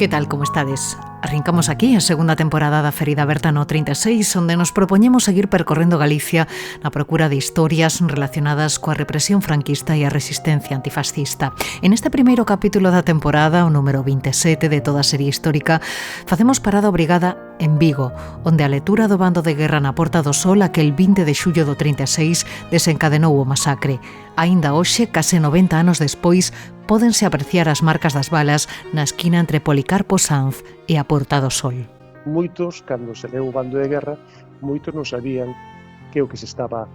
Que tal, como estades? Arrincamos aquí a segunda temporada da Ferida Aberta no 36, onde nos propoñemos seguir percorrendo Galicia na procura de historias relacionadas coa represión franquista e a resistencia antifascista. En este primeiro capítulo da temporada, o número 27 de toda a serie histórica, facemos parada obrigada en Vigo, onde a lectura do bando de guerra na Porta do Sol aquel 20 de xullo do 36 desencadenou o masacre. Aínda hoxe, case 90 anos despois, pódense apreciar as marcas das balas na esquina entre Policarpo Sanz e a Porta do Sol. Moitos, cando se leu o bando de guerra, moitos non sabían que o que se estaba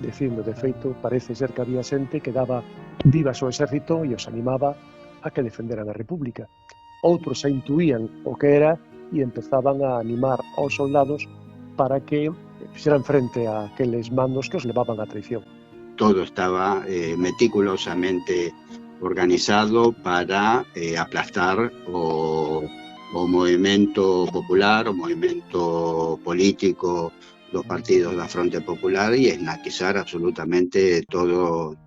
dicindo. De feito, parece ser que había xente que daba vivas ao exército e os animaba a que defenderan a República. Outros xa intuían o que era e empezaban a animar aos soldados para que fixeran frente a aqueles mandos que os levaban á traición. Todo estaba meticulosamente organizado para aplastar o movimento popular, o movimento político dos partidos da Fronte Popular e esnaquizar absolutamente todo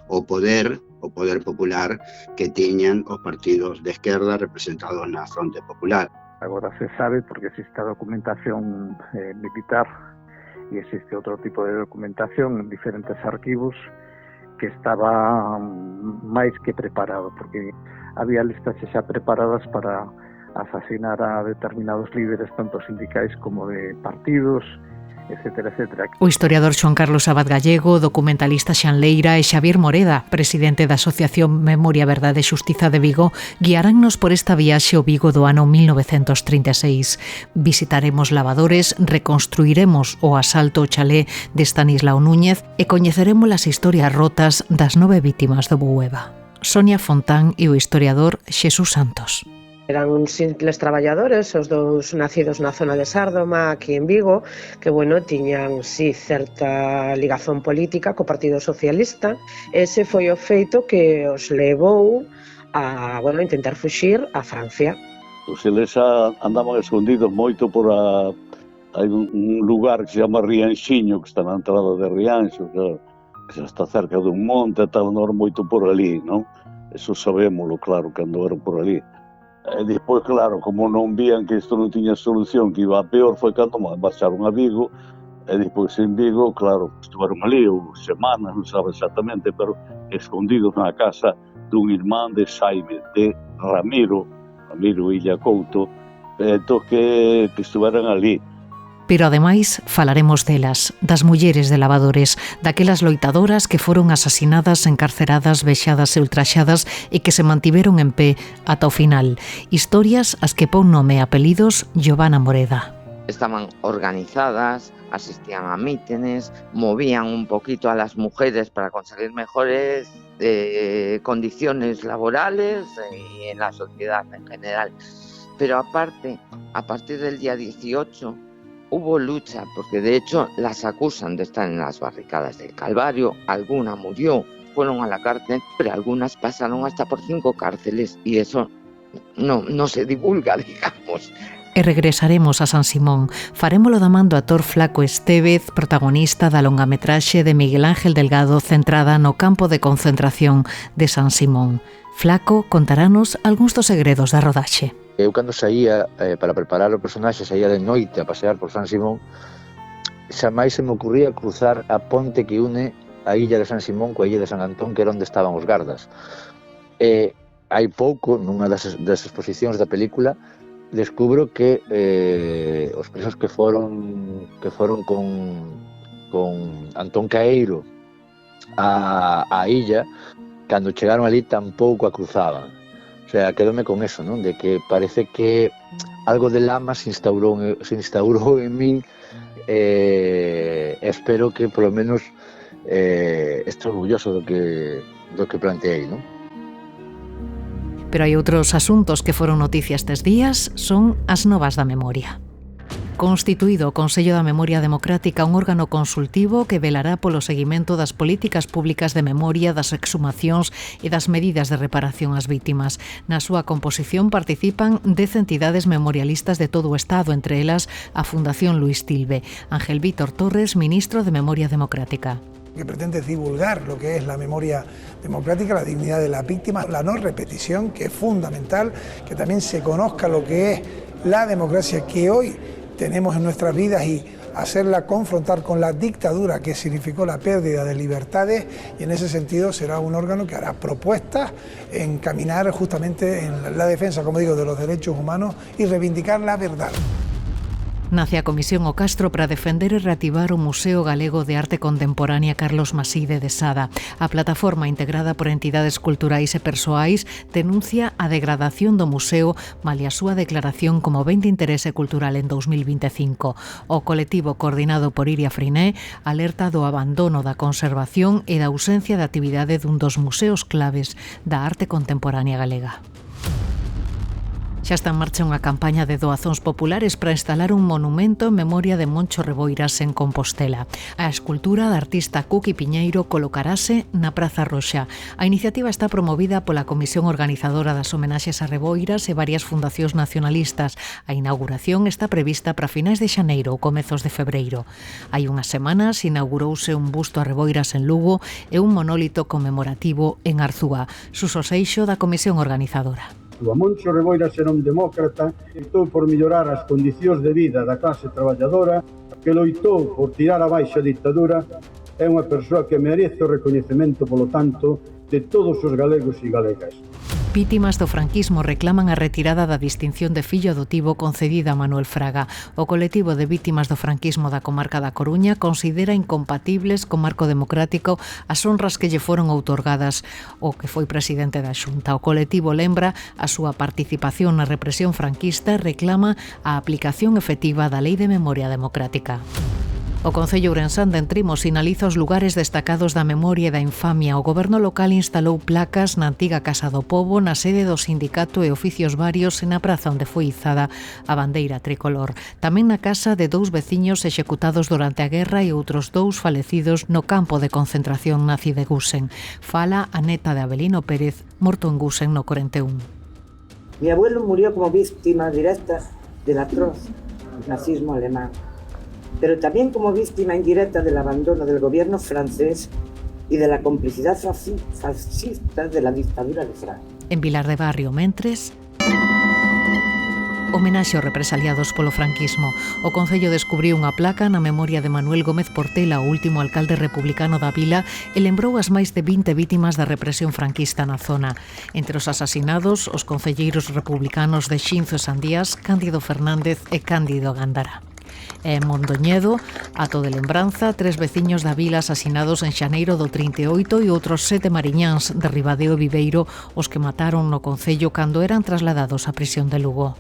o poder popular que tiñan os partidos de esquerda representados na Fronte Popular. Agora se sabe, porque existe a documentación militar e existe outro tipo de documentación en diferentes arquivos, que estaba máis que preparado, porque había listas xa preparadas para asasinar a determinados líderes, tanto sindicais como de partidos, etcétera, etcétera. O historiador Xoán Carlos Abad Gallego, documentalista Xan Leira e Xavier Moreda, presidente da Asociación Memoria, Verdade e Xustiza de Vigo, guiaránnos por esta viaxe ao Vigo do ano 1936. Visitaremos lavadores, reconstruiremos o asalto ao chalé de Estanislao Núñez e coñeceremos as historias rotas das 9 vítimas do Bueva. Sonia Fontán e o historiador Xesús Santos. Eran uns simples traballadores, os dous nacidos na zona de Sárdoma, aquí en Vigo, que, tiñan, certa ligazón política co Partido Socialista. Ese foi o feito que os levou a, intentar fuxir a Francia. Os eles andaban escondidos moito por hai un lugar que se chama Rianxiño, que está na entrada de Rianxo, que xa está cerca dun monte, tal, andaban moito por ali, non? Eso sabémolo, claro, que andaban por ali. E despois, claro, como non vían que isto non tiña solución, que iba a peor, foi cando marcharon a Vigo, e despois en Vigo, claro, estiveron ali semanas, non sabe exactamente, pero escondidos na casa dun irmán de Xaime, de Ramiro Illa Couto, que estiveran ali. Pero ademais falaremos delas, das mulleres de lavadores, daquelas loitadoras que foron asasinadas, encarceradas, vexadas e ultraxadas e que se mantiveron en pé ata o final. Historias as que pon nome e apelidos Giovanna Moreda. Estaban organizadas, asistían a mítines, movían un poquito a las mujeres para conseguir mejores condiciones laborales y en la sociedad en general. Pero aparte, a partir del día 18, hubo lucha, porque de hecho las acusan de estar en las barricadas del Calvario, alguna murió, fueron a la cárcel, pero algunas pasaron hasta por 5 cárceles y eso no se divulga, digamos. E regresaremos a San Simón. Farémolo da man do actor Flaco Estévez, protagonista da longametraxe de Miguel Ángel Delgado centrada no campo de concentración de San Simón. Flaco contarános algúns dos segredos da rodaxe. Eu cando saía para preparar o personaxe, saía de noite a pasear por San Simón, xa máis se me ocurría cruzar a ponte que une a illa de San Simón coa illa de San Antón, que era onde estaban os gardas. Hai pouco, nunha das exposicións da película, descubro que os presos que foron con Antón Caeiro a illa, cando chegaron ali tampouco a cruzaban. O sea, quedome con eso, non? De que parece que algo de lama se instaurou en min, espero que polo menos estou orgulloso do que planteei, non? Pero hai outros asuntos que foron noticia estes días, son as novas da memoria. Constituído o Consello da Memoria Democrática, un órgano consultivo que velará polo seguimento das políticas públicas de memoria, das exhumacións e das medidas de reparación ás vítimas. Na súa composición participan 10 entidades memorialistas de todo o Estado, entre elas a Fundación Luís Tilbe. Ángel Vítor Torres, ministro de Memoria Democrática. que pretende divulgar lo que es la memoria democrática, la dignidad de las víctimas, la no repetición, que es fundamental, que también se conozca lo que es la democracia que hoy tenemos en nuestras vidas y hacerla confrontar con la dictadura que significó la pérdida de libertades, y en ese sentido será un órgano que hará propuestas en caminar justamente en la defensa, como digo, de los derechos humanos y reivindicar la verdad. Nace a Comisión O Castro para defender e reactivar o Museo Galego de Arte Contemporánea Carlos Maside de Sada. A plataforma integrada por entidades culturais e persoais denuncia a degradación do museo malia a súa declaración como ben de interese cultural en 2025. O colectivo coordinado por Iria Friné alerta do abandono da conservación e da ausencia de actividade dun dos museos claves da arte contemporánea galega. Xa está en marcha unha campaña de doazóns populares para instalar un monumento en memoria de Moncho Reboiras en Compostela. A escultura da artista Cuqui Piñeiro colocarase na Praza Roxa. A iniciativa está promovida pola Comisión Organizadora das Homenaxes a Reboiras e varias fundacións nacionalistas. A inauguración está prevista para finais de xaneiro ou comezos de febreiro. Hai unhas semanas inaugurouse un busto a Reboiras en Lugo e un monólito conmemorativo en Arzúa. Suso Seixo, da Comisión Organizadora. A Moncho Reboiras era un demócrata que loitou por mellorar as condicións de vida da clase traballadora, que loitou por tirar abaixo a dictadura. É unha persoa que merece o recoñecemento, polo tanto, de todos os galegos e galegas. Vítimas do franquismo reclaman a retirada da distinción de fillo adotivo concedida a Manuel Fraga. O colectivo de vítimas do franquismo da comarca da Coruña considera incompatibles co marco democrático as honras que lle foron outorgadas o que foi presidente da Xunta. O colectivo lembra a súa participación na represión franquista e reclama a aplicación efectiva da Lei de Memoria Democrática. O Concello Ourensán de Entrimo sinaliza os lugares destacados da memoria e da infamia. O goberno local instalou placas na antiga Casa do Pobo, na sede do sindicato e oficios varios e na praza onde foi izada a bandeira tricolor. Tamén na casa de 2 veciños executados durante a guerra e outros 2 falecidos no campo de concentración nazi de Gusen. Fala a neta de Abelino Pérez, morto en Gusen no 41. Mi abuelo murió como víctima directa del atroz nazismo alemán, pero también como víctima indirecta del abandono del gobierno francés y de la complicidad fascista de la dictadura de Franco. En Vilar de Barrio, mentres, homenaxe aos represaliados polo franquismo. O Concello descubriu unha placa na memoria de Manuel Gómez Portela, o último alcalde republicano da vila, e lembrou as máis de 20 vítimas da represión franquista na zona. Entre os asasinados, os concelleiros republicanos de Xinzo e Sandías, Cándido Fernández e Cándido Gándara. En Mondoñedo, ato de lembranza, 3 veciños da vila asasinados en xaneiro do 38 e outros 7 mariñáns de Ribadeo e Viveiro os que mataron no concello cando eran trasladados á prisión de Lugo.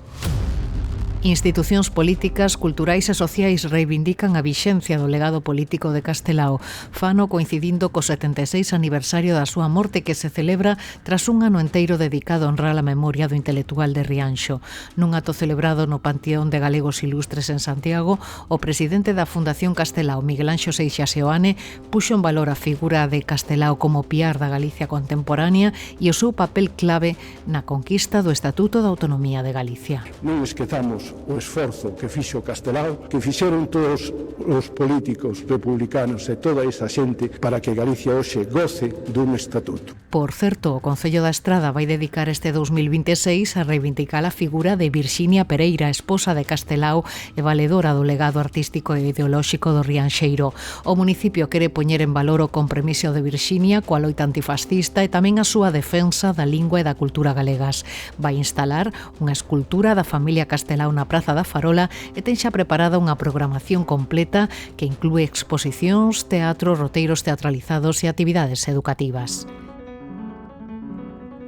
Institucións políticas, culturais e sociais reivindican a vixencia do legado político de Castelao. Fano coincidindo co 76 aniversario da súa morte que se celebra tras un ano enteiro dedicado a honrar a memoria do intelectual de Rianxo. Nun acto celebrado no Panteón de Galegos Ilustres en Santiago, o presidente da Fundación Castelao, Miguel Anxo Seixas Seoane, puxo en valor a figura de Castelao como piar da Galicia contemporánea e o seu papel clave na conquista do Estatuto da Autonomía de Galicia. Non esquezamos o esforzo que fixo Castelao, que fixeron todos os políticos republicanos e toda esa xente para que Galicia hoxe goce dun estatuto. Por certo, o Concello da Estrada vai dedicar este 2026 a reivindicar a figura de Virxinia Pereira, esposa de Castelao e valedora do legado artístico e ideolóxico do Rianxeiro. O municipio quere poñer en valor o compromiso de Virxinia coa loita antifascista e tamén a súa defensa da lingua e da cultura galegas. Vai instalar unha escultura da familia Castelao na Praza da Farola e ten xa preparada unha programación completa que inclúe exposicións, teatro, roteiros teatralizados e actividades educativas.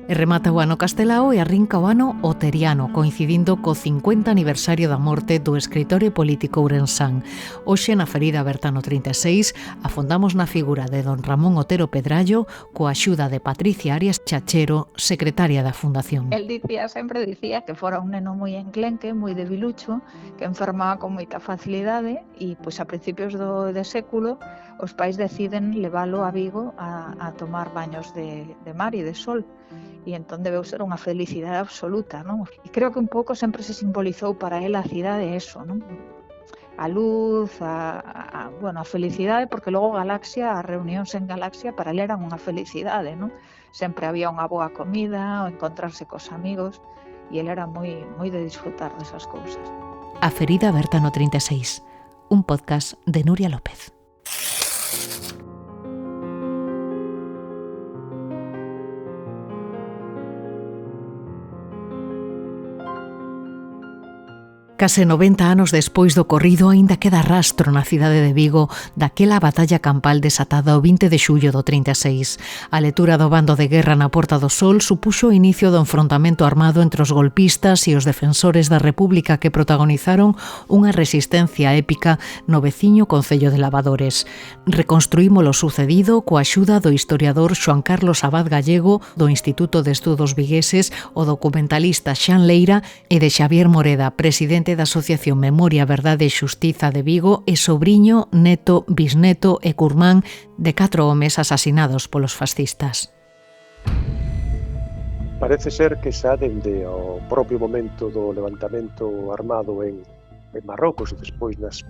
E remata o ano Castelao e arrinca o ano Oteriano, coincidindo co 50 aniversario da morte do escritor e político ourensán. Hoxe, na ferida aberta no 36, afondamos na figura de don Ramón Otero Pedrallo coa axuda de Patricia Arias Chachero, secretaria da Fundación. El dicía que fora un neno moi enclenque, moi debilucho, que enfermaba con moita facilidade e, pois, a principios de século, os pais deciden leválo a Vigo a tomar baños de mar e de sol. E entón debeu ser unha felicidade absoluta, non? E creo que un pouco sempre se simbolizou para él a cidade eso, non? a luz, bueno, a felicidade, porque logo Galaxia, as reunións en Galaxia para ele eran unha felicidade, non? Sempre había unha boa comida, o encontrarse cos amigos, e ele era moi de disfrutar desas cousas. A ferida aberta no 36, un podcast de Nuria López. Case 90 anos despois do ocorrido, aínda queda rastro na cidade de Vigo daquela batalla campal desatada o 20 de xullo do 36. A lectura do bando de guerra na Porta do Sol supuxo o inicio do enfrontamento armado entre os golpistas e os defensores da República que protagonizaron unha resistencia épica no veciño concello de Lavadores. Reconstruímos o sucedido coa axuda do historiador Xoán Carlos Abad Gallego do Instituto de Estudos Vigueses, o documentalista Xan Leira e de Xavier Moreda, presidente da Asociación Memoria, Verdade e Xustiza de Vigo e sobriño, neto, bisneto e curmán de 4 homes asasinados polos fascistas. Parece ser que xa dende o propio momento do levantamento armado en Marrocos e despois nas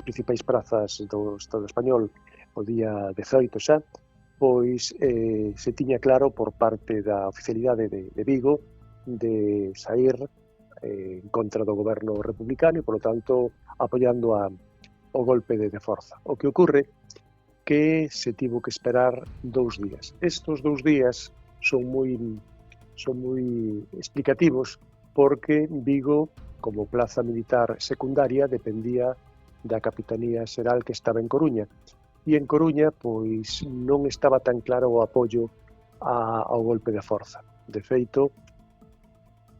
principais prazas do Estado español o día 18 xa, pois se tiña claro por parte da oficialidade de Vigo de saír en contra do goberno republicano e, polo tanto, apoiando o golpe de forza. O que ocorre que se tivo que esperar 2 días. Estos 2 días son moi explicativos porque Vigo, como plaza militar secundaria, dependía da Capitanía Xeral que estaba en Coruña. E en Coruña, pois, non estaba tan claro o apoio ao golpe de forza. De feito,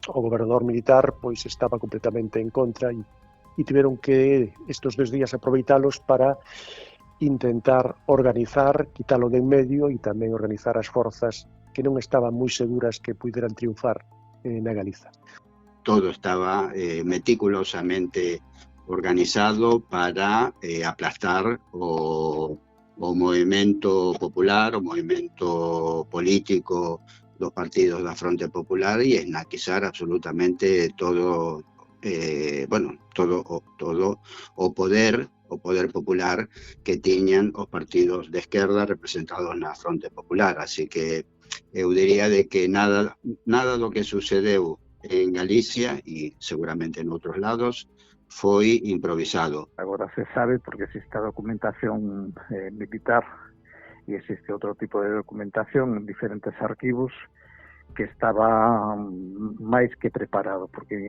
o gobernador militar pois estaba completamente en contra e tiveron que estes 2 días aproveitalos para intentar organizar, quitalo de en medio e tamén organizar as forzas que non estaban moi seguras que puderan triunfar na Galiza. Todo estaba meticulosamente organizado para aplastar o movimento popular, o movimento político dos partidos da Fronte Popular e esnaquizar absolutamente todo o poder popular que tiñan os partidos de esquerda representados na Fronte Popular. Así que eu diría de que nada do que sucedeu en Galicia e seguramente en outros lados foi improvisado. Agora se sabe porque existe a documentación militar e existe outro tipo de documentación en diferentes arquivos que estaba máis que preparado, porque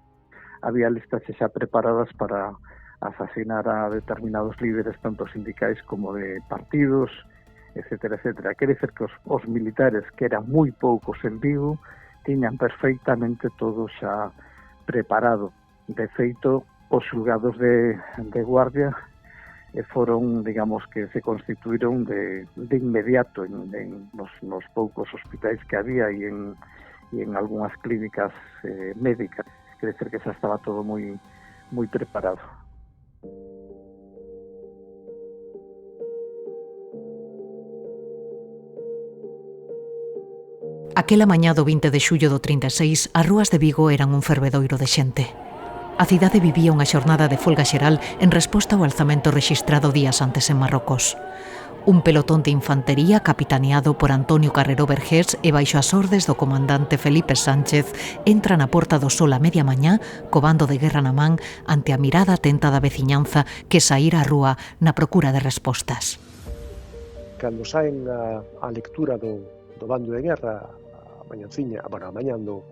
había listas xa preparadas para asasinar a determinados líderes tanto sindicais como de partidos, etcétera, etcétera. Quere dizer que os militares, que eran moi poucos en Vigo, tiñan perfectamente todo xa preparado. De feito, os xulgados de guardia foron, digamos, que se constituíron de inmediato en nos poucos hospitais que había e en algunhas clínicas médicas. Quer dizer que xa estaba todo moi preparado. Aquela mañá do 20 de xullo do 36, as rúas de Vigo eran un fervedoiro de xente. A cidade vivía unha xornada de folga xeral en resposta ao alzamento rexistrado días antes en Marrocos. Un pelotón de infantería capitaneado por Antonio Carrero Vergés e baixo as ordes do comandante Felipe Sánchez entra na Porta do Sol a media mañá co bando de guerra na man ante a mirada atenta da veciñanza que saíra á rúa na procura de respostas. Cando saen a lectura do bando de guerra a mañán do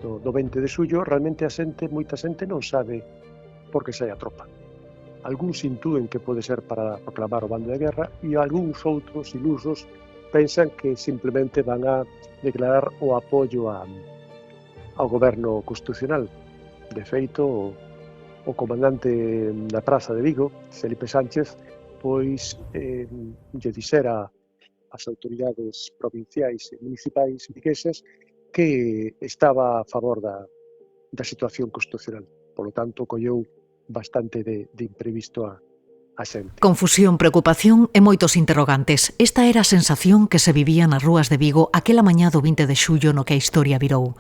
20 de xullo, realmente moita xente non sabe por que sai a tropa. Algúns intúen que pode ser para proclamar o bando de guerra e algúns outros ilusos pensan que simplemente van a declarar o apoio ao goberno constitucional. De feito, o comandante da Praza de Vigo, Felipe Sánchez, pois lle dixera ás autoridades provinciais e municipais viguesas que estaba a favor da situación constitucional. Por lo tanto, colleu bastante de imprevisto a a xente. Confusión, preocupación e moitos interrogantes. Esta era a sensación que se vivía nas rúas de Vigo aquela mañá do 20 de xullo no que a historia virou.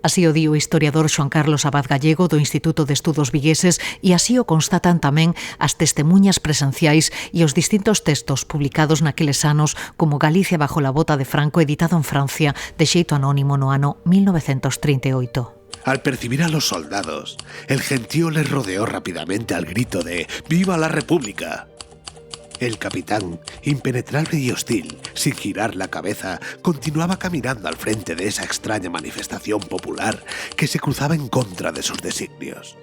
Así o di o historiador Xoan Carlos Abad Gallego do Instituto de Estudos Vigueses e así o constatan tamén as testemunhas presenciais e os distintos textos publicados naqueles anos como Galicia bajo la bota de Franco, editado en Francia de xeito anónimo no ano 1938. Al percibir a los soldados, el gentío les rodeó rápidamente al grito de ¡Viva la República! El capitán, impenetrable y hostil, sin girar la cabeza, continuaba caminando al frente de esa extraña manifestación popular que se cruzaba en contra de sus designios.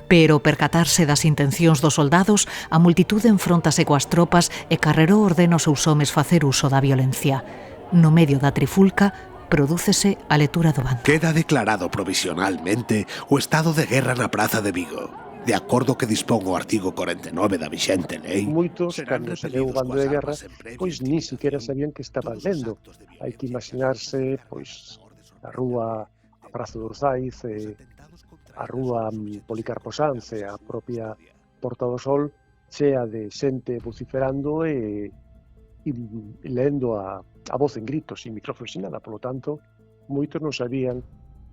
Pero percatarse das intencións dos soldados, a multitude enfróntase coas tropas e Carreró ordena aos seus homes facer uso da violencia. No medio da trifulca, prodúcese a lectura do bando. Queda declarado provisionalmente o estado de guerra na Praza de Vigo. De acordo que dispón o artigo 49 da vixente lei. Moitos, cando se leu o bando de guerra, pois ni siquiera sabían que estaban lendo. Hai que imaginarse, pois, a rúa, a Praza de Urzaiz, a rúa Policarpo Sanz, a propia Porta do Sol, chea de xente vociferando e lendo a voz en gritos, sin micrófono, sin nada. Polo tanto, moitos non sabían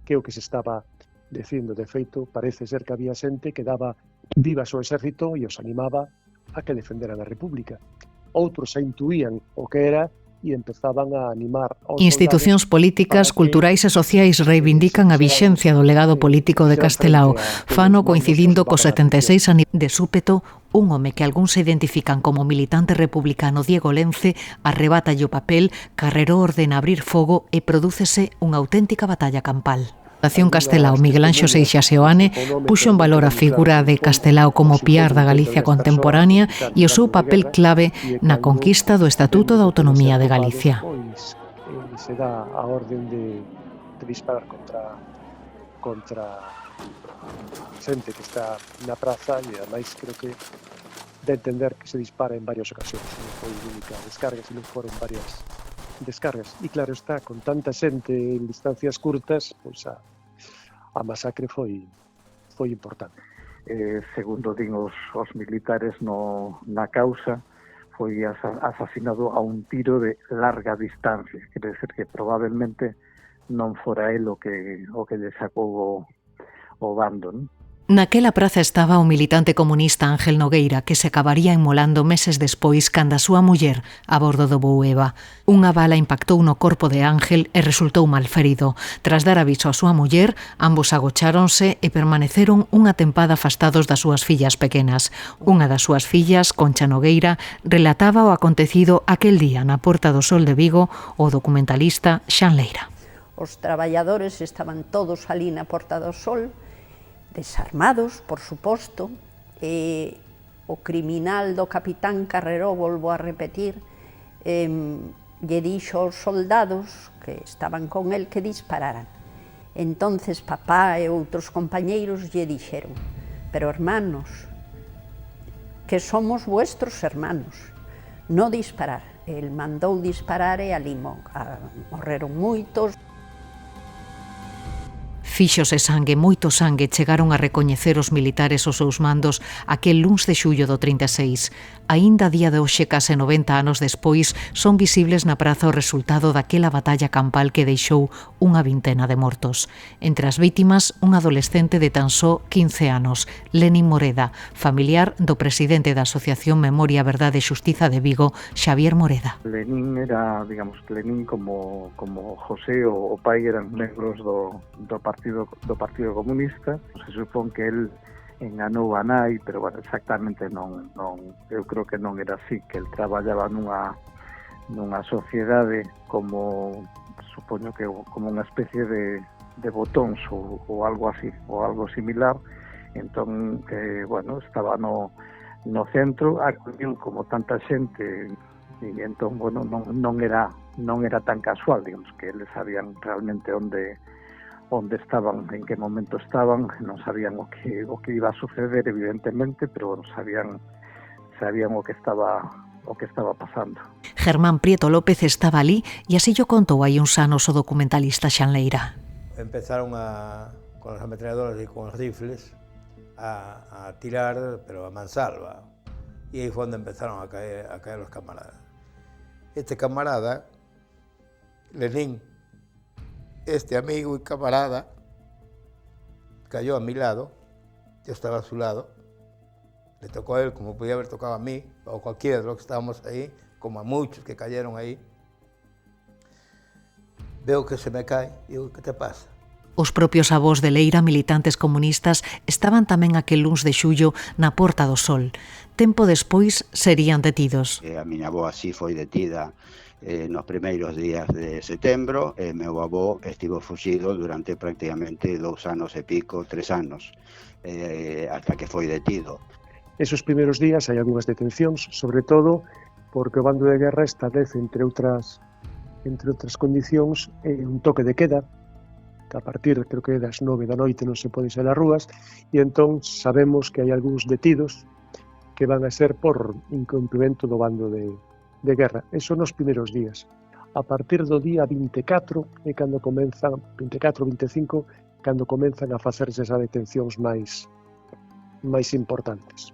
que o que se estaba dicindo. De feito, parece ser que había xente que daba vivas ao exército e os animaba a que defenderan a República. Outros xa intuían o que era e empezaban a animar aos Institucións políticas, culturais e sociais reivindican a vixencia do legado político de Castelao, fano coincidindo co 76 aniversario de súpeto. Un home que algúns se identifican como militante republicano, Diego Lence, arrebátalle o papel, Carreró ordena abrir fogo e prodúcese unha auténtica batalla campal. A Fundación Castelao Miguel Anxo Seixas Seoane puxo en valor a figura de Castelao como piar da Galicia contemporánea e o seu papel clave na conquista do Estatuto de Autonomía de Galicia. Se dá a orden de disparar contra xente que está na praza e ademais creo que de entender que se dispara en varias ocasións, non foi única descarga, sino foron varias descargas. E claro está, con tanta xente en distancias curtas, pois a masacre foi importante. Segundo din os militares na causa, foi asasinado a un tiro de larga distancia, quere dizer que probablemente non fora el o que lle sacou o bando, non? Naquela praza estaba o militante comunista Ángel Nogueira, que se acabaría inmolando meses despois cando a súa muller a bordo do voo Eva. Unha bala impactou no corpo de Ángel e resultou malferido. Tras dar aviso a súa muller, ambos agocháronse e permaneceron unha tempada afastados das súas fillas pequenas. Unha das súas fillas, Concha Nogueira, relataba o acontecido aquel día na Porta do Sol de Vigo o documentalista Xan Leira. Os traballadores estaban todos ali na Porta do Sol, desarmados, por suposto, e o criminal do capitán Carreró, volvo a repetir, lle dixo aos soldados que estaban con el que dispararan. Entonces papá e outros compañeiros lle dixeron: pero hermanos, que somos vuestros hermanos, no disparar. El mandou disparar e ali morreron moitos. Fíxose sangue, moito sangue, chegaron a recoñecer os militares os seus mandos aquel luns de xullo do 36. Aínda a día de hoxe, case 90 anos despois, son visibles na praza o resultado daquela batalla campal que deixou unha vintena de mortos. Entre as vítimas, un adolescente de tan só 15 anos, Lenin Moreda, familiar do presidente da Asociación Memoria, Verdade e Xustiza de Vigo, Xavier Moreda. Lenin era, digamos, Lenin como José, o pai, eran membros do Partido Comunista. Se supón que el enganou a nai, pero bueno, exactamente non, eu creo que non era así, que el traballaba nunha sociedade como, supoño que como unha especie de botóns ou algo así, ou algo similar. Entón, bueno, estaba no centro, acudiu como tanta xente, e entón, bueno, non era tan casual, digamos, que eles sabían realmente onde estaban, en que momento estaban, non sabían o que iba a suceder, evidentemente, pero sabían o que estaba pasando. Germán Prieto López estaba ali e así yo contou hai uns anos o documentalista Xan Leira. Empezaron con las ametralladoras y con los rifles a tirar, pero a mansalva. E aí foi onde empezaron a caer os camaradas. Este camarada, Lenín, este amigo y camarada, cayó a mi lado, yo estaba a su lado, le tocó a él como podía haber tocado a mí, o cualquiera de los que estábamos ahí, como a muchos que cayeron ahí. Veo que se me cae, y digo, ¿qué te pasa? Os propios avós de Leira, militantes comunistas, estaban tamén aquel luns de xullo na Porta do Sol. Tempo despois serían detidos. A miña avó así foi detida nos primeiros días de setembro, e meu avó estivo fuxido durante prácticamente 2 anos e pico, 3 anos, hasta que foi detido. Esos primeiros días hai algunhas detencións, sobre todo porque o bando de guerra establece, entre outras condicións, un toque de queda, que a partir, creo que das 9 da noite non se pode sair ás rúas, e entón sabemos que hai algúns detidos que van a ser por incumprimento do bando de guerra. Eso nos primeiros días. A partir do día 24 é cando comenzan, 24 ou 25, cando comenzan a facerse esas detencións máis importantes.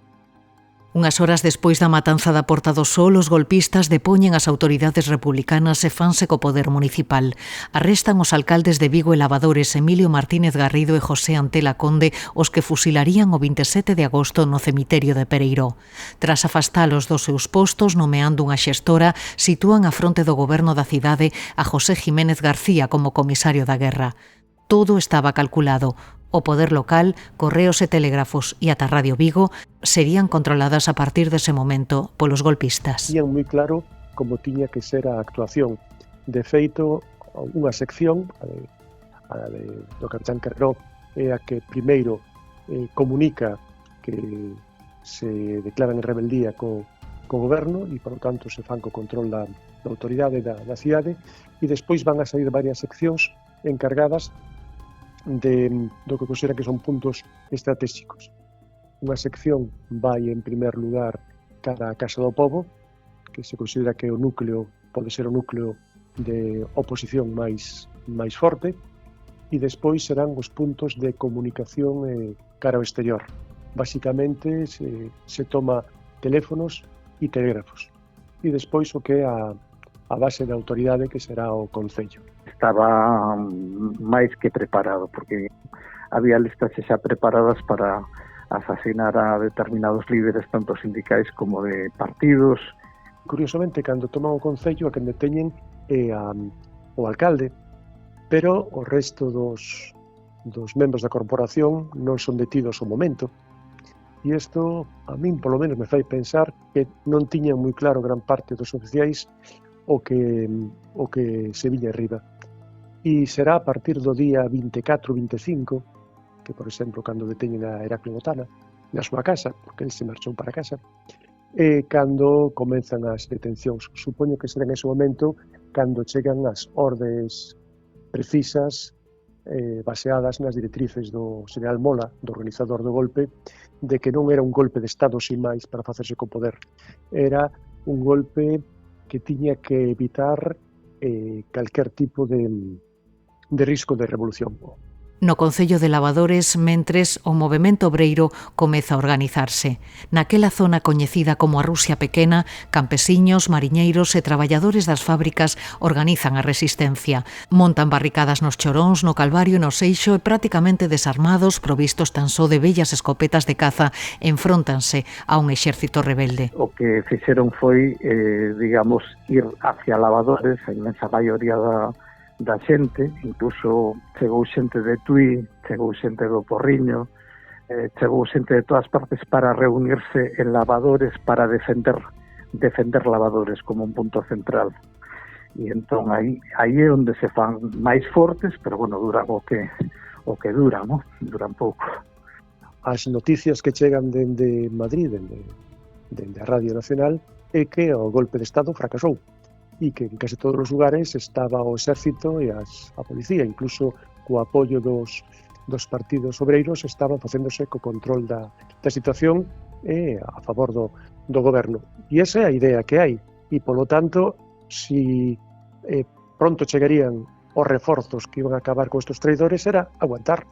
Unhas horas despois da matanza da Porta do Sol, os golpistas depoñen as autoridades republicanas e fanse co poder municipal. Arrestan os alcaldes de Vigo e Lavadores, Emilio Martínez Garrido e José Antela Conde, os que fusilarían o 27 de agosto no cemiterio de Pereiró. Tras afastalos dos seus postos, nomeando unha xestora, sitúan á fronte do goberno da cidade a José Jiménez García como comisario da guerra. Todo estaba calculado. O poder local, correos e telégrafos e ata Radio Vigo serían controladas a partir dese momento polos golpistas. Tían moi claro como tiña que ser a actuación. De feito, unha sección, a do capitán Carrero, é a que primeiro comunica que se declaran en rebeldía co goberno e, por lo tanto, se fan co control da autoridade da cidade, e despois van a sair varias seccións encargadas do que considera que son puntos estratégicos. Unha sección vai en primer lugar cara a Casa do Pobo, que se considera que o núcleo pode ser o núcleo de oposición máis forte, e despois serán os puntos de comunicación cara ao exterior. Basicamente se toma teléfonos e telégrafos, e despois o que é a base da autoridade, que será o Concello. Estaba máis que preparado, porque había listas xa preparadas para asasinar a determinados líderes, tanto sindicais como de partidos. Curiosamente, cando toman o Concello, a quen deteñen é o alcalde, pero o resto dos membros da corporación non son detidos ao momento. E isto, a min, polo menos, me fai pensar que non tiñan moi claro gran parte dos oficiais o que se viña arriba. E será a partir do día 24-25, que, por exemplo, cando deteñen a Heraclio Botana na súa casa, porque ele se marchou para casa, cando comenzan as detencións. Supoño que será en ese momento cando chegan as ordes precisas, baseadas nas directrices do general Mola, do organizador do golpe, de que non era un golpe de Estado sin máis para facerse co poder. Era un golpe que tiña que evitar calquer tipo de risco de revolución. No Concello de Lavadores, mentres o movemento obreiro comeza a organizarse. Naquela zona coñecida como a Rusia Pequena, campesiños, mariñeiros e traballadores das fábricas organizan a resistencia. Montan barricadas nos Choróns, no Calvario e no Seixo e prácticamente desarmados, provistos tan só de bellas escopetas de caza, enfróntanse a un exército rebelde. O que fixeron foi, digamos, ir hacia Lavadores, a inmensa maioría da xente, incluso chegou xente de Tui, chegou xente do Porriño, chegou xente de todas partes para reunirse en Lavadores para defender Lavadores como un punto central. E entón aí é onde se fan máis fortes, pero bueno, duran o que duran, ¿no? Duran pouco. As noticias que chegan dende Madrid, dende a Radio Nacional, é que o golpe de Estado fracasou, e que en case todos os lugares estaba o exército e a policía, incluso co apoio dos partidos obreiros, estaban facéndose co control da situación e a favor do goberno. E esa é a idea que hai, e polo tanto, si pronto chegarían os reforzos que iban a acabar con estos traidores era aguantar.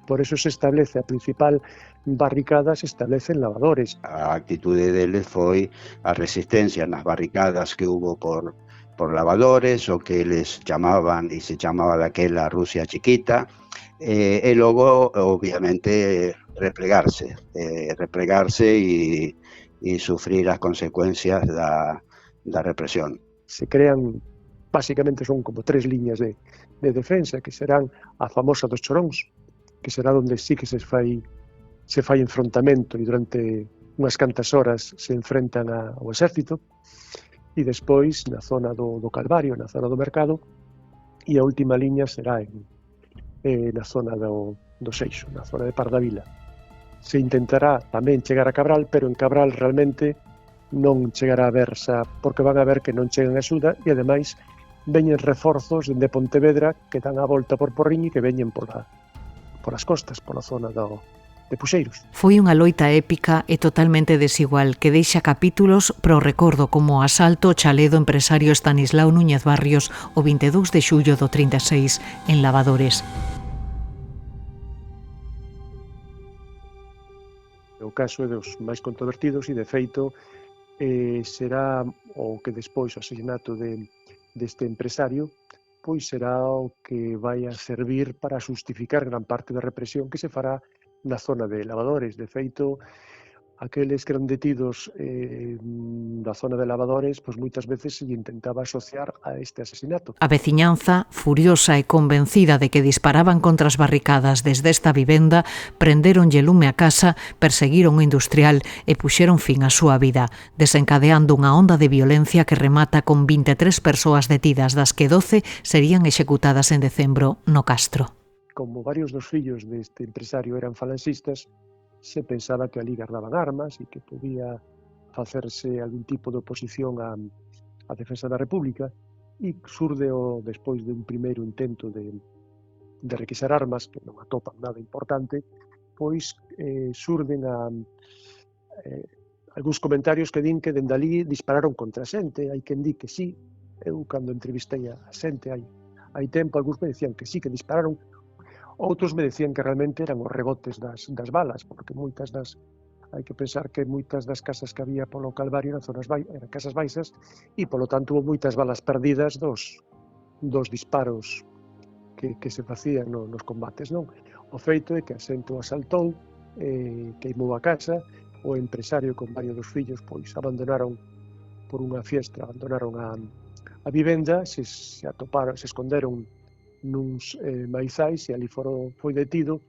Por eso se establece a principal barricada, se establece en Lavadores. A actitude deles foi a resistencia nas barricadas que hubo por Lavadores, o que eles chamaban, e se chamaba daquela Rusia chiquita, e logo, obviamente, replegarse e sufrir as consecuencias da represión. Se crean, básicamente son como 3 liñas de defensa, que serán a famosa dos Choróns, que será onde sí que se fai enfrontamento e durante unhas cantas horas se enfrentan ao exército, e despois na zona do Calvario, na zona do Mercado, e a última liña será na zona do Seixo, na zona de Pardavila. Se intentará tamén chegar a Cabral, pero en Cabral realmente non chegará a versa, porque van a ver que non chegan a axuda, e ademais veñen reforzos de Pontevedra que dan a volta por Porriño e que veñen polas costas, pola zona de Puxeiros. Foi unha loita épica e totalmente desigual que deixa capítulos pro recordo como o asalto ao chalé do empresario Estanislao Núñez Barrios o 22 de xullo do 36 en Lavadores. O caso é dos máis controvertidos e, de feito, será o que despois o asesinato deste empresario pois será o que vai a servir para justificar gran parte da represión que se fará na zona de Lavadores. De feito, aqueles que eran detidos da zona de Lavadores, pois moitas veces se intentaba asociar a este asesinato. A veciñanza, furiosa e convencida de que disparaban contra as barricadas desde esta vivenda, prenderonlle lume a casa, perseguiron o industrial e puxeron fin á súa vida, desencadeando unha onda de violencia que remata con 23 persoas detidas, das que 12 serían executadas en decembro no Castro. Como varios dos fillos deste empresario eran falanxistas, se pensaba que ali guardaban armas e que podía facerse algún tipo de oposición á defensa da República, e surde despois de un primeiro intento de requisar armas, que non atopan nada importante, pois surden algúns comentarios que din que dende ali dispararon contra a xente. Hai quen di que sí. Eu, cando entrevistei a xente hai tempo, algúns me decían que sí, que dispararon. Outros me decían que realmente eran os rebotes das balas, porque hai que pensar que moitas das casas que había polo Calvario eran casas baixas, e polo tanto houve moitas balas perdidas dos disparos que se facían nos combates, non? O feito é que a xente o asaltou, queimou a casa, o empresario con varios dos fillos pois abandonaron por unha fiestra, abandonaron a vivenda, se esconderon nuns maizais e ali foi detido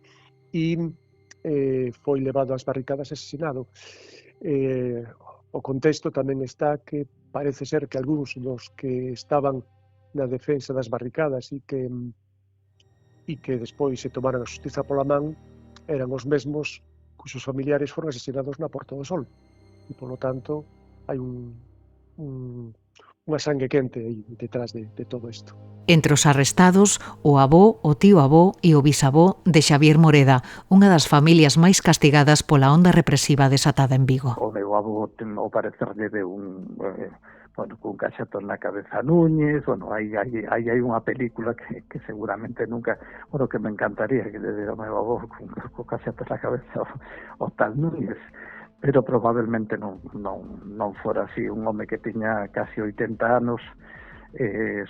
e foi levado ás barricadas e asesinado. O contexto tamén está que parece ser que algúns dos que estaban na defensa das barricadas e que despois se tomaron a xustiza pola man eran os mesmos cuxos familiares foron asesinados na Porta do Sol, e polo tanto hai unha sangue quente aí detrás de todo isto. Entre os arrestados, o avó, o tío avó e o bisavó de Xavier Moreda, unha das familias máis castigadas pola onda represiva desatada en Vigo. O meu avó, ao parecerlle, de cun caxato na cabeza a Núñez. Aí hai unha película que seguramente nunca, que me encantaría que le dera o meu avó con caxato na cabeza o tal Núñez, pero probablemente non fora así. Un home que tiña casi 80 anos,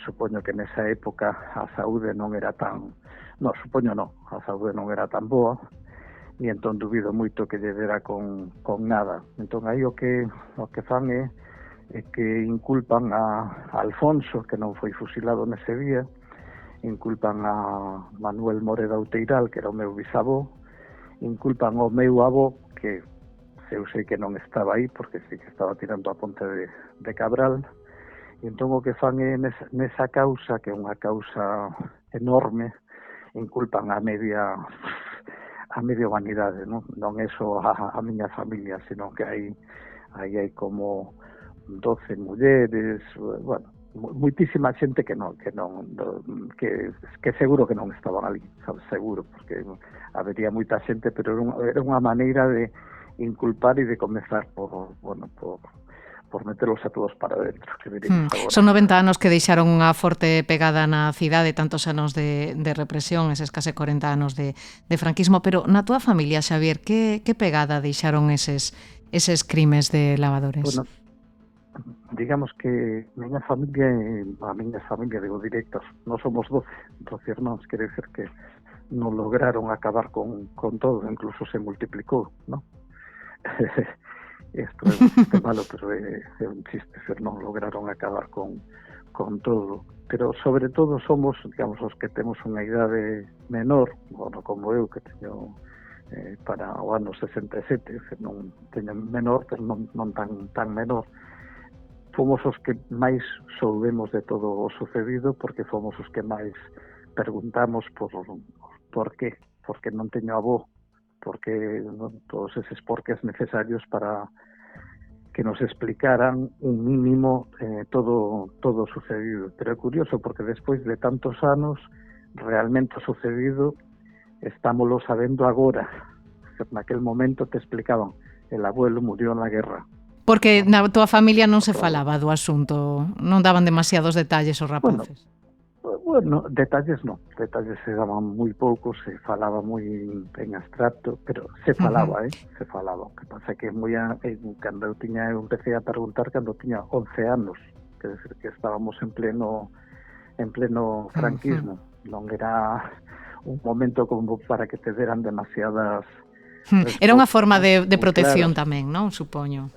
supoño que nesa época a saúde non era tan... a saúde non era tan boa, e entón dubido moito que lle dera con nada. Entón aí o que fan é que inculpan a Alfonso, que non foi fusilado nese día, inculpan a Manuel Moreda Outeiral, que era o meu bisavó, inculpan ao meu avó, que eu sei que non estaba aí, porque sí que estaba tirando a ponte de Cabral. E entón o que fan é nesa causa, que é unha causa enorme, inculpan a media humanidade, non é só a miña familia, senón que aí hai como 12 mulleres, moitísima xente que seguro que non estaban ali, sabes, seguro, porque habería moita xente, pero era unha maneira de inculpar e de comezar por metelos a todos para dentro, que diríamos agora. Son 90 anos que deixaron unha forte pegada na cidade, tantos anos de represión, eses case 40 anos de franquismo, pero na túa familia, Xavier, que pegada deixaron eses crimes de lavadores? Bueno, digamos que a miña familia, digo, directos, non somos 12 irmáns, quere decir que non lograron acabar con todo, incluso se multiplicou, non? Isto é un chiste malo, pero é un chiste, non lograron acabar con todo. Pero sobre todo somos, digamos, os que temos unha idade menor, bueno, como eu, que teño para o ano 67, non teño menor, pero non tan menor, fomos os que máis soubemos de todo o sucedido, porque fomos os que máis preguntamos por qué, porque non teño avó, porque todos eses porqués necesarios para que nos explicaran un mínimo todo o sucedido. Pero é curioso porque despois de tantos anos realmente o sucedido estámoslo sabendo agora. Naquel momento te explicaban, el abuelo murió en la guerra. Porque na túa familia non se falaba do asunto, non daban demasiados detalles os rapaces. Bueno, detalles se daban moi poucos, se falaba moi en abstracto, pero se falaba, se falaba. O que pasa é que cando eu empecé a preguntar cando tiña 11 anos, quer decir que estábamos en pleno franquismo, non era un momento como para que te deran demasiadas Era unha forma de protección tamén, non? Supoño.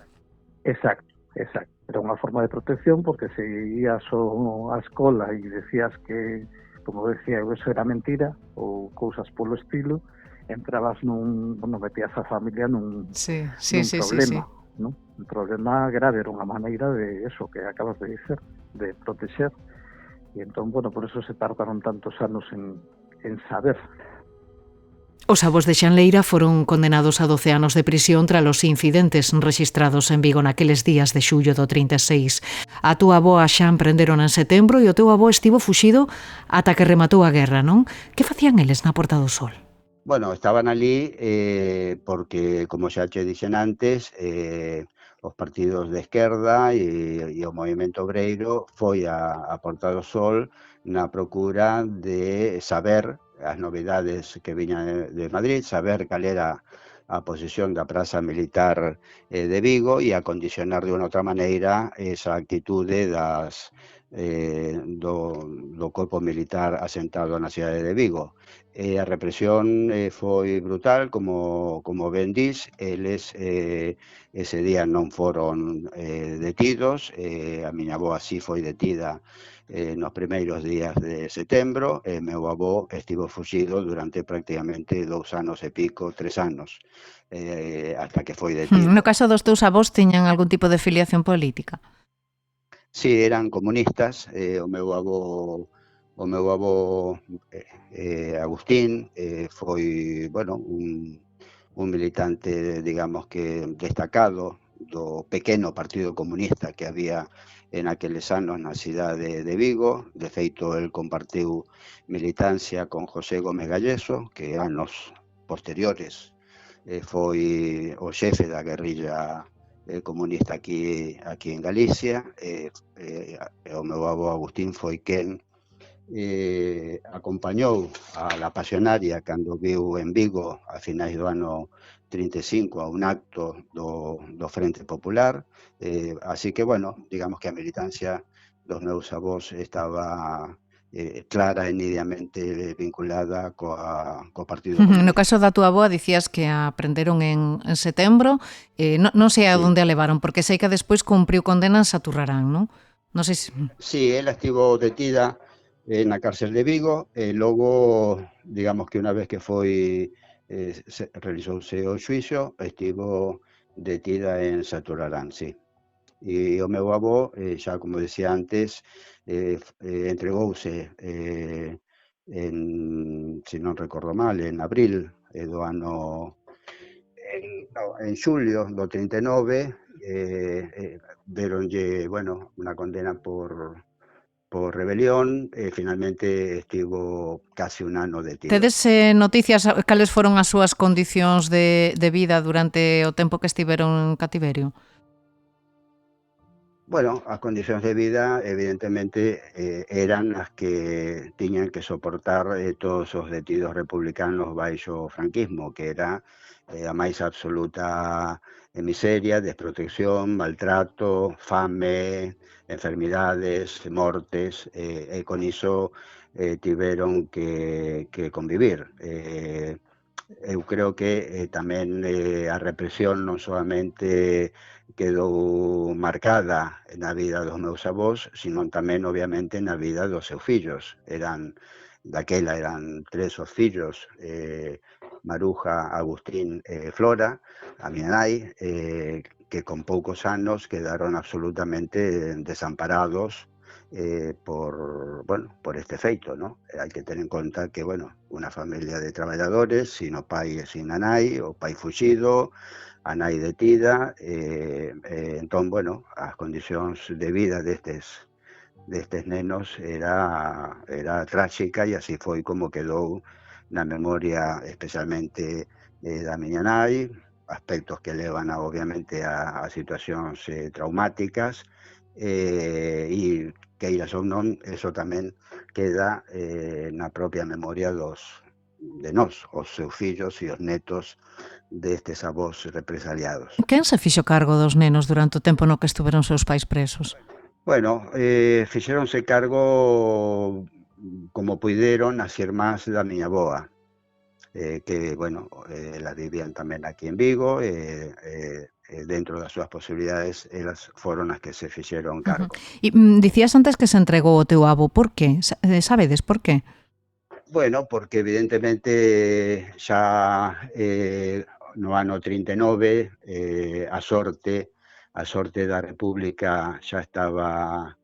Exacto. Era unha forma de protección porque se ías á escola e decías que, como decía eu, eso era mentira ou cousas polo estilo, entrabas metías a familia nun problema, non? Un problema grave, era unha maneira de eso que acabas de dizer, de proteger. E entón, por eso se tardaron tantos anos en saber. Os avós de Xanleira foron condenados a 12 anos de prisión tras os incidentes rexistrados en Vigo naqueles días de xullo do 36. A túa avó a Xan prenderon en setembro e o teu avó estivo fuxido ata que rematou a guerra, non? Que facían eles na Porta do Sol? Bueno, estaban ali porque, como xa che dixen antes, os partidos de esquerda e o movimento obreiro foi a Porta do Sol na procura de saber as novidades que viñan de Madrid, saber cal era a posición da praza militar de Vigo e acondicionar de unha outra maneira esa actitude do corpo militar asentado na cidade de Vigo. A represión foi brutal, como ben dis, eles ese día non foron detidos, a miña avó así foi detida nos primeiros días de setembro, e meu avó estivo fuxido durante prácticamente 2 anos e pico, 3 anos, hasta que foi detido. No caso dos teus avós, tiñan algún tipo de filiación política? Sí, eran comunistas, o meu avó Agustín foi, un militante, digamos que destacado do pequeno Partido Comunista que había en aqueles anos na cidade de Vigo. De feito, el compartiu militancia con José Gómez Galleso, que anos posteriores foi o xefe da guerrilla comunista aquí en Galicia. O meu avó Agustín foi quen acompañou a la Pasionaria cando viu en Vigo a finais do ano 35 a un acto do Frente Popular, así que, digamos que a militancia dos meus avós estaba clara e nitidamente vinculada co Partido Comunista. No caso da túa avoa, dicías que a prenderon en setembro, non sei a onde a levaron, porque sei que despois cumpriu condena en Saturrarán, non? Non sei se... Sí, ela estivo detida na cárcel de Vigo, e logo, digamos que unha vez que realizouse o xuízo, estivo detida en Saturrarán, sí. E o meu avó, xa como decía antes, entregouse, se non recordo mal, en abril do ano, en xulio do 39, deronlle, unha condena por rebelión, e finalmente estivo casi un ano detido. Tedes noticias cales foron as súas condicións de vida durante o tempo que estiveron en cativerio? Bueno, as condicións de vida, evidentemente, eran as que tiñan que soportar todos os detidos republicanos baixo o franquismo, que era a máis absoluta miseria, desprotección, maltrato, fame, enfermidades, mortes, e con iso tiveron que convivir. Eu creo que tamén a represión non solamente quedou marcada na vida dos meus avós, sino tamén, obviamente, na vida dos seus fillos. Daquela eran 3 os fillos, Maruja, Agustín e Flora, a miña nai, que con poucos anos quedaron absolutamente desamparados por este feito, ¿no? Hai que ter en conta que, unha familia de traballadores, sin o pai e sin a nai, o pai fuxido, a nai detida, entón, as condicións de vida destes nenos era tráxica e así foi como quedou na memoria especialmente da miña nai, aspectos que levan obviamente a situacións traumáticas e queiras ou non, eso tamén queda na propia memoria de nós, os seus fillos e os netos destes avós represaliados. Quen se fixo cargo dos nenos durante o tempo no que estuveron seus pais presos? Fixéronse cargo como puideron as irmás da miña avoa, que, elas vivían tamén aquí en Vigo, dentro das súas posibilidades, elas foron as que se fixeron cargo. E dicías antes que se entregou o teu avó, por qué? Sabedes por qué? Porque evidentemente xa no ano 39 a sorte da República xa estaba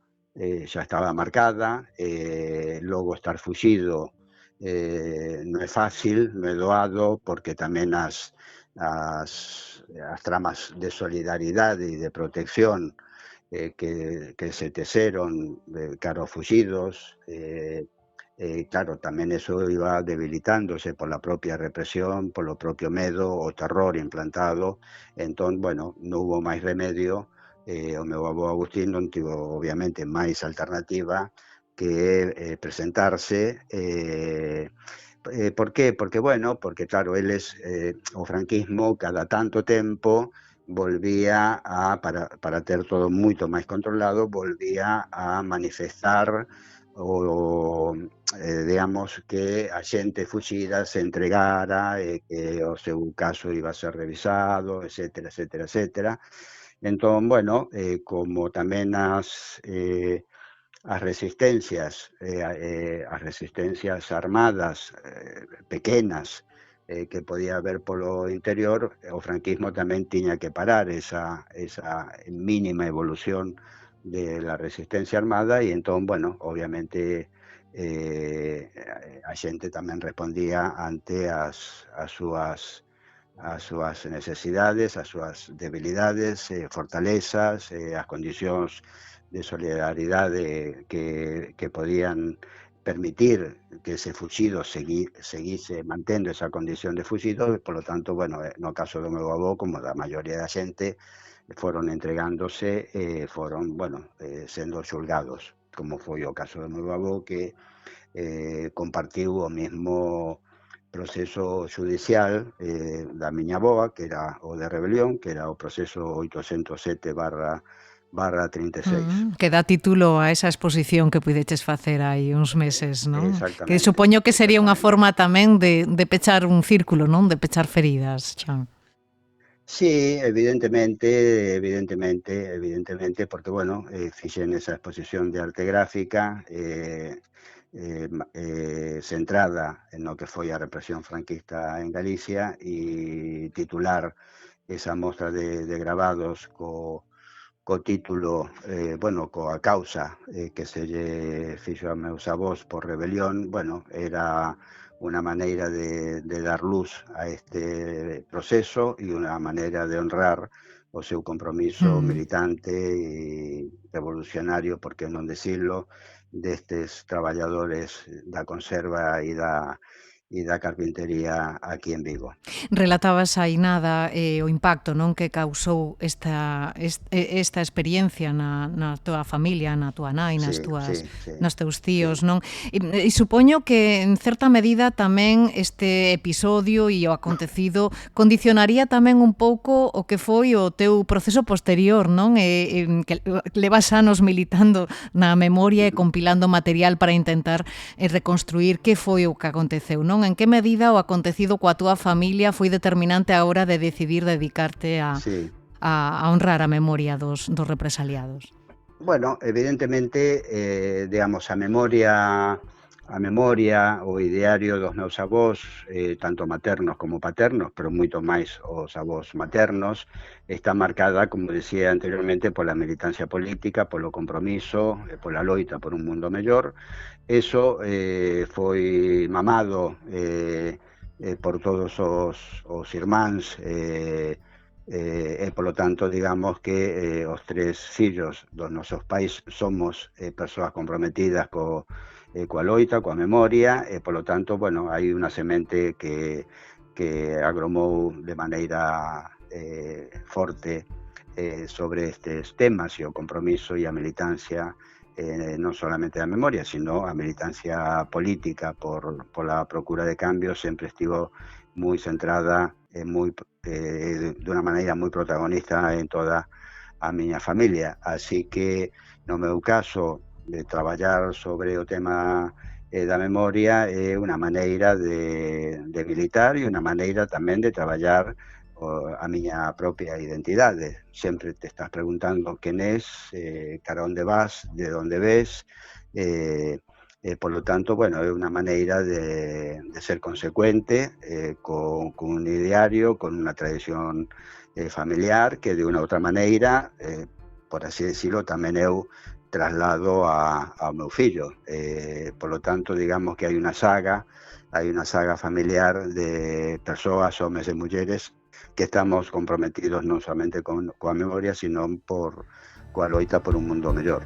marcada, logo estar fuxido non é fácil, non é doado, porque tamén as tramas de solidaridade e de protección que se teceron cara aos fuxidos, claro, tamén eso iba debilitándose pola propia represión, polo propio medo, o terror implantado. Entón, non hubo máis remedio, o meu avó Agustín non tivo, obviamente, máis alternativa que presentarse. Por qué? Porque, claro, eles, o franquismo, cada tanto tempo, volvía para ter todo moito máis controlado, volvía a manifestar digamos que a xente fuxida se entregara e que o seu caso iba a ser revisado, etcétera, etcétera, etcétera. Entón, como tamén as resistencias armadas pequenas que podía haber polo interior, o franquismo tamén tiña que parar esa mínima evolución de la resistencia armada e entón, obviamente a xente tamén respondía ante as súas necesidades, as súas debilidades, fortalezas, as condicións de solidaridade que podían permitir que ese fuxido seguise mantendo esa condición de fuxido, e, polo tanto, no caso do meu avó, como da maioría da xente, foron entregándose, foron, sendo xulgados, como foi o caso do meu avó, que compartiu o mesmo proceso judicial da miña avoa, que era o de rebelión, que era o proceso 807/36. Que dá título a esa exposición que puideches facer hai uns meses, non? Exactamente. Que supoño que sería unha forma tamén de pechar un círculo, non? De pechar feridas, Chan. Sí, evidentemente, porque, fixen esa exposición de arte gráfica centrada en lo que foi a represión franquista en Galicia e titular esa mostra de grabados co título, coa causa que se lle fixo a meus avós por rebelión, era unha maneira de dar luz a este proceso e unha maneira de honrar o seu compromiso militante e revolucionario, por que non decirlo, destes traballadores da conserva e da carpintería aquí en Vigo. Relatabas aí nada o impacto, non, que causou esta experiencia na tua familia, na tua nai, nos teus tíos, non? E supoño que en certa medida tamén este episodio e o acontecido condicionaría tamén un pouco o que foi o teu proceso posterior, non? Que levas anos militando na memoria e compilando material para intentar reconstruir que foi o que aconteceu, non? En que medida o acontecido coa túa familia foi determinante a hora de decidir dedicarte a honrar a memoria dos represaliados? Bueno, evidentemente, digamos, a memoria, o ideario dos meus avós, tanto maternos como paternos, pero moito máis os avós maternos, está marcada, como decía anteriormente, pola militancia política, polo compromiso, pola loita por un mundo mellor. Eso foi mamado por todos os irmáns, e polo tanto, digamos que os tres fillos dos nosos pais somos persoas comprometidas coa loita, coa memoria, e polo tanto, bueno, hai unha semente que agromou de maneira forte sobre estes temas e o compromiso e a militancia, non solamente da memoria, sino a militancia política pola procura de cambio sempre estivo moi centrada de unha maneira moi protagonista en toda a miña familia. Así que, no meu caso, de traballar sobre o tema da memoria é unha maneira de militar e unha maneira tamén de traballar a miña propia identidade. Sempre te estás preguntando quen és, cara onde vas, de onde ves, por lo tanto, bueno, é unha maneira de ser consecuente con un ideario, con unha tradición familiar que de unha outra maneira, por así decirlo, tamén eu traslado ao meu fillo. Por lo tanto, digamos que hai unha saga familiar de persoas, homes e mulleres que estamos comprometidos non solamente coa memoria, sino coa loita por un mundo mellor.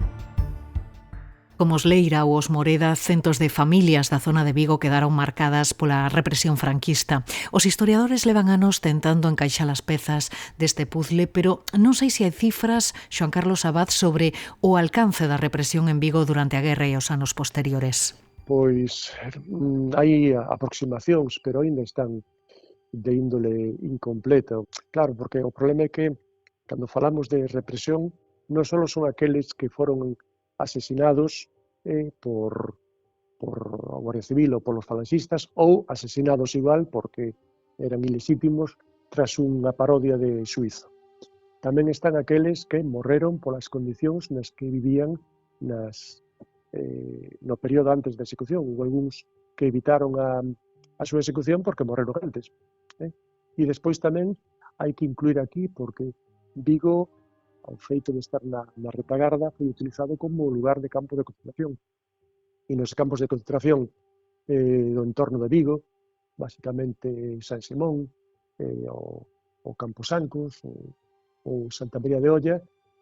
Como os Leira ou os Moreda, centos de familias da zona de Vigo quedaron marcadas pola represión franquista. Os historiadores levan anos tentando encaixar as pezas deste puzzle, pero non sei se hai cifras, Xoan Carlos Abad, sobre o alcance da represión en Vigo durante a guerra e os anos posteriores. Pois hai aproximacións, pero ainda están de índole incompleta. Claro, porque o problema é que cando falamos de represión non só son aqueles que foron asesinados por a Guardia Civil ou polos falanxistas, ou asesinados igual porque eran ilexítimos tras unha parodia de xuízo. Tamén están aqueles que morreron polas condicións nas que vivían no período antes da execución, ou algúns que evitaron a súa execución porque morreron antes. E despois tamén hai que incluir aquí porque Vigo, ao feito de estar na retagarda, foi utilizado como lugar de campo de concentración. E nos campos de concentración do entorno de Vigo, basicamente San Simón, o Camposancos, ou Santa María de Olla,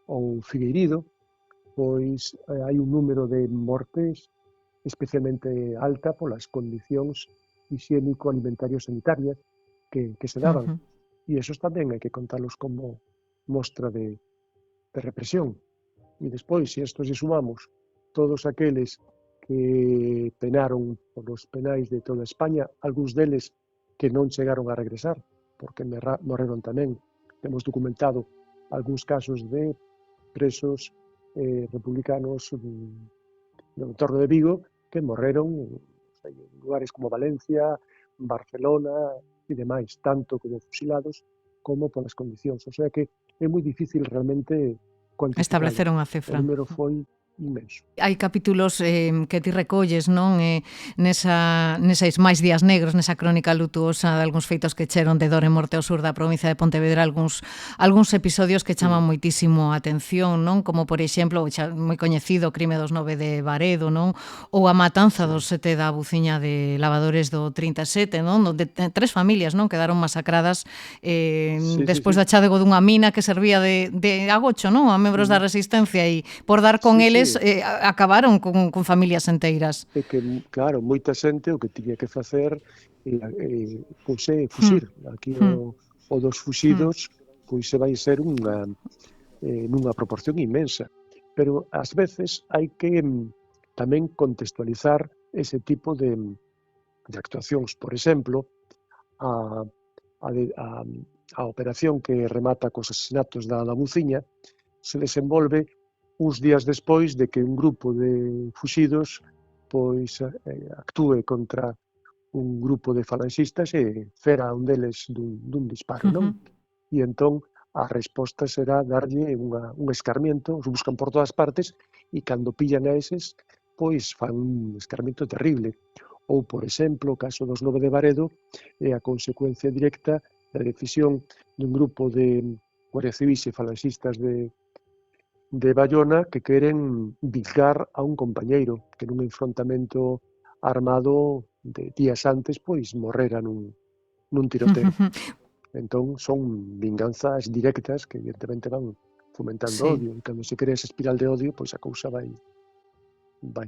ou Figueirido, pois hai un número de mortes especialmente alta polas condicións higiénico-alimentario-sanitarias que se daban. E esos tamén hai que contalos como mostra de represión. E despois, se estos lle sumamos todos aqueles que penaron polos penais de toda España, algúns deles que non chegaron a regresar, porque morreron tamén. Temos documentado algúns casos de presos republicanos no entorno de Vigo que morreron en lugares como Valencia, Barcelona e demais, tanto como fusilados como polas condicións. O sea que é moi difícil realmente cuantificar. Establecer unha cifra. O número foi inmenso. Hai capítulos que ti recolles, non? Nesais máis días negros, nesa crónica lutuosa de algúns feitos que cheron de dor e morte ao sur da provincia de Pontevedra, algúns episodios que chaman moitísimo a atención, non? Como, por exemplo, o moi coñecido crime dos 9 de Baredo, non? Ou a matanza dos 7 da buciña de lavadores do 37, non? Onde 3 familias, non? Quedaron masacradas despois do achadego dunha mina que servía de agocho, non? A membros da resistencia, e por dar con eles eles acabaron con familias enteiras. É que, claro, moita xente o que tiña que facer pois é fuxir. Aquí o dos fuxidos pois se vai ser nunha proporción inmensa. Pero ás veces hai que tamén contextualizar ese tipo de actuacións. Por exemplo, a operación que remata cos asesinatos da Buciña se desenvolve uns días despois de que un grupo de fuxidos pois actúe contra un grupo de falanxistas e fera un deles dun disparo, non? E entón a resposta será darlle un escarmiento, os buscan por todas partes e cando pillan a eses, pois fan un escarmiento terrible. Ou, por exemplo, o caso dos 9 de Baredo é a consecuencia directa da decisión dun grupo de guardias civis e falanxistas de Bayona que queren vingar a un compañeiro que nun enfrontamento armado de días antes pois morrera nun tiroteo. Entón son vinganzas directas que evidentemente van fomentando odio e cando se crea esa espiral de odio pois a cousa vai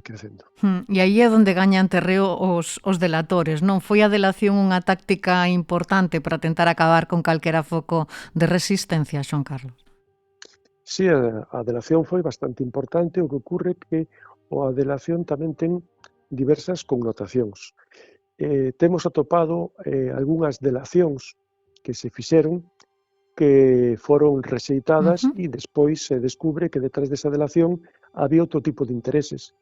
crecendo. E aí é onde gañan terreo os delatores, non? Foi a delación unha táctica importante para tentar acabar con calquera foco de resistencia, Xoán Carlos? Sí, a delación foi bastante importante, o que ocurre que a delación tamén ten diversas connotacións. Temos atopado algunhas delacións que se fixeron que foron rexeitadas e despois se descubre que detrás desa delación había outro tipo de intereses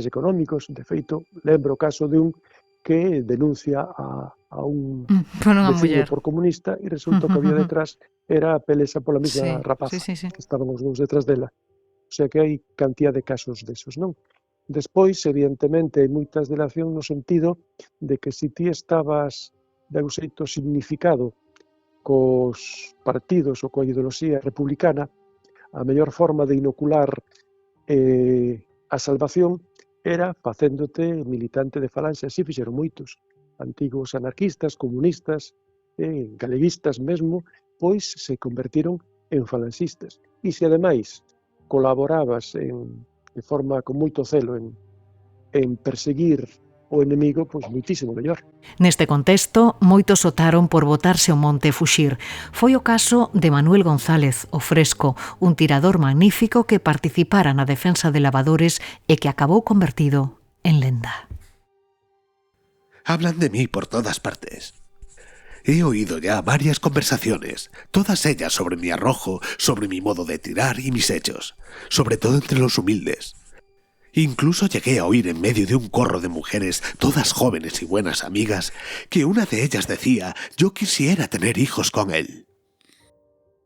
económicos. De feito, lembro o caso de un que denuncia a un veciño por comunista e resulta que había detrás era a pelesa pola mesma rapaza que estaban os dous detrás dela. O sea que hai cantidad de casos desos, non? Despois, evidentemente, hai moitas delacións no sentido de que se ti estabas de algún xeito significado cos partidos ou coa ideoloxía republicana, a mellor forma de inocular a salvación era facéndote militante de falanxe. Así fixeron moitos antigos anarquistas, comunistas, galeguistas mesmo, pois se convertiron en falanxistas. E se ademais colaborabas de forma con moito celo en perseguir o enemigo, pois moitísimo mellor. Neste contexto, moitos optaron por botarse ao monte e fuxir. Foi o caso de Manuel González, o Fresco, un tirador magnífico que participara na defensa de lavadores e que acabou convertido en lenda. Hablan de mí por todas partes. He oído ya varias conversaciones, todas ellas sobre mi arrojo, sobre mi modo de tirar y mis hechos, sobre todo entre los humildes. Incluso llegué a oír en medio de un corro de mujeres, todas jóvenes y buenas amigas, que una de ellas decía: yo quisiera tener hijos con él.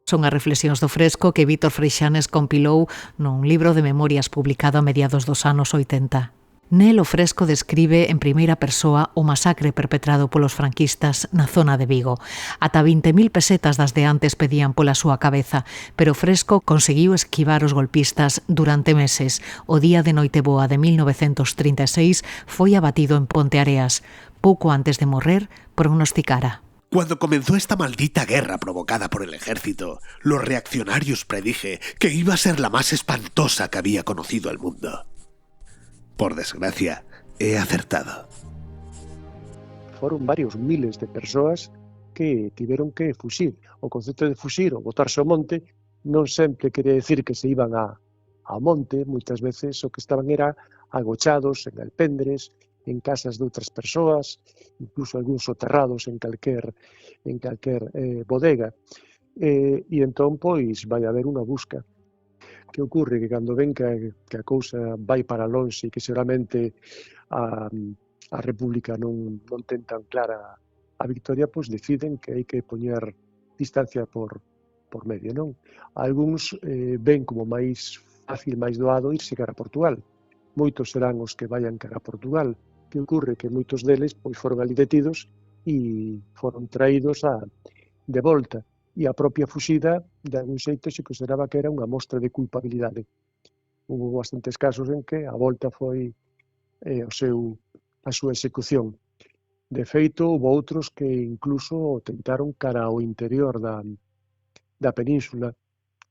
Son as reflexións do Fresco que Vítor Freixanes compilou nun libro de memorias publicado a mediados dos anos 80. Nel o Fresco describe en primeira persoa o masacre perpetrado polos franquistas na zona de Vigo. Ata 20.000 pesetas das de antes pedían pola súa cabeza, pero Fresco conseguiu esquivar os golpistas durante meses. O día de Noiteboa de 1936 foi abatido en Ponteareas. Pouco antes de morrer, prognosticara: cuando comenzó esta maldita guerra provocada por el ejército, los reaccionarios predije que iba a ser la más espantosa que había conocido el mundo. Por desgracia, he acertado. Foron varios miles de persoas que tiveron que fuxir. O concepto de fuxir ou botarse ao monte non sempre quere decir que se iban ao monte, moitas veces o que estaban era agochados en alpendres, en casas de outras persoas, incluso algúns soterrados en calquer bodega. E entón, pois, vai haber unha busca. Que ocorre? Que cando ven que a cousa vai para lonxe e que seguramente a República non ten tan clara a victoria, pois deciden que hai que poñer distancia por medio, non? Algúns ven como máis fácil, máis doado irse cara a Portugal. Moitos serán os que vayan cara a Portugal. Que ocorre? Que moitos deles pois foron ali detidos e foron traídos de volta. E a propia fuxida, de algún xeito, se consideraba que era unha mostra de culpabilidade. Houve bastantes casos en que a volta foi a súa execución. De feito, houve outros que incluso tentaron cara ao interior da península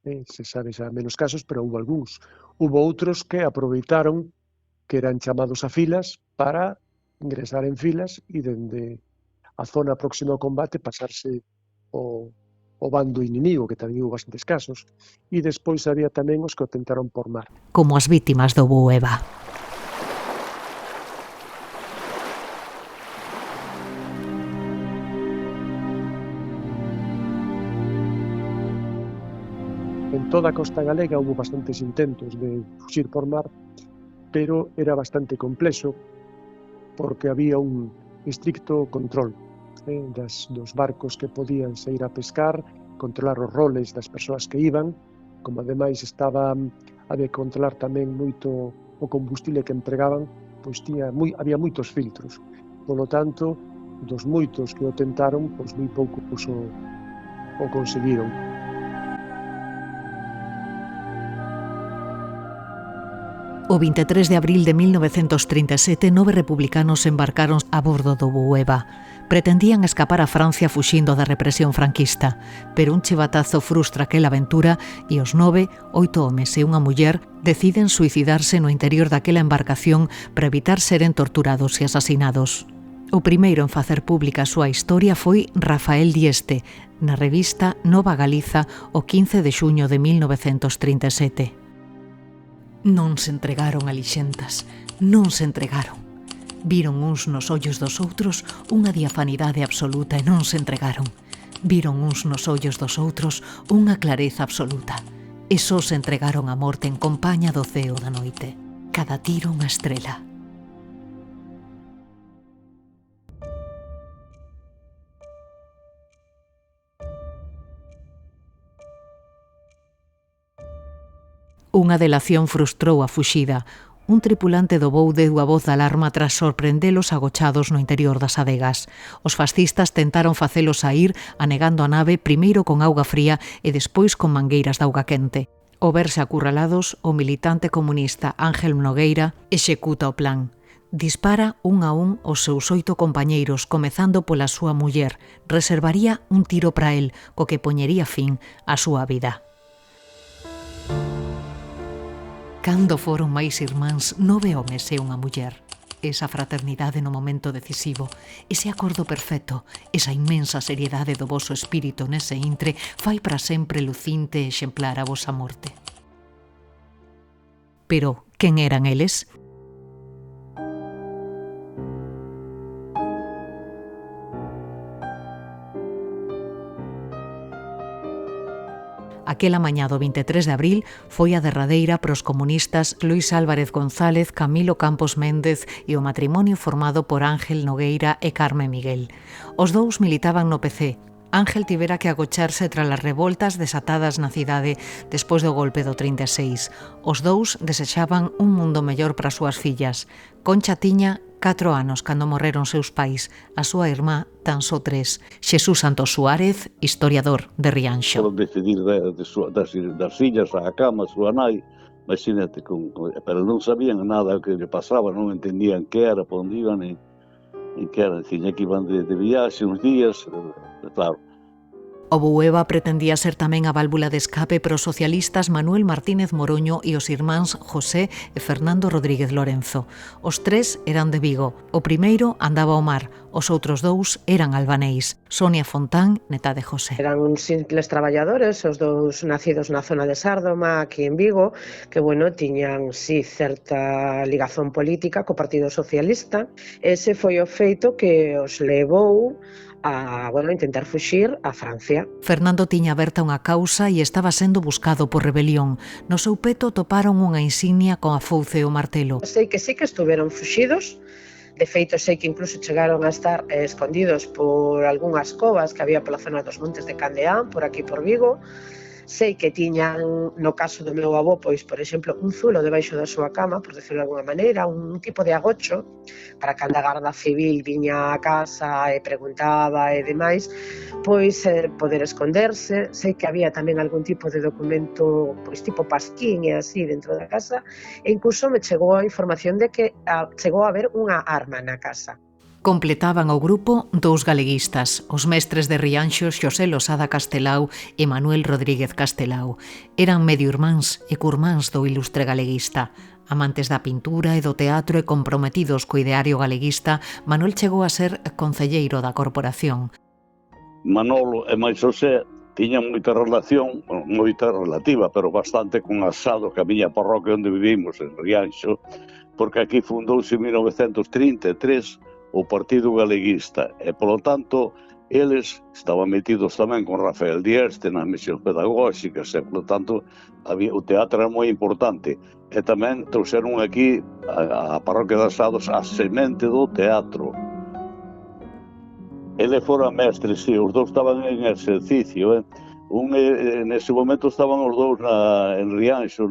se sabe xa menos casos, pero houve algúns. Houve outros que aproveitaron que eran chamados a filas para ingresar en filas e dende a zona próxima ao combate pasarse o bando inimigo, que tamén houve bastantes casos. E despois había tamén os que o tentaron por mar. Como as vítimas do Bueva. En toda a costa galega houve bastantes intentos de fuxir por mar, pero era bastante complexo porque había un estricto control dos barcos que podían sair a pescar, controlar os roles das persoas que iban, como ademais había que controlar tamén moito o combustible que empregaban, pois había moitos filtros. Polo tanto, dos moitos que o tentaron, pois moi poucos o conseguiron. O 23 de abril de 1937, 9 republicanos embarcaron a bordo do Bueva. Pretendían escapar a Francia fuxindo da represión franquista, pero un chivatazo frustra aquela aventura e os 9, 8 homes e unha muller, deciden suicidarse no interior daquela embarcación para evitar seren torturados e asasinados. O primeiro en facer pública a súa historia foi Rafael Dieste, na revista Nova Galiza o 15 de xuño de 1937. Non se entregaron alixentas, non se entregaron. Viron uns nos ollos dos outros unha diafanidade absoluta e non se entregaron. Viron uns nos ollos dos outros unha clareza absoluta. E só se entregaron a morte en compaña do ceo da noite. Cada tiro unha estrela. Unha delación frustrou a fuxida. Un tripulante do voo deu a voz de alarma tras sorprendelos agochados no interior das adegas. Os fascistas tentaron facelos saír anegando a nave primeiro con auga fría e despois con mangueiras de auga quente. Ao verse acurralados, o militante comunista Ángel Nogueira executa o plan. Dispara un a un os seus 8 compañeiros, comezando pola súa muller. Reservaría un tiro para el, co que poñería fin á súa vida. Cando foron máis irmáns, 9 homes e unha muller. Esa fraternidade no momento decisivo, ese acordo perfecto, esa inmensa seriedade do voso espírito nese intre fai para sempre lucinte e exemplar a vosa morte. Pero, quen eran eles? Aquela mañá do 23 de abril foi a derradeira pros comunistas Luis Álvarez González, Camilo Campos Méndez e o matrimonio formado por Ángel Nogueira e Carme Miguel. Os dous militaban no PC. Ángel tivera que agocharse tras as revoltas desatadas na cidade despois do golpe do 36. Os dous desexaban un mundo mellor para as súas fillas. Concha tiña 4 anos cando morreron seus pais, a súa irmá tan só 3. Xesús Santos Suárez, historiador de Rianxo. Por decidir das fillas á cama, a súa nai, imagínate, pero non sabían nada que lle pasaba, non entendían que era, por onde iban, e que era, tiña que iban de viaxe uns días, claro. O Bueva pretendía ser tamén a válvula de escape para os socialistas Manuel Martínez Moroño e os irmáns José e Fernando Rodríguez Lorenzo. Os 3 eran de Vigo. O primeiro andaba ao mar, os outros 2 eran albaneis. Sonia Fontán, neta de José. Eran uns simples traballadores, os 2 nacidos na zona de Sárdoma, aquí en Vigo, que, tiñan, certa ligazón política co Partido Socialista. Ese foi o feito que os levou a intentar fuxir a Francia. Fernando tiña aberta unha causa e estaba sendo buscado por rebelión. No seu peto toparon unha insignia con a fouce e o martelo. Sei que sí que estuveron fuxidos. De feito, sei que incluso chegaron a estar escondidos por algunhas covas que había pola zona dos Montes de Candeán, por aquí por Vigo. Sei que tiñan, no caso do meu avó, por exemplo, un zulo debaixo da súa cama, por decirlo de alguna maneira, un tipo de agocho, para que a Garda Civil viña a casa e preguntaba e demais, poder esconderse. Sei que había tamén algún tipo de documento, tipo pasquín e así dentro da casa, e incluso me chegou a información de que chegou a haber unha arma na casa. Completaban o grupo dous galeguistas, os mestres de Rianxo Xosé Losada Castelao e Manuel Rodríguez Castelao. Eran medio irmáns e curmáns do ilustre galeguista. Amantes da pintura e do teatro e comprometidos co ideario galeguista, Manuel chegou a ser concelleiro da corporación. Manolo e máis Xosé tiñan moita relación, moita relativa, pero bastante con Asado, que a miña parroquia onde vivimos, en Rianxo, porque aquí fundouse en 1933 o Partido Galeguista, e, polo tanto, eles estaban metidos tamén con Rafael Dieste nas misións pedagóxicas, e, polo tanto, o teatro era moi importante. E tamén trouxeron aquí a parroquia de Asados a semente do teatro. Ele fora mestre, sí, os dous estaban en exercicio. Nese momento estaban os dous en Rianxo,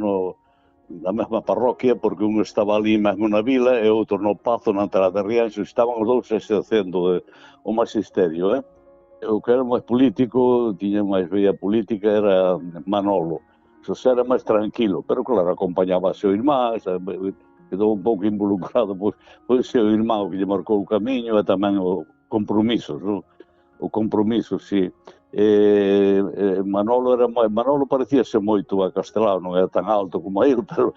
na mesma parroquia, porque un estaba ali mesmo na vila e outro no Pazo, na entrada de Rianxo. Estaban os dous exercendo o magisterio. O que era máis político, tiña máis veia política, era Manolo. Xosé era máis tranquilo, pero claro, acompañaba a seu irmán, quedou un pouco involucrado pois seu irmán, que lle marcou o camiño, e tamén o compromisos, o compromiso, sí. Manolo parecíase moito a Castelao, non era tan alto como ele, pero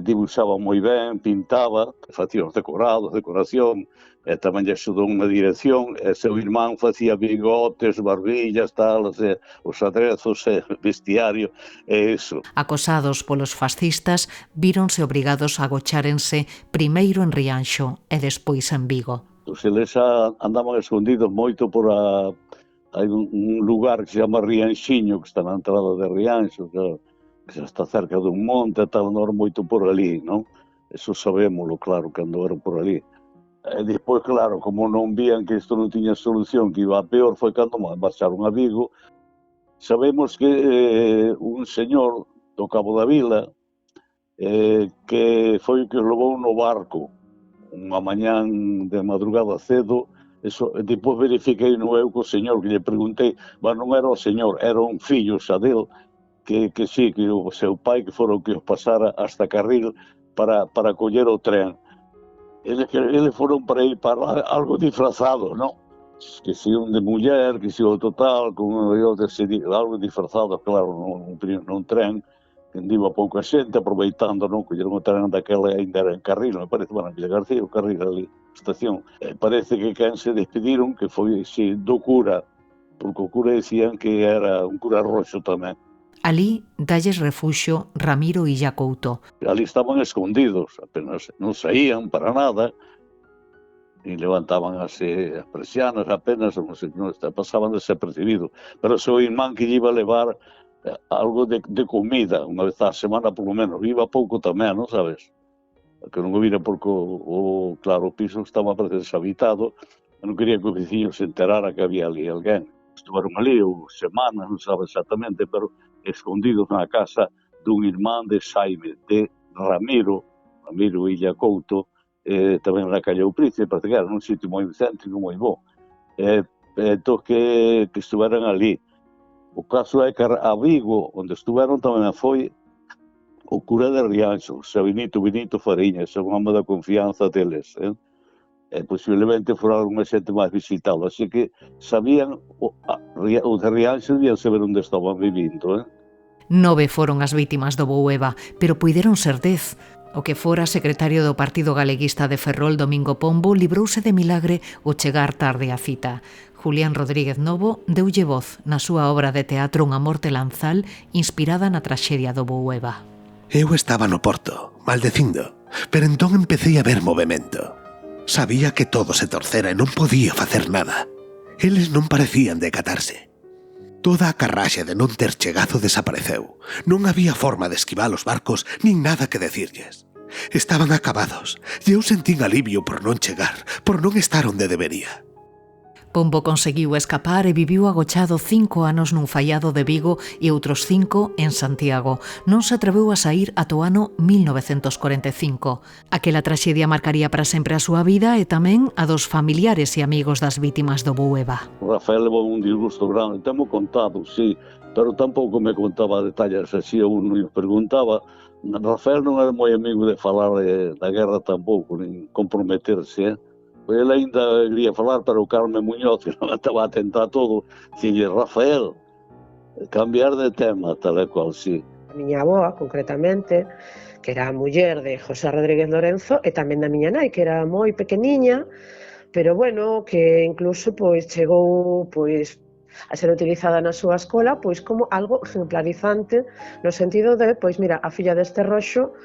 dibuixaba moi ben, pintaba, facía os decorados, decoración, e tamén lle axudou unha dirección, e seu irmán facía bigotes, barbillas, tal, os aderezos, vestiario, e iso. Acosados polos fascistas, víronse obrigados a agochárense primeiro en Rianxo e despois en Vigo. Eles andaban escondidos moito por hai un lugar que se chama Rianxiño, que está na entrada de Rianxo, que xa está cerca dun monte, tal, andaban moito por ali, non? Eso sabémolo, claro, que andaban por ali. E despois, claro, como non vían que isto non tiña solución, que iba a peor, foi cando marcharon a Vigo. Sabemos que un señor do Cabo da Vila, que foi o que os levou no barco, unha mañán de madrugada cedo. Eso, depois verifiquei no eu co señor, que lle preguntei, mas non era o señor, era un fillo xa del, que sí, que o seu pai que fora o que os pasara hasta Carril para coller o tren. Eles foron para ir para algo disfrazado, non? Que si un de muller, que si o total, algo disfrazado, claro, nun tren, que iba pouca xente, aproveitando, non? Colleron o tren daquela ainda era en Carril, me parece, bueno, en Villa García, o Carril ali, estación. Parece que quen se despediron, que foi, sí, do cura, porque o cura decían que era un cura roxo tamén. Alí dalles refuxio Ramiro Illa Couto. Ali estaban escondidos, apenas non saían para nada, e levantaban as persianas apenas, pasaban desapercibidos. Pero o seu irmán que lle iba a levar algo de comida, unha vez á semana por lo menos, iba pouco tamén, non sabes? Que non o vira porque claro, o piso estaba deshabitado, non quería que o veciño se enterara que había ali alguén. Estuveron ali semanas, non sabe exactamente, pero escondidos na casa dun irmán de Xaime, de Ramiro Illa Couto, tamén na calle O Príncipe, parece que era nun sitio moi céntrico, moi bo. Entón que estuveran ali. O caso é que a Vigo, onde estuveron, tamén foi o cura de Rianxo, o seu Benito Fariña, ese é un home da confianza deles. Posiblemente fora unha xente máis visitado, así que sabían, o de Rianxo debían saber onde estaban vivindo. 9 foron as vítimas do Boueva, pero puideron ser 10. O que fora secretario do Partido Galeguista de Ferrol, Domingo Pombo, librouse de milagre o chegar tarde á cita. Julián Rodríguez Novo deulle voz na súa obra de teatro Unha morte lanzal, inspirada na traxedia do Boueva. Eu estaba no porto, maldecindo, pero entón empecé a ver movimento. Sabía que todo se torcera e non podía facer nada. Eles non parecían decatarse. Toda a carraxe de non ter chegado desapareceu. Non había forma de esquivar os barcos, nin nada que decirlles. Estaban acabados, e eu sentín alivio por non chegar, por non estar onde debería. Pombo conseguiu escapar e viviu agochado 5 anos nun faiado de Vigo e outros 5 en Santiago. Non se atreveu a sair ata o ano 1945. Aquela traxedia marcaría para sempre a súa vida e tamén a dos familiares e amigos das vítimas do Boueva. Rafael levou un disgusto grande, temo contado, sí, pero tampouco me contaba detalles así, uno me preguntaba. Rafael non era moi amigo de falar da guerra tampouco, nin comprometerse, Ele ainda quería falar, pero o Carmen Muñoz, que non estaba atento a todo, dixenlle, Rafael, cambiar de tema, tal e cual, sí. A miña avoa, concretamente, que era a muller de José Rodríguez Lorenzo, e tamén da miña nai, que era moi pequeniña, pero bueno, que incluso pois chegou pois a ser utilizada na súa escola pois como algo exemplarizante no sentido de, pois mira, a filla deste roxo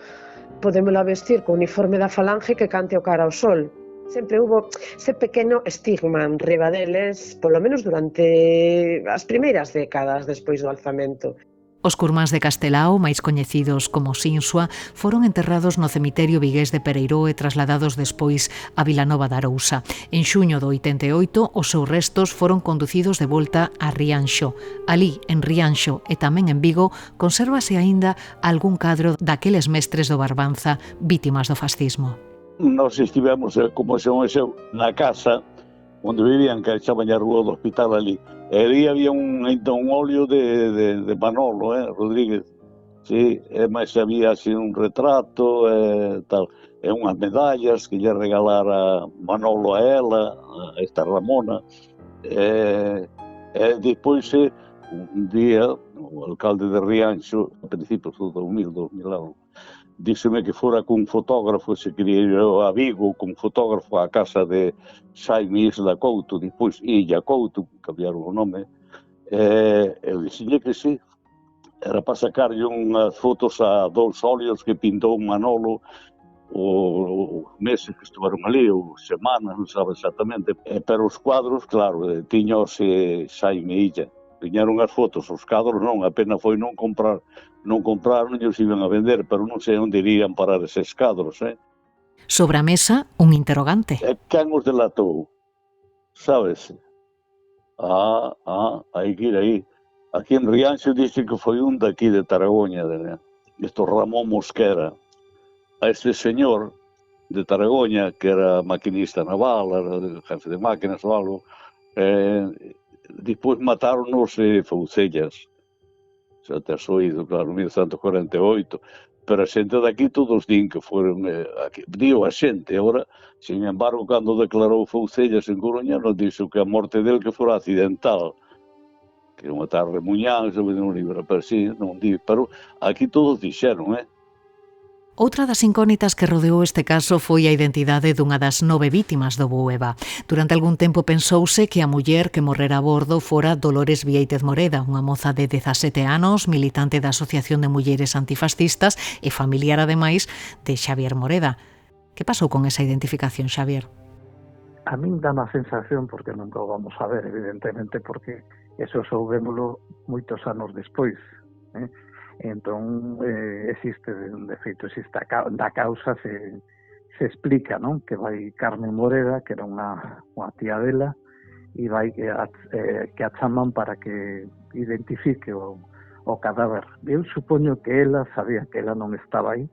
podémola vestir co uniforme da Falange que cante o cara ao sol. Sempre hubo ese pequeno estigma en riba deles, polo menos durante as primeiras décadas despois do alzamento. Os curmáns de Castelao, máis coñecidos como Sinsua, foron enterrados no cemiterio vigués de Pereiró e trasladados despois a Vilanova de Arousa. En xuño do 88, os seus restos foron conducidos de volta a Rianxo. Alí, en Rianxo e tamén en Vigo, consérvase aínda algún cadro daqueles mestres do Barbanza vítimas do fascismo. Nós estivemos, como se conheceu, na casa onde vivían, que echaban a rúa do hospital ali. E ali había un óleo de Manolo, Rodríguez. Sí, mas había así un retrato, tal, e unhas medallas que lle regalara Manolo a ela, a esta Ramona. E depois, un día, o alcalde de Rianxo, a principios do 2000 algo, díxeme que fora cun fotógrafo, se quería ir a Vigo, cun fotógrafo á casa de Xaime Isla Couto, depois Illa Couto, cambiaron o nome, eu dixenlle que sí, era para sacarlle unhas fotos a dous óleos que pintou Manolo os meses que estiveron ali, ou semanas, non sabe exactamente, pero os cuadros, claro, tiños Xaime Illa. Viñeron as fotos, os cadros non, apenas foi non compraron e os iban a vender, pero non sei onde irían parar eses cadros, Sobre a mesa, un interrogante. E quen os delatou? Sabes? Hai que ir aí. Aquí en Rianxo dixe que foi un daqui de Taragoña, isto Ramón Mosquera. A este señor de Taragoña, que era maquinista naval, era jefe de máquinas ou algo, depois mataron-nos Foucellas. Xa te has oído, claro, 1948. Pero a xente daqui todos din que foron... Dio a xente, agora, sin embargo, cando declarou Foucellas en Coruña, nos dixo que a morte del que fora accidental. Que unha tarde muñán, se vende un libro, pero sí, non di. Pero aquí todos dixeron, Outra das incógnitas que rodeou este caso foi a identidade dunha das 9 vítimas do Bueva. Durante algún tempo pensouse que a muller que morrera a bordo fora Dolores Viéitez Moreda, unha moza de 17 anos, militante da Asociación de Mulleres Antifascistas e familiar, ademais, de Xavier Moreda. Que pasou con esa identificación, Xavier? A min dá má sensación, porque non o vamos a ver, evidentemente, porque eso soubémolo moitos anos despois, Entón, existe, de feito, existe da causa, se explica, non? Que vai Carmen Moreda, que era unha tía dela, e vai que a chaman para que identifique o cadáver. Eu supoño que ela sabía que ela non estaba aí,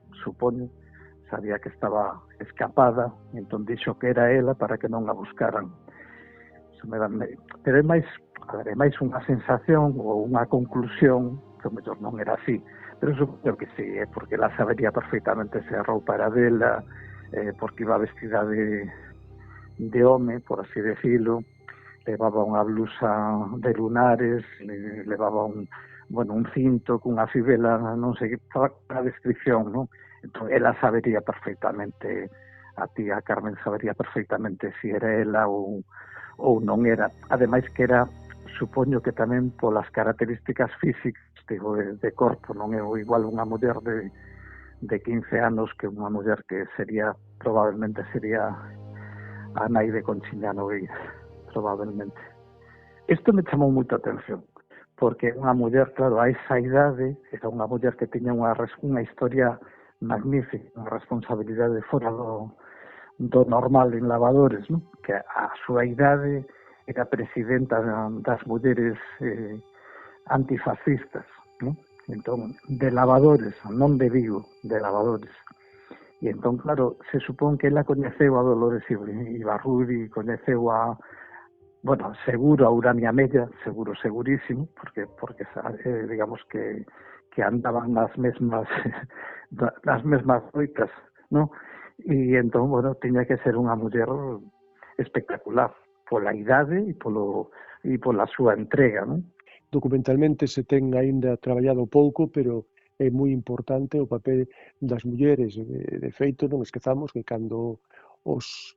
sabía que estaba escapada, entón dixo que era ela para que non a buscaran. Pero é máis unha sensación ou unha conclusión, que o mellor non era así, pero supoño que sí, porque ela sabería perfectamente se a roupa era dela, porque iba vestida de home, por así decirlo, levaba unha blusa de lunares, levaba un cinto cunha fibela, non sei, a descripción, non? Entón, ela sabería perfectamente, a tía Carmen sabería perfectamente se era ela ou non era. Ademais que era, supoño que tamén polas características físicas, digo, de corpo, non é igual unha muller de 15 anos que unha muller que probablemente sería a nai de Conchiña Nogueira, probablemente. Isto me chamou moita atención, porque unha muller, claro, a esa idade, era unha muller que tiña unha historia magnífica, unha responsabilidade fora do normal en lavadores, non? Que a súa idade era presidenta das mulleres antifascistas, ¿no? Entón, de lavadores, non de Vigo, de lavadores. E entón, claro, se supón que ela coñeceu a Dolores Ibarruri, coñeceu seguro a Urania Mella, segurísimo, porque digamos que andaban nas mesmas loitas, ¿no? E entón, tiña que ser unha muller espectacular pola idade e pola súa entrega, non? Documentalmente se ten aínda traballado pouco, pero é moi importante o papel das mulleres. De feito, non esquezamos que cando os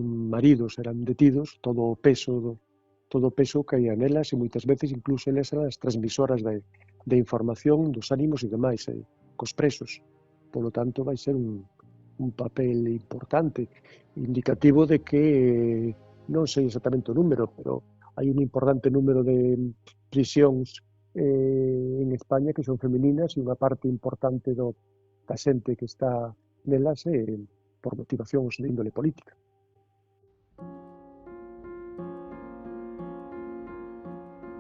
maridos eran detidos, todo o peso caía nelas, e moitas veces incluso elas eran as transmisoras de información dos ánimos e demais, cos presos. Polo tanto, vai ser un papel importante, indicativo de que, non sei exactamente o número, pero hai un importante número de prisións en España que son femininas, e unha parte importante da xente que está nelas por motivacións de índole política.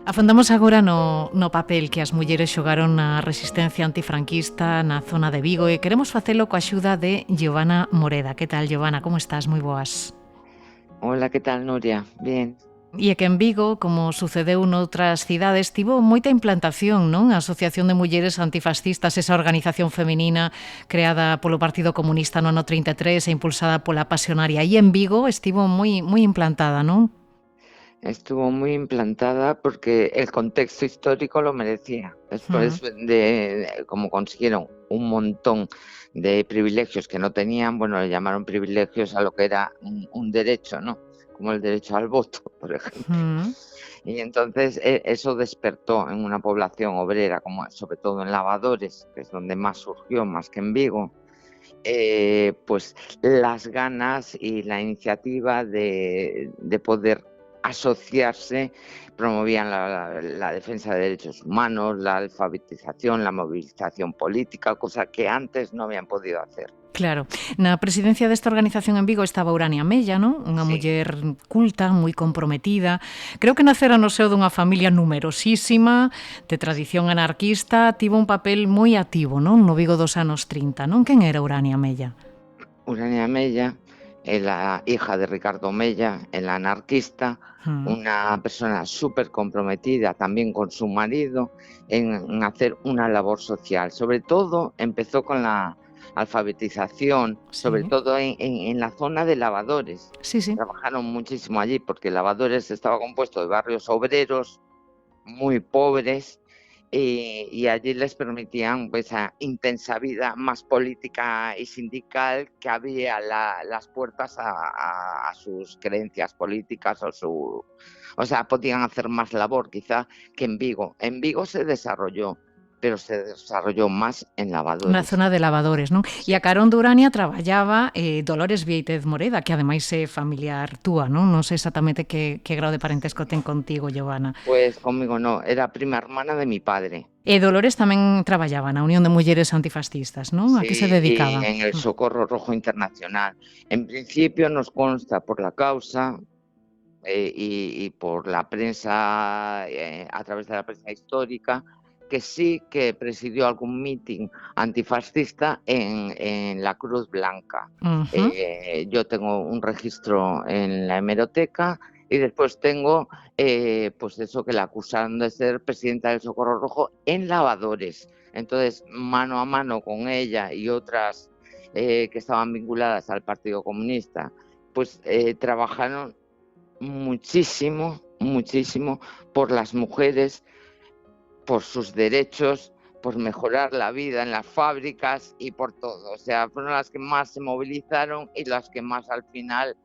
Afondamos agora no papel que as mulleres xogaron na resistencia antifranquista na zona de Vigo, e queremos facelo coa axuda de Giovanna Moreda. Que tal, Giovanna? Como estás? Moi boas. Hola, que tal, Nuria? Bien. E é que en Vigo, como sucedeu noutras cidades, tivo moita implantación, non? A Asociación de Mulleres Antifascistas, esa organización feminina creada polo Partido Comunista no ano 33 e impulsada pola Pasionaria. E en Vigo estivo moi implantada, non? Estuvo muy implantada porque el contexto histórico lo merecía. Después de como consiguieron un montón de privilegios que no tenían, bueno, le llamaron privilegios a lo que era un derecho, ¿no? Como el derecho al voto, por ejemplo. Y entonces eso despertó en una población obrera, como sobre todo en Lavadores, que es donde más surgió, más que en Vigo, pues las ganas y la iniciativa de poder asociarse. Promovían la defensa de derechos humanos, la alfabetización, la movilización política, cosa que antes no habían podido hacer. Claro. Na presidencia desta organización en Vigo estaba Urania Mella, non? Unha muller culta, moi comprometida. Creo que nacera no seo dunha familia numerosísima, de tradición anarquista, tivo un papel moi activo, non? No Vigo dos anos 30, non? Quen era Urania Mella? Urania Mella es la hija de Ricardo Mella, el anarquista, una persona súper comprometida también con su marido en hacer una labor social. Sobre todo empezó con la alfabetización, sobre todo en la zona de Lavadores. Trabajaron muchísimo allí porque Lavadores estaba compuesto de barrios obreros muy pobres, y allí les permitían pues, esa intensa vida más política y sindical que abría las puertas a sus creencias políticas o sea, podían hacer más labor quizá que en Vigo. En Vigo se desarrolló, pero se desarrolló máis en Lavadores. Na zona de Lavadores, non? E a carón de Urania traballaba Dolores Vieitez Moreda, que ademais é familiar túa, non? Non sei exactamente que grau de parentesco ten contigo, Giovanna. Pues conmigo no, era prima hermana de mi padre. E Dolores tamén traballaba na Unión de Mulleres Antifascistas, non? A que se dedicaba? Sí, en el Socorro Rojo Internacional. En principio nos consta por la causa y por la prensa, a través de la prensa histórica, que sí que presidió algún meeting antifascista en la Cruz Blanca. Yo tengo un registro en la hemeroteca y después tengo pues eso, que la acusaron de ser presidenta del Socorro Rojo en Lavadores. Entonces, mano a mano con ella y otras que estaban vinculadas al Partido Comunista, pues trabajaron muchísimo por las mujeres, por sus derechos, por mejorar la vida en las fábricas y por todo. O sea, fueron las que más se movilizaron y las que más al final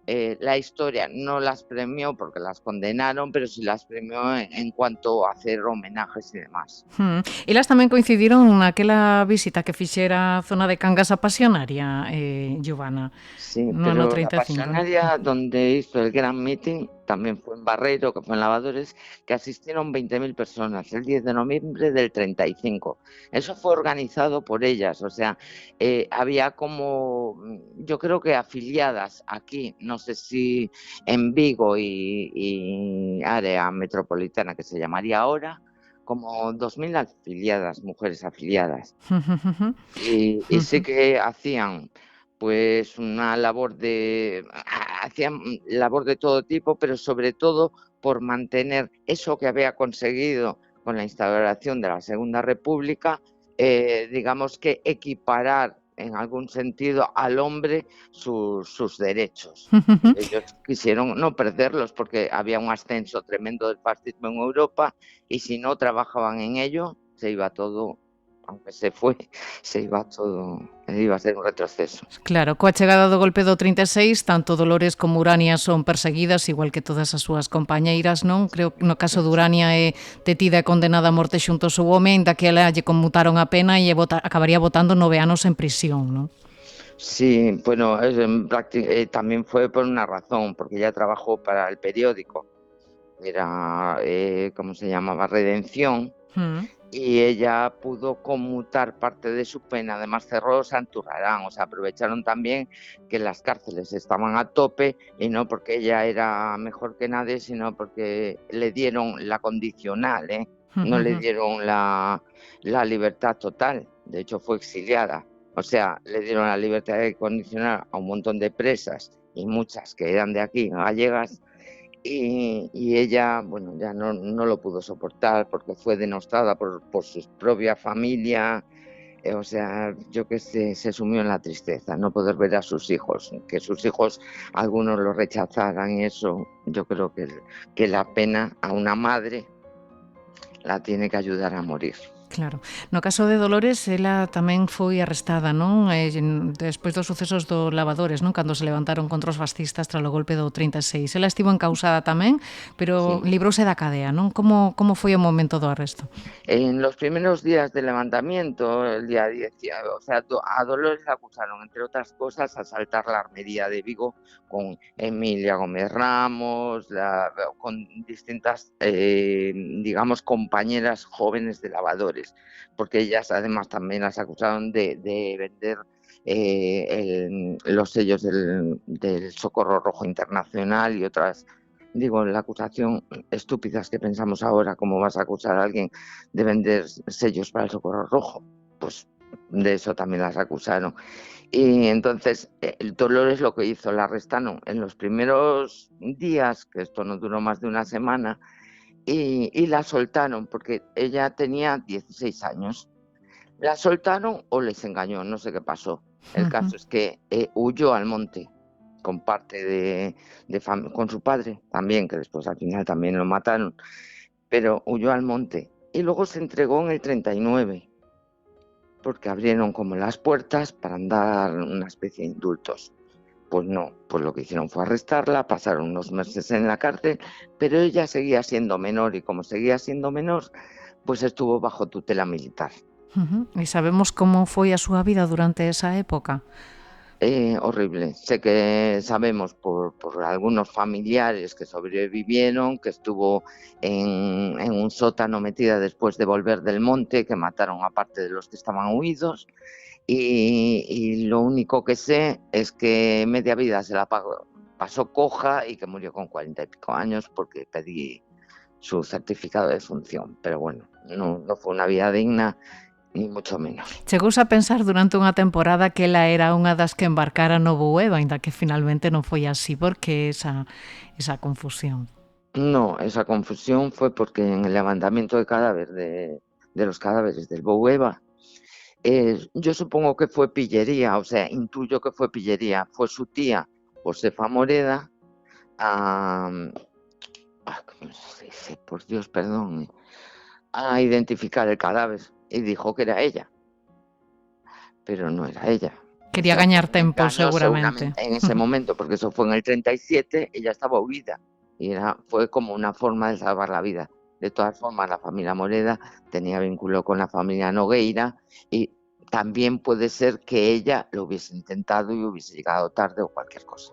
la historia no las premió porque las condenaron, pero sí las premió en cuanto a hacer homenajes y demás. Elas tamén coincidiron naquela visita que fixera a zona de Cangas a Pasionaria, Giovanna. Sí, no pero ano 35. la Pasionaria donde hizo el gran meeting también fue en Barreiro, que fue en Lavadores, que asistieron 20.000 personas el 10 de noviembre del 35. Eso fue organizado por ellas, o sea, había como, yo creo que afiliadas aquí, no sé si en Vigo y área metropolitana, que se llamaría ahora, como 2.000 afiliadas, mujeres afiliadas. Y sí que hacían pues una hacían labor de todo tipo, pero sobre todo por mantener eso que había conseguido con la instauración de la Segunda República, digamos que equiparar en algún sentido al hombre sus derechos. Ellos quisieron no perderlos porque había un ascenso tremendo del fascismo en Europa y si no trabajaban en ello, se iba todo, aunque se iba a ser un retroceso. Claro, coa chegada do golpe do 36, tanto Dolores como Urania son perseguidas, igual que todas as súas compañeiras, non? Creo que no caso de Urania é detida e condenada a morte xunto ao seu home, aínda que ela lle conmutaron a pena e acabaría botando 9 anos en prisión, non? Sí, bueno, también fue por una razón, porque ella trabajó para el periódico, era, ¿cómo se llamaba? Redención, y ella pudo conmutar parte de su pena. Además cerró Santurrarán, o sea, aprovecharon también que las cárceles estaban a tope y no porque ella era mejor que nadie, sino porque le dieron la condicional, no le dieron la libertad total, de hecho fue exiliada, o sea, le dieron la libertad condicional a un montón de presas y muchas que eran de aquí, gallegas, y ella, bueno, ya no lo pudo soportar porque fue denostada por su propia familia, o sea, yo que sé, se sumió en la tristeza, no poder ver a sus hijos, que sus hijos, algunos lo rechazaran y eso, yo creo que la pena a una madre la tiene que ayudar a morir. Claro. No caso de Dolores, ela tamén foi arrestada, non? Despois dos sucesos do Lavadores, non? Cando se levantaron contra os fascistas tras o golpe do 36. Ela estivo encausada tamén, pero librouse da cadea, non? Como foi o momento do arresto? En los primeros días del levantamiento, el día 10, o sea, a Dolores la acusaron, entre otras cosas, asaltar la armería de Vigo con Emilia Gómez Ramos, con distintas, digamos, compañeras jóvenes de lavadores, porque ellas además también las acusaron de vender los sellos del Socorro Rojo Internacional y otras, digo, la acusación estúpidas que pensamos ahora, ¿cómo vas a acusar a alguien de vender sellos para el Socorro Rojo? Pues de eso también las acusaron. Y entonces Dolores lo que hizo, la arrestaron en los primeros días, que esto no duró más de una semana, y la soltaron porque ella tenía 16 años. La soltaron o les engañó, no sé qué pasó. El caso es que huyó al monte con parte con su padre también, que después al final también lo mataron, pero huyó al monte y luego se entregó en el 39 porque abrieron como las puertas para dar una especie de indultos. Pues no, pues lo que hicieron fue arrestarla, pasaron unos meses en la cárcel, pero ella seguía siendo menor y como seguía siendo menor, pues estuvo bajo tutela militar. E sabemos como foi a súa vida durante esa época? Horrible. Sé que sabemos por algunos familiares que sobrevivieron, que estuvo en un sótano metida después de volver del monte, que mataron a parte de los que estaban huidos. Y lo único que sé es que media vida se la pasó coja y que murió con 40 y pico años porque pedí su certificado de defunción. Pero bueno, no fue una vida digna, ni mucho menos. Chegouse a pensar durante unha temporada que ela era unha das que embarcara no Bueva, ainda que finalmente non foi así, porque esa confusión. No, esa confusión fue porque en el levantamiento de los cadáveres del Bueva, yo supongo que fue pillería, o sea, intuyo que fue pillería. Fue su tía, Josefa Moreda, ¿cómo se dice? Por Dios, perdón, a identificar el cadáver y dijo que era ella, pero no era ella. Quería gañar tiempo, seguramente. En ese momento, porque eso fue en el 37, ella estaba huida y fue como una forma de salvar la vida. De todas formas, la familia Moreda tenía vínculo con la familia Nogueira y también puede ser que ella lo hubiese intentado y hubiese llegado tarde o cualquier cosa.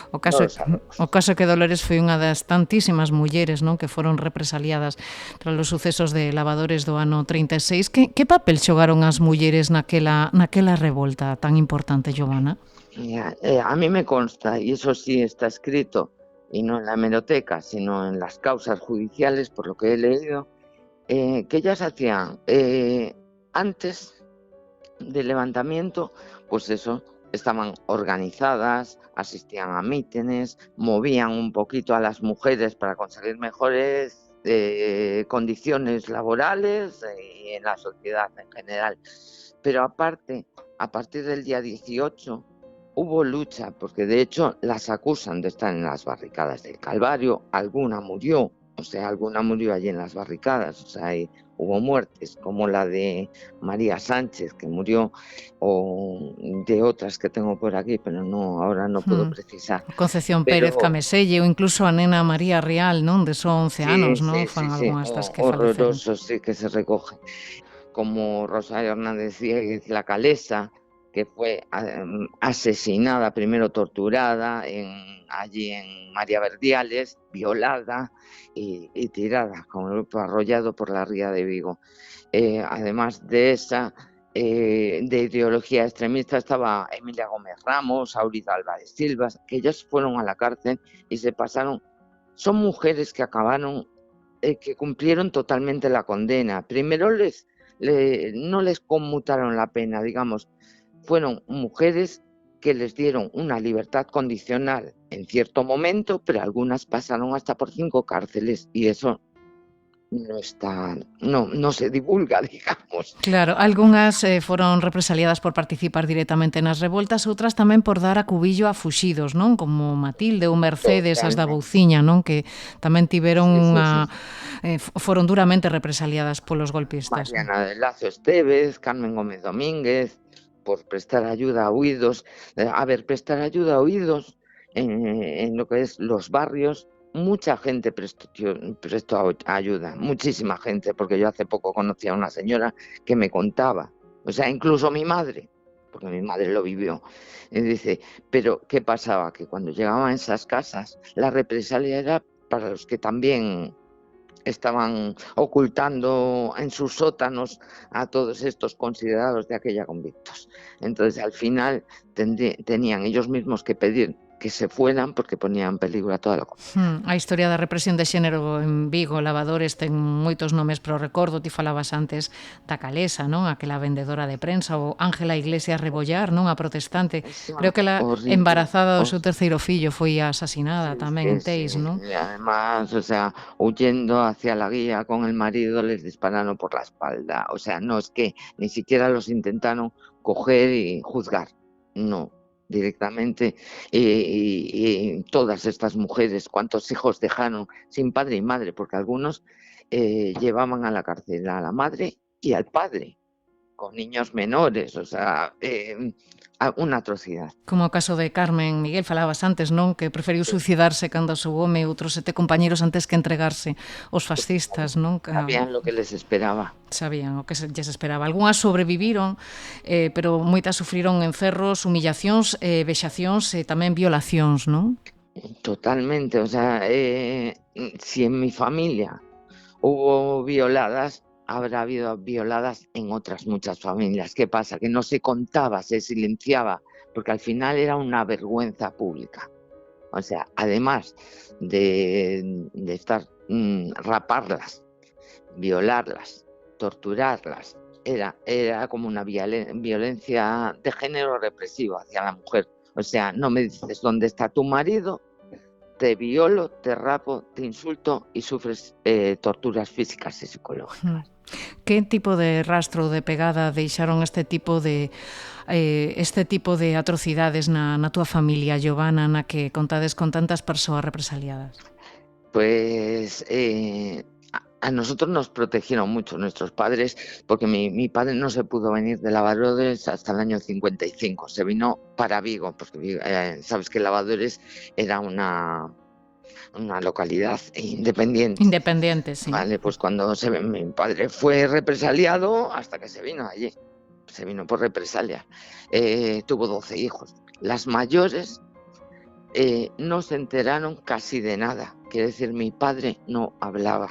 O caso é que Dolores foi unha das tantísimas mulleres, non, que foron represaliadas tras os sucesos de Lavadores do ano 36. Que papel xogaron as mulleres naquela revolta tan importante, Giovanna? A mí me consta, y eso sí está escrito, y no en la hemeroteca, sino en las causas judiciales, por lo que he leído, que ellas hacían antes del levantamiento, pues eso, estaban organizadas, asistían a mítines, movían un poquito a las mujeres para conseguir mejores condiciones laborales y en la sociedad en general. Pero aparte, a partir del día 18 hubo lucha, porque de hecho las acusan de estar en las barricadas del Calvario, alguna murió allí en las barricadas, o sea, hubo muertes, como la de María Sánchez, que murió, o de otras que tengo por aquí, pero ahora no puedo precisar. Concepción Pérez Cameselle, o incluso a nena María Rial, non? De só 11 anos, non? Foron algunhas das que faleceron. Horroroso, sí, que se recoge. Como Rosario Hernández Dieguez, la Calesa, que fue asesinada, primero torturada allí en María Verdiales, violada y tirada, con el grupo arrollado por la ría de Vigo. Además de esa, de ideología extremista, estaba Emilia Gómez Ramos, Aurida Álvarez Silva, que ellas fueron a la cárcel y se pasaron. Son mujeres que acabaron, que cumplieron totalmente la condena. Primero no les conmutaron la pena, digamos. Fueron mujeres que les dieron una libertad condicional en cierto momento, pero algunas pasaron hasta por 5 cárceles y eso no se divulga, digamos. Claro, algunhas foron represaliadas por participar directamente nas revoltas, outras tamén por dar acubillo a fuxidos, non? Como Matilde ou Mercedes, as da Bouciña, non? Que tamén tiveron foron duramente represaliadas polos golpistas. Mariana de Lazo Estévez, Carmen Gómez Domínguez, por prestar ayuda a huidos. Prestar ayuda a huidos en lo que es los barrios, mucha gente prestó ayuda, muchísima gente, porque yo hace poco conocí a una señora que me contaba, o sea, incluso mi madre, porque mi madre lo vivió, y dice, pero ¿qué pasaba? Que cuando llegaban a esas casas, la represalia era para los que también estaban ocultando en sus sótanos a todos estos considerados de aquella convictos. Entonces, al final, tenían ellos mismos que pedir que se fueran porque ponían en peligro a toda la comunidad. A historia da represión de xénero en Vigo, Lavadores, ten moitos nomes pro recordo. Ti falabas antes da Calesa, non? Aquela vendedora de prensa, ou Ángela Iglesias Rebollar, non? A protestante. Creo que ela, embarazada do seu terceiro fillo, foi asasinada tamén en Teis, non? Y además, o sea, huyendo hacia la guía con el marido, les dispararon por la espalda. O sea, no es que ni siquiera los intentaron coger y juzgar, no. Directamente, y todas estas mujeres, cuántos hijos dejaron sin padre y madre, porque algunos llevaban a la cárcel a la madre y al padre, con niños menores, o sea, unha atrocidade. Como o caso de Carmen Miguel, falabas antes, non? Que preferiu suicidarse cando o seu home e outros 7 compañeros antes que entregarse aos fascistas, non? Sabían lo que les esperaba. Sabían o que lles esperaba. Algúnas sobreviviron, pero moitas sufriron encerros, humillacións, vexacións e tamén violacións, non? Totalmente, o sea, si en mi familia hubo violadas, habrá habido violadas en otras muchas familias. ¿Qué pasa? Que no se contaba, se silenciaba, porque al final era una vergüenza pública. O sea, además de estar raparlas, violarlas, torturarlas, era como una violencia de género represiva hacia la mujer. O sea, no me dices dónde está tu marido, te violo, te rapo, te insulto y sufres torturas físicas y psicológicas. Que tipo de rastro, de pegada deixaron este tipo de atrocidades na túa familia, Giovanna, na que contades con tantas persoas represaliadas? Pues a nosotros nos protegieron mucho nuestros padres, porque mi padre no se pudo venir de Lavadores hasta el año 55, se vino para Vigo, porque sabes que Lavadores era una localidad independiente. Independiente, sí. Vale, pues cuando mi padre fue represaliado, hasta que se vino allí, se vino por represalia. Tuvo 12 hijos. Las mayores no se enteraron casi de nada. Quiere decir, mi padre no hablaba.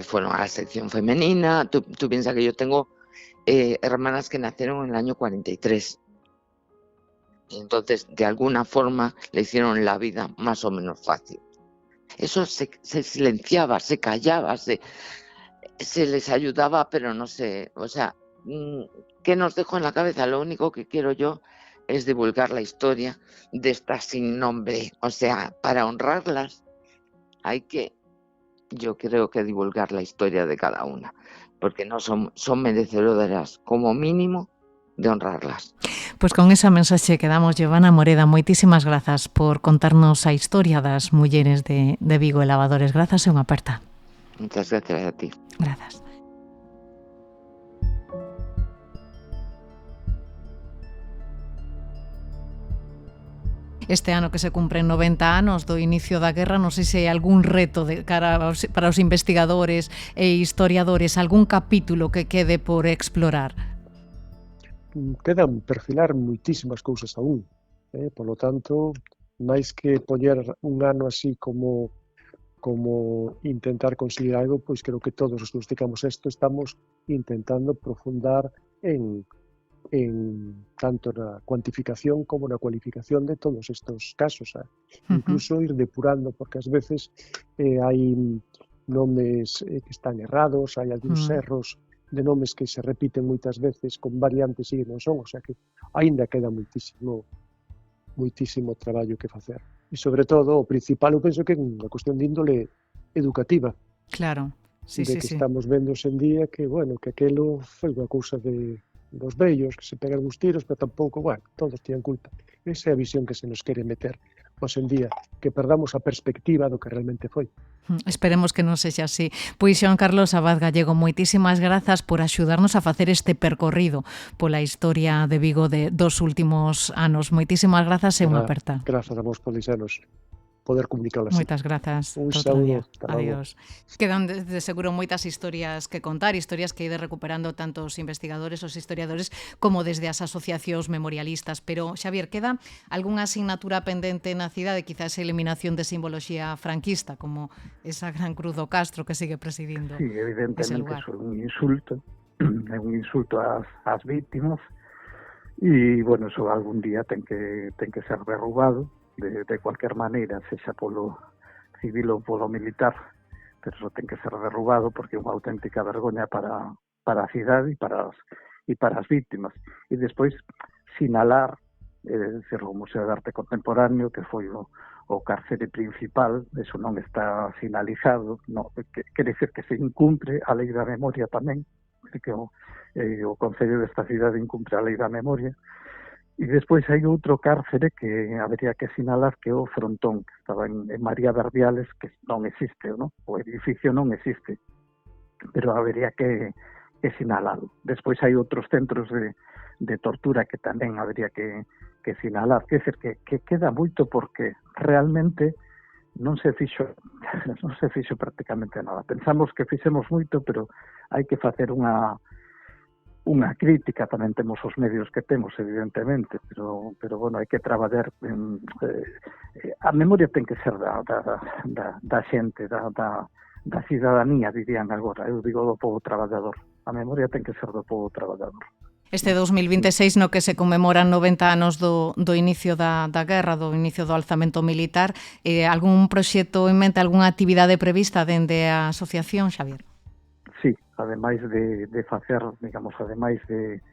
Fueron a la sección femenina. Tú piensas que yo tengo hermanas que nacieron en el año 43. Y entonces, de alguna forma, le hicieron la vida más o menos fácil. Eso se silenciaba, se callaba, se les ayudaba, pero no sé, o sea, ¿qué nos dejó en la cabeza? Lo único que quiero yo es divulgar la historia de estas sin nombre. O sea, para honrarlas hay que, yo creo que divulgar la historia de cada una. porque no son merecedoras, como mínimo, de honrarlas. Pois con esa mensaxe quedamos, Giovanna Moreda. Moitísimas grazas por contarnos a historia das mulleres de Vigo e Lavadores. Grazas e unha aperta. Muchas gracias a ti. Grazas. Este ano que se cumpren 90 anos do inicio da guerra, non sei se hai algún reto de cara para os investigadores e historiadores, algún capítulo que quede por explorar. Quedan perfilar moitísimas cousas aún, por lo tanto, máis que poñer un ano así como intentar conseguir algo, pois creo que todos os que nos dedicamos a isto estamos intentando profundar en tanto na cuantificación como na cualificación de todos estos casos, incluso ir depurando, porque ás veces hai nomes que están errados, hai algúns erros de nomes que se repiten moitas veces con variantes e non son, o sea que aínda queda moitísimo traballo que facer. E sobre todo, o principal, eu penso que é unha cuestión de índole educativa. Claro, sí. Estamos vendo hoxe en día que, bueno, que aquelo foi unha cousa dos vellos, que se pegan uns tiros, pero tampouco, bueno, todos tiñan culpa. Esa é a visión que se nos quere meter hoxe en día, que perdamos a perspectiva do que realmente foi. Esperemos que non sexa así. Pois Xoán Carlos Abad Gallego, moitísimas grazas por axudarnos a facer este percorrido pola historia de Vigo dos últimos anos. Moitísimas grazas e unha aperta. Grazas a vos por deixarnos poder comunicarlas. Moitas grazas. Un saúdo. Adiós. Quedan de seguro moitas historias que contar, historias que ide recuperando tanto os investigadores, os historiadores, como desde as asociacións memorialistas. Pero, Xavier, queda algunha asignatura pendente na cidade, quizás a eliminación de simboloxía franquista, como esa gran cruz do Castro que sigue presidindo ese lugar? Sí, evidentemente, é un insulto ás víctimas, e, bueno, eso algún día ten que ser derrubado, de cualquier maneira, sexa polo civil ou polo militar, pero eso ten que ser derrubado porque é unha auténtica vergoña para a cidade e para as víctimas. E despois sinalar o Museo de Arte Contemporáneo, que foi o cárcere principal, eso non está sinalizado, quere dicir que se incumpre a lei da memoria tamén, que o Concello desta cidade incumpre a lei da memoria. E despois hai outro cárcere que habería que sinalar, que é o Frontón, que estaba en María Verdiales, que non existe, ¿no? O edificio non existe, pero habería que sinalalo. Despois hai outros centros de tortura que tamén habería que sinalar. Quer dizer, que queda moito porque realmente non se fixo prácticamente nada. Pensamos que fixemos moito, pero hai que facer unha crítica, tamén temos os medios que temos, evidentemente, pero bueno, hai que traballar a memoria ten que ser da xente, da cidadanía, dirían agora, eu digo do povo traballador, a memoria ten que ser do povo traballador. Este 2026 no que se conmemoran 90 anos do inicio da guerra, do inicio do alzamento militar, algún proxecto en mente, algunha actividade prevista dende a asociación, Xavier? Sí, ademais de facer, digamos, ademais de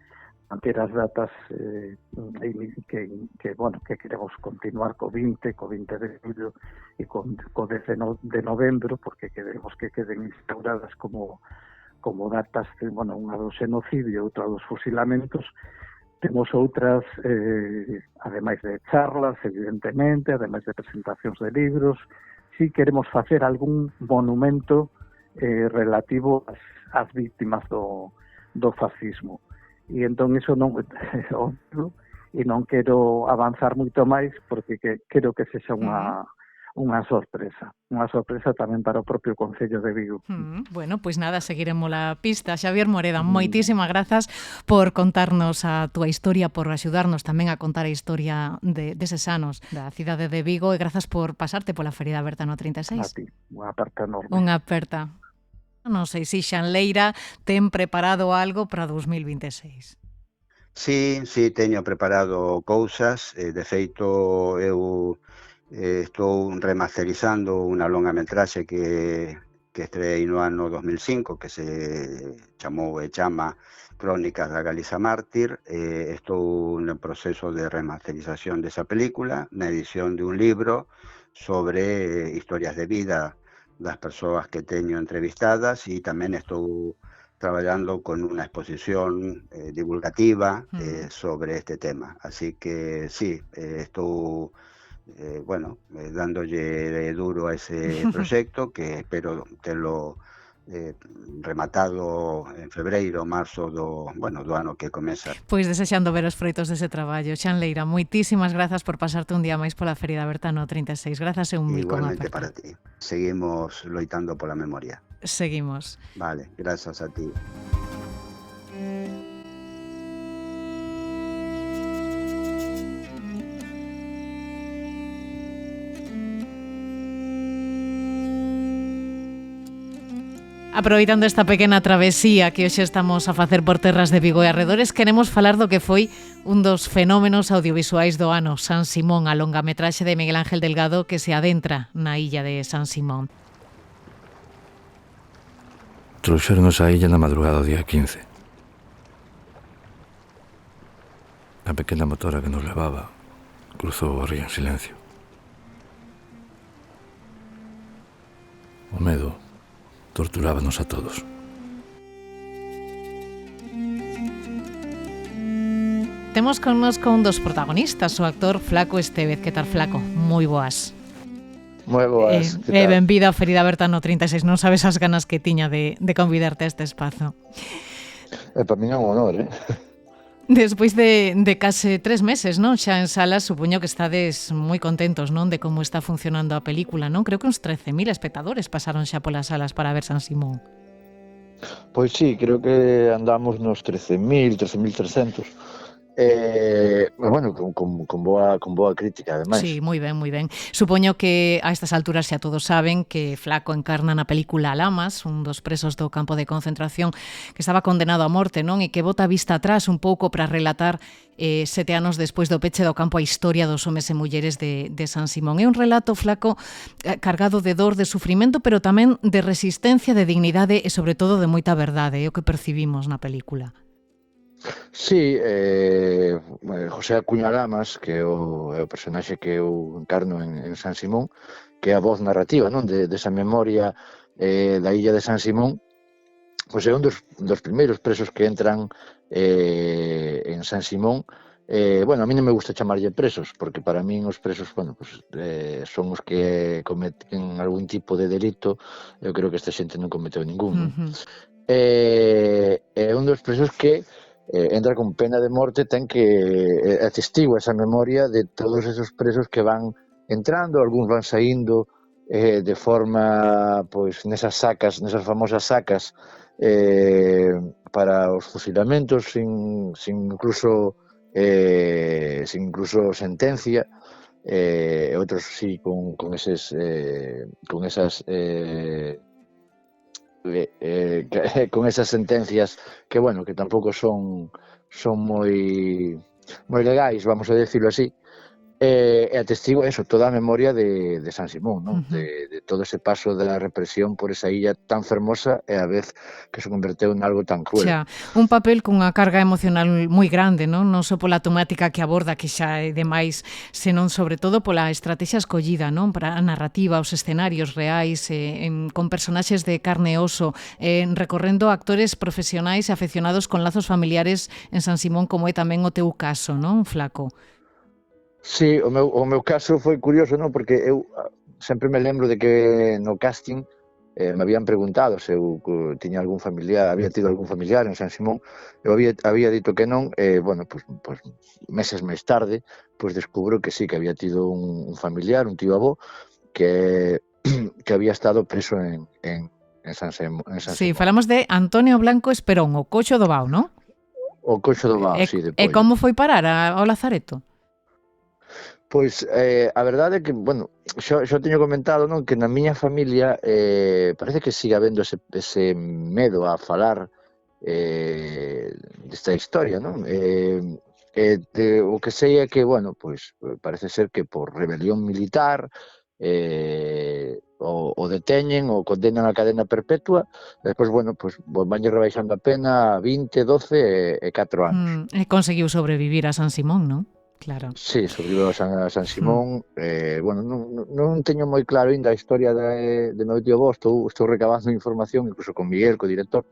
manter as datas que queremos continuar co 20 de julio e co 10 de novembro, porque queremos que queden instauradas como datas, unha do xenocidio e outra dos fusilamentos. Temos outras, ademais de charlas, evidentemente, ademais de presentacións de libros. Si queremos facer algún monumento relativo ás víctimas do fascismo. E entón iso non e non quero avanzar moito máis porque quero que sexa unha sorpresa tamén para o propio Concello de Vigo. Bueno, pois nada, seguiremos a pista. Xavier Moreda, moitísimas grazas por contarnos a túa historia, por axudarnos tamén a contar a historia deses anos da cidade de Vigo, e grazas por pasarte pola Ferida Aberta no 36. A ti, unha aperta enorme. Unha aperta. Non sei se Xanleira ten preparado algo para 2026. Sí, teño preparado cousas. De feito, eu estou remasterizando unha longa metraxe que estreei no ano 2005, que se chamou e chama Crónicas da Galiza Mártir. Estou no proceso de remasterización desa película, na edición de un libro sobre historias de vida das persoas que teño entrevistadas, e tamén estou trabajando con una exposición divulgativa sobre este tema. Así que sí, estoy dándolle duro a ese proyecto que espero tenerlo rematado en febreiro, marzo do ano que comeza. Pois desexando ver os froitos dese traballo. Xan Leira, moitísimas grazas por pasarte un día máis pola Ferida Berta no 36. Grazas e un mil con Igualmente aperta. para ti. Seguimos loitando pola memoria. Seguimos. Vale, gracias a ti. Aproveitando esta pequena travesía que hoxe estamos a facer por terras de Vigo e arredores, queremos falar do que foi un dos fenómenos audiovisuais do ano, San Simón, a longametraxe de Miguel Ángel Delgado que se adentra na illa de San Simón. Trouxeronos á illa na madrugada do día 15. A pequena motora que nos levaba cruzou o río en silencio. O medo torturábanos a todos. Temos connosco un dos protagonistas, o actor Flaco Estévez. Que tal, Flaco? Moi boas. Moi boas. Benvida a Ferida Berta no 36. Non sabes as ganas que tiña de convidarte a este espazo. Para mí é un honor, Despois de case 3 meses, non? Xa en salas, supoño que estades moi contentos, non? De como está funcionando a película, non? Creo que uns 13.000 espectadores pasaron xa polas salas para ver San Simón. Pois sí, creo que andamos nos 13.000, 13.300. Bueno, con boa crítica, ademais. Sí, moi ben, moi ben. Supoño que a estas alturas xa todos saben que Flaco encarna na película Lamas, un dos presos do campo de concentración que estaba condenado a morte, non? E que bota a vista atrás un pouco para relatar 7 anos despois do peche do campo a historia dos homes e mulleres de San Simón. É un relato, Flaco, cargado de dor, de sufrimento, pero tamén de resistencia, de dignidade e, sobre todo, de moita verdade. É o que percibimos na película. Sí, José Acuña Lamas, que é o personaxe que eu encarno en San Simón, que é a voz narrativa, non, desa memoria da illa de San Simón, pois é un dos primeiros presos que entran en San Simón. Bueno, a mí non me gusta chamarlle presos, porque para min os presos, bueno, pues, son os que cometen algún tipo de delito. Eu creo que esta xente non cometeu ningún. É un dos presos que entra con pena de morte, ten que atestigua esa memoria de todos esos presos que van entrando, algúns van saindo de forma, pois, nesas famosas sacas para os fusilamentos sin incluso sentencia, outros sí con esas sentencias que, bueno, que tampouco son moi legais, vamos a decirlo así, e atestigo eso, toda a memoria de San Simón, non? De todo ese paso da represión por esa illa tan fermosa e a vez que se converteu en algo tan cruel. Xa, un papel cunha carga emocional moi grande, non? Non só pola temática que aborda, que xa é demais, senón sobre todo pola estrategia escollida, non? Para a narrativa, os escenarios reais, con personaxes de carne e oso, recorrendo actores profesionais e afeccionados con lazos familiares en San Simón, como é tamén o teu caso, non, Flaco? Sí, o meu caso foi curioso, non? Porque eu sempre me lembro de que no casting me habían preguntado se eu tiña algún familiar, había tido algún familiar en San Simón. Eu había dito que non, bueno, pues meses máis tarde, pues descubro que sí, que había tido un familiar, un tío avó, que había estado preso en San Simón. Sí, falamos de Antonio Blanco Esperón, o Coxo do Bao, non? O Coxo do Bao, sí, de Pollo. E como foi parar ao Lazareto? Pois a verdade é que, bueno, xa teño comentado, non, que na miña familia parece que siga habendo ese medo a falar desta historia, non? O que sei é que, bueno, pois parece ser que por rebelión militar o deteñen ou condenan a cadena perpetua, despois, bueno, pois vanlle rebaixando a pena a 20, 12 e 4 anos. E conseguiu sobrevivir a San Simón, non? Claro. Sí, sobreviveu a San Simón. Bueno, non teño moi claro ainda a historia de meu tío avó, estou recabando información, incluso con Miguel, co director,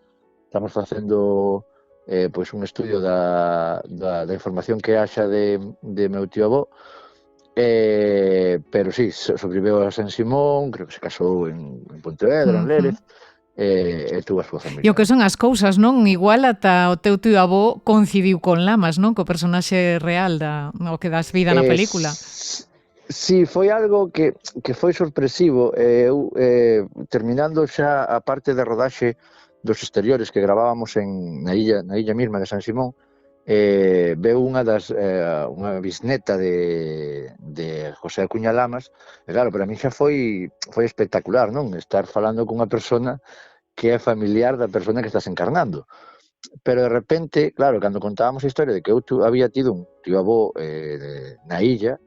estamos facendo pois un estudio da información que haxa de meu tío avó, pero sí, sobreviveu a San Simón, creo que se casou en Pontevedra, en Lérez, e tuvo a súa familia. E o que son as cousas, non? Igual ata o teu tío avó coincidiu con Lamas, non? Co personaxe real o que das vida na película. Sí, foi algo que foi sorpresivo. Eu, terminando xa a parte de rodaxe dos exteriores que gravábamos na illa mesma de San Simón, veu unha bisneta de José Acuña Lamas, e claro, para mí xa foi espectacular, non? Estar falando cunha persona que é familiar da persona que estás encarnando. Pero de repente, claro, cando contábamos a historia de que eu había tido un tío avó na illa,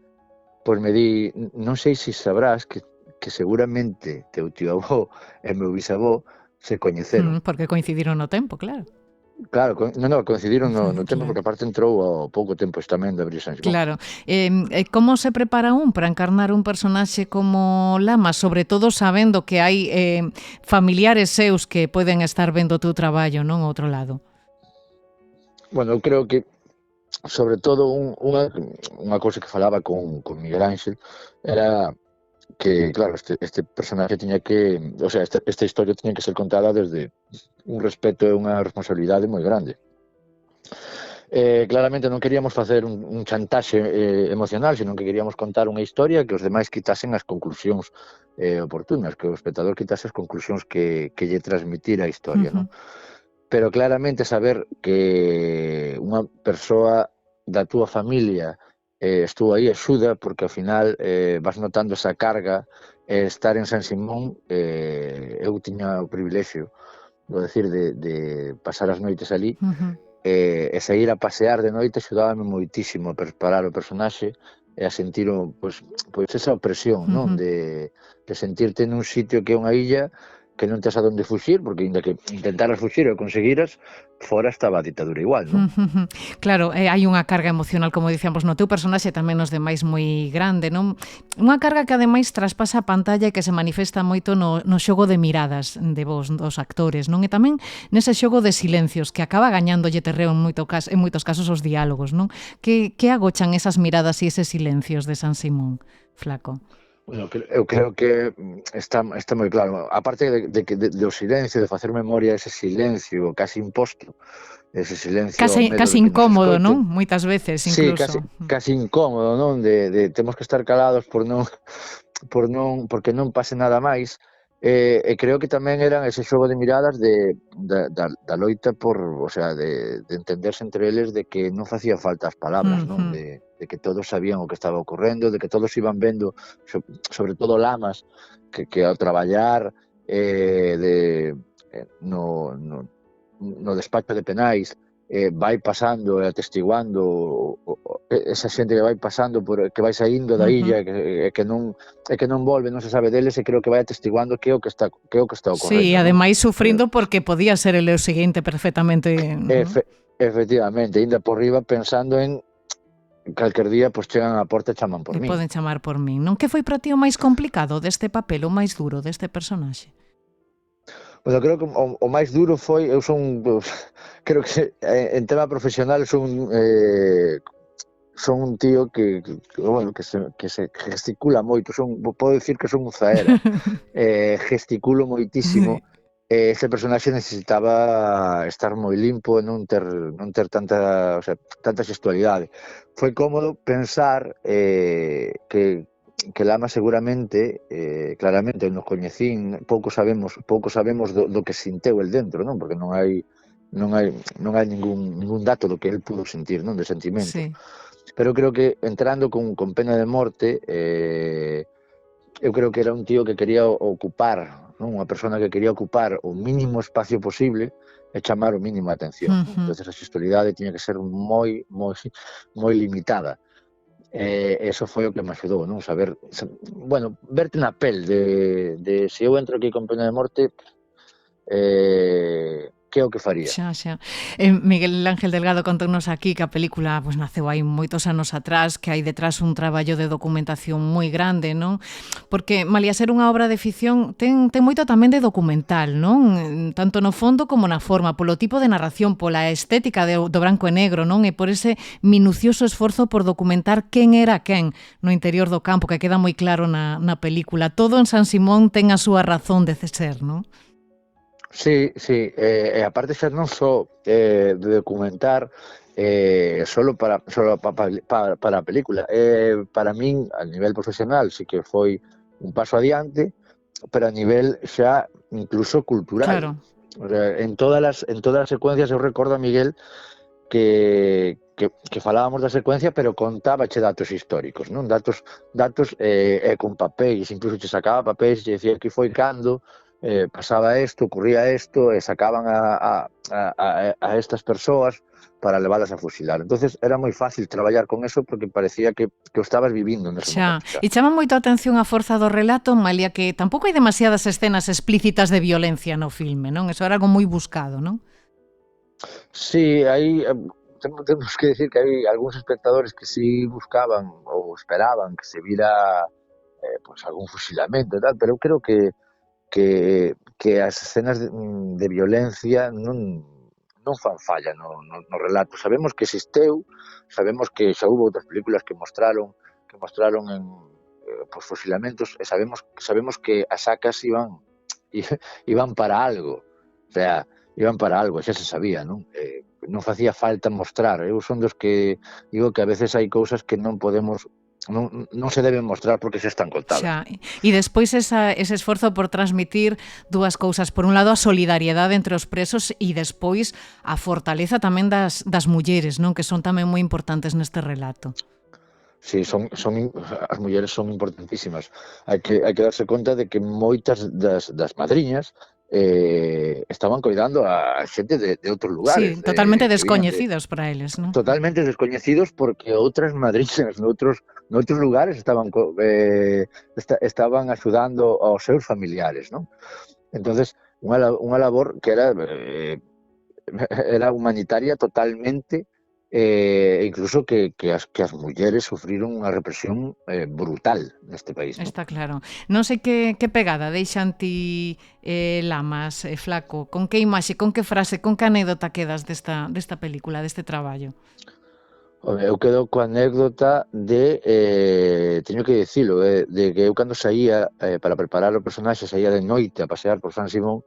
pois me di, non sei se sabrás que seguramente teu tío avó e meu bisavó se coñeceron. Porque coincidiron no tempo, claro. Claro, coincidiron no tempo, porque aparte entrou ao pouco tempo tamén de abrir San Simón. Claro. Como se prepara un para encarnar un personaxe como Lamas, sobre todo sabendo que hai familiares seus que poden estar vendo o teu traballo, non, ao outro lado? Bueno, eu creo que sobre todo unha cousa que falaba con Miguel Ángel era que, claro, este personaxe tiña que, o sea, esta historia tiña que ser contada desde un respeto e unha responsabilidade moi grande. Claramente non queríamos facer un chantaxe emocional, senón que queríamos contar unha historia que os demais quitasen as conclusións oportunas, que o espectador quitase as conclusións que lle transmitira a historia, non? Pero claramente saber que unha persoa da túa familia estuvo aí axuda, porque ao final vas notando esa carga. Estar en San Simón, eu tiña o privilexio, vou decir, de pasar as noites ali, e sair a pasear de noite axudábame moitísimo a preparar o personaxe e a sentir pois esa opresión, non? De sentirte nun sitio que é unha illa que non tes a donde fuxir, porque ainda que intentaras fuxir e o conseguiras, fora estaba a ditadura igual, non? Claro, hai unha carga emocional, como dicíamos, no teu personaxe tamén nos demais moi grande, non? Unha carga que ademais traspasa a pantalla e que se manifesta moito no xogo de miradas de vos, dos actores, non? E tamén nese xogo de silencios que acaba gañándolle terreo en moitos casos os diálogos, non? Que agochan esas miradas e eses silencios de San Simón, Flaco? Bueno, eu creo que está moi claro. A parte do silencio, de facer memoria ese silencio casi imposto, ese silencio casi incómodo, non? Moitas veces, incluso. Sí, casi incómodo, non? De temos que estar calados porque non pase nada máis. E creo que tamén eran ese xogo de miradas da loita o sea, de entenderse entre eles de que non facía falta as palabras, non? De que todos sabían o que estaba ocorrendo, de que todos iban vendo, sobre todo Lamas, que ao traballar no despacho de penais, vai pasando e atestiguando esa xente que vai pasando, que vai saindo da illa e que non volve, non se sabe deles, e creo que vai atestiguando que é o que está ocorrendo. Sí, e ademais sufrindo porque podía ser el seguinte perfectamente. Efectivamente, ainda por riba pensando en calquer día chegan á porta e chaman por min. Poden chamar por min, non? Que foi para ti o máis complicado deste papel, o máis duro deste personaxe? Bueno, creo que o máis duro foi, creo que en tema profesional son un tío que se gesticula moito, podo dicir que son un zaera, gesticulo moitísimo. Ese personaxe necesitaba estar moi limpo e non ter tanta xestualidade. Foi cómodo pensar que Lama seguramente, claramente nos coñecín, pouco sabemos do que sinteu el dentro, non? Porque non hai ningún dato do que el pudo sentir, non? De sentimento. Sí. Pero creo que entrando con pena de morte, eu creo que era un tío que quería ocupar, non? Unha persona que quería ocupar o mínimo espacio posible e chamar o mínimo a atención. Entonces a xestualidade tiña que ser moi limitada. Eso foi o que me axudou, non? Saber, bueno, verte na pel de se eu entro aquí con pena de morte, que é o que faría. Xa. Miguel Ángel Delgado contou-nos aquí que a película pues, naceu hai moitos anos atrás, que hai detrás un traballo de documentación moi grande, non? Porque, malia ser unha obra de ficción, ten moito tamén de documental, non? Tanto no fondo como na forma, polo tipo de narración, pola estética do branco e negro, non? E por ese minucioso esforzo por documentar quen era quen no interior do campo, que queda moi claro na película. Todo en San Simón ten a súa razón de ser, non? Sí, e aparte xa non só de documentar solo para a película. Para min, a nivel profesional, sí que foi un paso adiante, pero a nivel xa incluso cultural. Claro. O sea, en todas as secuencias eu recordo a Miguel que falábamos da secuencia, pero contábache datos históricos, non? Datos con papéis, incluso che sacaba papéis e dicía que foi cando pasaba isto, ocurría isto, e sacaban a estas persoas para leválas a fusilar. Entonces era moi fácil traballar con eso porque parecía que o estabas vivindo nese momento. E chama moito a atención a forza do relato, malia que tampouco hai demasiadas escenas explícitas de violencia no filme, non? Eso era algo moi buscado, non? Sí, aí temos que decir que hai algúns espectadores que sí buscaban ou esperaban que se vira pues algún fusilamento e tal, pero eu creo que as escenas de violencia non fan falla no relato. Sabemos que existeu, sabemos que xa hubo outras películas que mostraron en fusilamentos, e sabemos que as sacas iban para algo, o sea, iban para algo, xa se sabía, non? Non facía falta mostrar. Eu son dos que digo que a veces hai cousas que non podemos non se deben mostrar porque se están contadas. Xa. E despois ese esforzo por transmitir dúas cousas. Por un lado, a solidariedade entre os presos e despois a fortaleza tamén das mulleres, non? Que son tamén moi importantes neste relato. Sí, as mulleres son importantísimas. Hai que darse conta de que moitas das madriñas estaban coidando a xente de outros lugares. Sí, totalmente descoñecidos para eles, non? Totalmente descoñecidos porque outras madriñas noutros lugares estaban axudando aos seus familiares, non? Entonces, unha labor que era humanitaria totalmente, incluso que as mulleres sufriron unha represión brutal neste país, non? Está claro. Non sei que pegada deixan ti, Lamas, Flaco, con que imaxe, con que frase, con que anécdota quedas desta película, deste traballo? Eu quedo coa anécdota de, teño que dicilo, de que eu cando saía para preparar o personaxe, saía de noite a pasear por San Simón,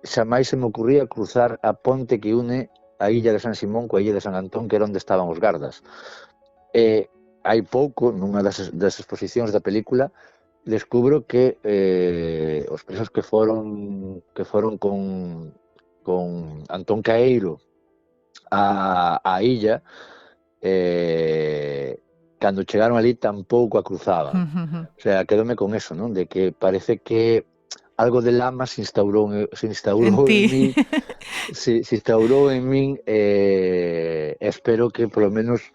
xamais se me ocurría cruzar a ponte que une a illa de San Simón coa illa de San Antón, que era onde estaban os gardas. Hai pouco, nunha das exposicións da película, descubro que os presos que foron con Antón Caeiro a illa, cando chegaron ali tampouco a cruzaban. O sea, quedome con eso, non? De que parece que algo de Lama se instaurou en min. Se instaurou en min, espero que polo menos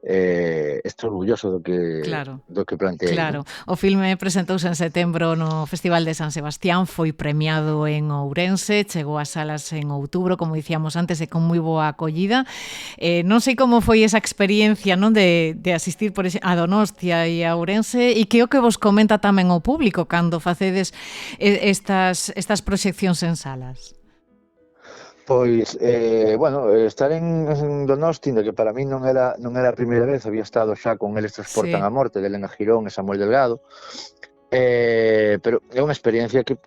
estou orgulloso do que planteei. Claro, o filme presentouse en setembro no Festival de San Sebastián, foi premiado en Ourense, chegou ás salas en outubro, como dicíamos antes, e con moi boa acollida. Non sei como foi esa experiencia, non, de asistir por a Donostia e a Ourense, e que o que vos comenta tamén o público cando facedes estas proxeccións en salas. Pois, estar en Donosti, que para mí non era a primeira vez, había estado xa con Eles transportan a morte, de Elena Girón e Samuel Delgado, pero é unha experiencia que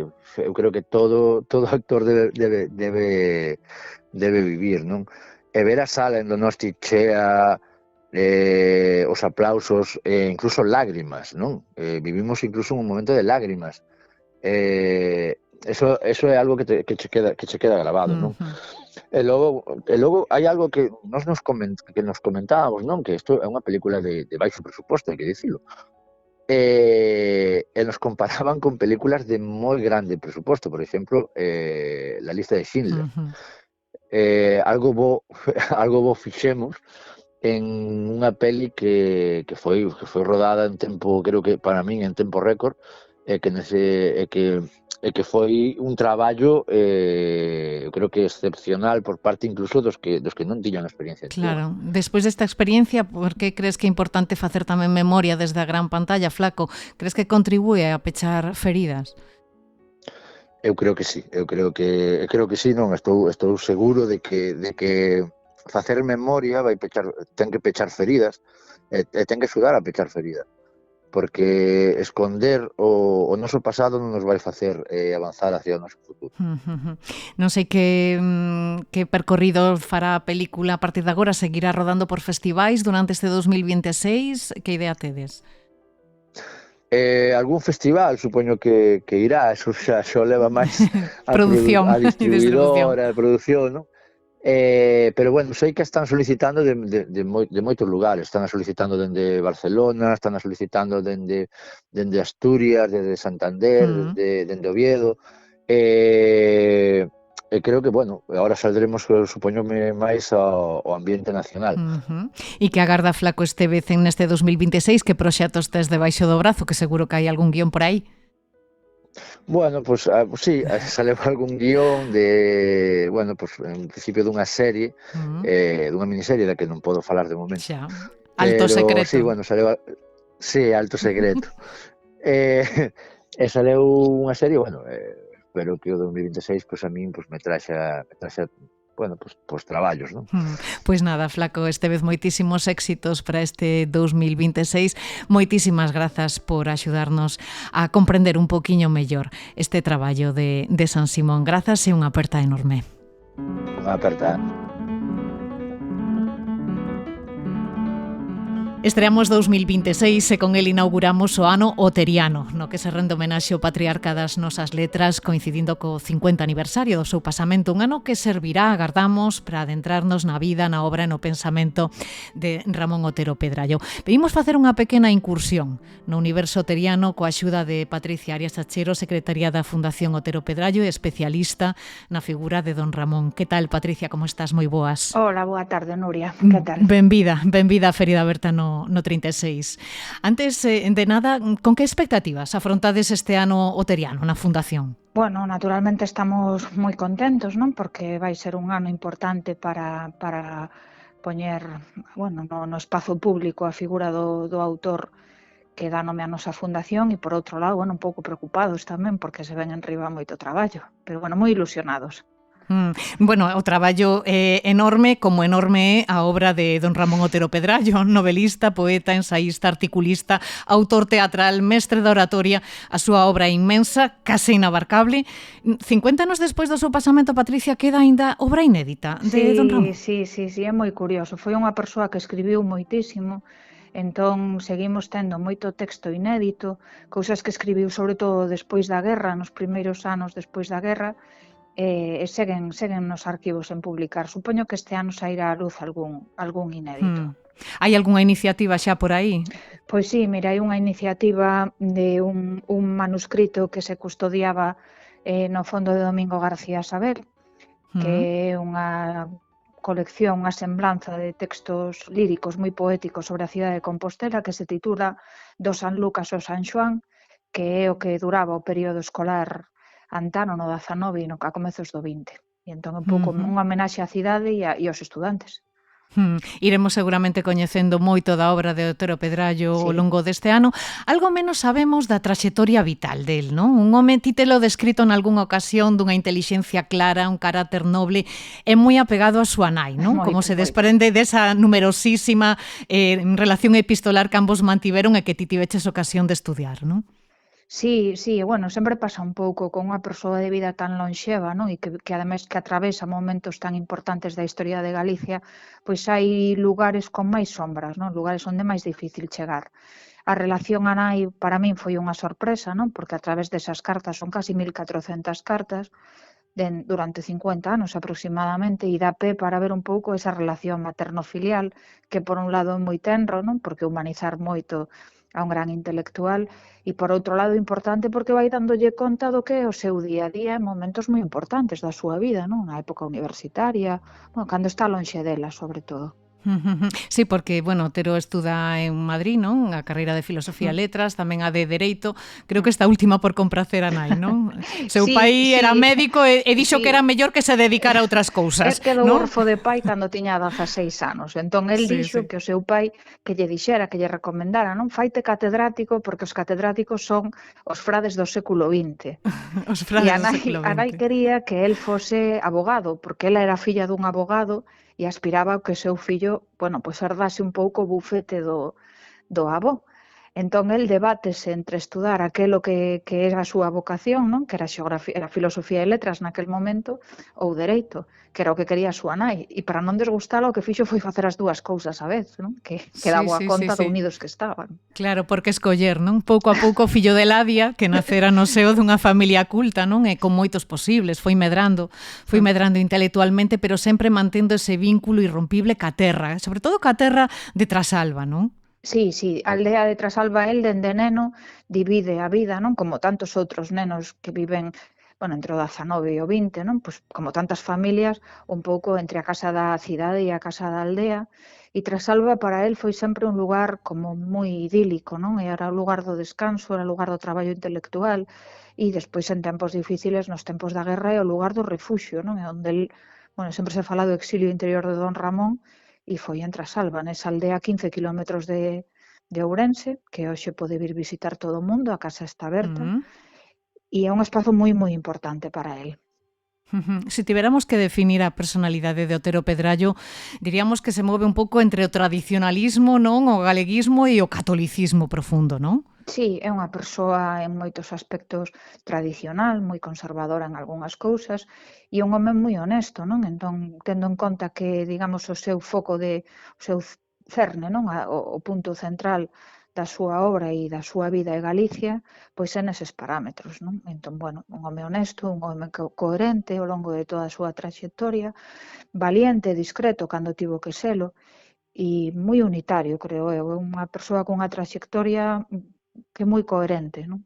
eu creo que todo actor debe vivir, non? E ver a sala en Donosti chea, os aplausos, incluso lágrimas, non? Vivimos incluso un momento de lágrimas. Eso é algo que che queda grabado, non? E logo hai algo que nos comentábamos, non? Que isto é unha película de baixo presuposto, hai que dicilo. E nos comparaban con películas de moi grande presuposto, por exemplo, La lista de Schindler. Algo bo fixemos en unha peli que foi rodada en tempo, creo que para min en tempo récord, que e que foi un traballo eu creo que excepcional por parte incluso dos que non tiñan experiencia. Claro, despois desta experiencia, por que crees que é importante facer tamén memoria desde a gran pantalla, Flaco? Crees que contribúe a pechar feridas? Eu creo que sí, non, estou seguro de que facer memoria ten que pechar feridas e ten que axudar a pechar feridas, porque esconder o noso pasado non nos vai facer avanzar hacia o noso futuro. Non sei que percorrido fará a película a partir de agora, seguirá rodando por festivais durante este 2026, que idea tedes? Algún festival, supoño que irá, eso xa leva máis a Producción a e distribución. distribuidora, a produción, non? Pero bueno, sei que están solicitando de moitos lugares, están solicitando dende Barcelona, están solicitando dende Asturias, desde Santander, dende Oviedo, e creo que, bueno, agora saldremos, supoñome, máis ao ambiente nacional. E que agarda, Flaco, Estévez neste 2026, que proxectos tes debaixo do brazo, que seguro que hai algún guión por aí? Bueno, pues sí, sale algún guión de, bueno, pues en principio dunha serie, dunha miniserie da que non podo falar de momento. Xa, alto secreto. Sí, bueno, saleu, sí, alto secreto. E saleu unha serie, bueno, espero que o 2026 pues a min pues me traxa bueno, pues traballos, non? Pois nada, Flaco Estévez, moitísimos éxitos para este 2026. Moitísimas grazas por axudarnos a comprender un poquiño mellor este traballo de San Simón. Grazas e unha aperta enorme. Unha aperta. Estreamos 2026 e con el inauguramos o ano oteriano, no que se rende homenaxe ao patriarca das nosas letras, coincidindo co 50 aniversario do seu pasamento, un ano que servirá, agardamos, para adentrarnos na vida, na obra e no pensamento de Ramón Otero Pedrallo. Pedimos facer unha pequena incursión no universo oteriano coa axuda de Patricia Arias Achero, secretaria da Fundación Otero Pedrallo e especialista na figura de don Ramón. Que tal, Patricia, como estás? Moi boas. Hola, boa tarde, Nuria. Que tal? Benvida a Ferida Berta no 36. Antes de nada, con que expectativas afrontades este ano oteriano na Fundación? Bueno, naturalmente estamos moi contentos, non? Porque vai ser un ano importante para poñer, bueno, no espazo público a figura do autor que dá nome a nosa fundación e, por outro lado, bueno, un pouco preocupados tamén porque se ven enriba moito traballo, pero, bueno, moi ilusionados. Bueno, o traballo é enorme, como enorme é a obra de don Ramón Otero Pedrallo, novelista, poeta, ensaísta, articulista, autor teatral, mestre da oratoria, a súa obra inmensa, case inabarcable. 50 anos despois do seu pasamento, Patricia, queda aínda obra inédita de don Ramón. Sí, é moi curioso. Foi unha persoa que escribiu moitísimo, entón seguimos tendo moito texto inédito, cousas que escribiu sobre todo despois da guerra, nos primeiros anos despois da guerra, e seguen nos arquivos en publicar. Supoño que este ano sairá a luz algún inédito. Hai algunha iniciativa xa por aí? Pois sí, mira, hai unha iniciativa de un manuscrito que se custodiaba no Fondo de Domingo García Sabel, que é unha colección, unha semblanza de textos líricos moi poéticos sobre a cidade de Compostela, que se titula Do San Lucas ao San Xoán, que é o que duraba o período escolar antano no 19 e a comezos do 20. E entón un pouco unha homenaxe á cidade e aos estudantes. Iremos seguramente coñecendo moito da obra de Otero Pedrallo ao longo deste ano. Algo menos sabemos da traxectoria vital del, non? Un home, ti te lo descrito en algunha ocasión, dunha intelixencia clara, un carácter noble, e moi apegado a súa nai, non? Como se desprende desa numerosísima relación epistolar que ambos mantiveron e que ti tiveches ocasión de estudiar, non? Sí, bueno, sempre pasa un pouco con unha persoa de vida tan lonxeva, non? E que ademais que atravesa momentos tan importantes da historia de Galicia, pois hai lugares con máis sombras, non? Lugares onde é máis difícil chegar. A relación a nai para min foi unha sorpresa, non? Porque a través desas cartas, son casi 1400 cartas, durante 50 anos aproximadamente, e dá pé para ver un pouco esa relación materno-filial, que por un lado é moi tenro, non? Porque humanizar moito a un gran intelectual, e por outro lado importante porque vai dándolle conta do que é o seu día a día en momentos moi importantes da súa vida, non? Na época universitaria, bueno, cando está lonxe dela, sobre todo. Sí, porque, bueno, Otero estuda en Madrid, non? A carreira de Filosofía e Letras, tamén a de Dereito. Creo que esta última por compracer a nai, non? Seu pai era médico e dixo que era mellor que se dedicara a outras cousas, Quedou non? orfo de pai cando tiña 16 anos. Entón, el dixo que o seu pai que lle dixera, que lle recomendara, non? Faite catedrático, porque os catedráticos son os frades do século XX. Os frades do século A nai XX. quería que el fose abogado, porque ela era filla dun abogado e aspiraba que o seu fillo, bueno, pois herdase un pouco o bufete do avó. Entón, el debátese entre estudar aquelo que era a súa vocación, non? Que era era filosofía e letras naquel momento, ou dereito, que era o que quería a súa nai. E para non desgustala, o que fixo foi facer as dúas cousas a vez, non? Que daba a conta do unidos que estaban. Claro, porque escoller, non? Pouco a pouco, fillo de Ladia, que nacera no seo dunha familia culta, non? E con moitos posibles, foi medrando intelectualmente, pero sempre mantendo ese vínculo irrompible ca terra, sobre todo ca terra de Trasalba, non? Sí, a aldea de Trasalba, el dende neno divide a vida, non? Como tantos outros nenos que viven, bueno, entre o 19 e o 20, non? Pois como tantas familias, un pouco entre a casa da cidade e a casa da aldea. E Trasalba para el foi sempre un lugar como moi idílico, non? Era o lugar do descanso, era o lugar do traballo intelectual e despois en tempos difíciles, nos tempos da guerra, é o lugar do refuxio, non? É onde el, bueno, sempre se fala do exilio interior de Don Ramón, e foi en Trasalba, nesa aldea a 15 kilómetros de Ourense, que hoxe pode vir visitar todo o mundo, a casa está aberta, e é un espazo moi importante para el. Se tiveramos que definir a personalidade de Otero Pedrallo, diríamos que se move un pouco entre o tradicionalismo, non? O galeguismo e o catolicismo profundo, non? Sí, é unha persoa en moitos aspectos tradicional, moi conservadora en algunhas cousas e un home moi honesto, non? Entón, tendo en conta que, digamos, o seu foco o seu cerne, non? O punto central da súa obra e da súa vida é Galicia, pois é neses parámetros, non? Entón, bueno, un home honesto, un home coherente ao longo de toda a súa traxectoria, valiente, discreto cando tivo que selo e moi unitario, creo eu. É unha persoa con unha traxectoria que é moi coherente, non?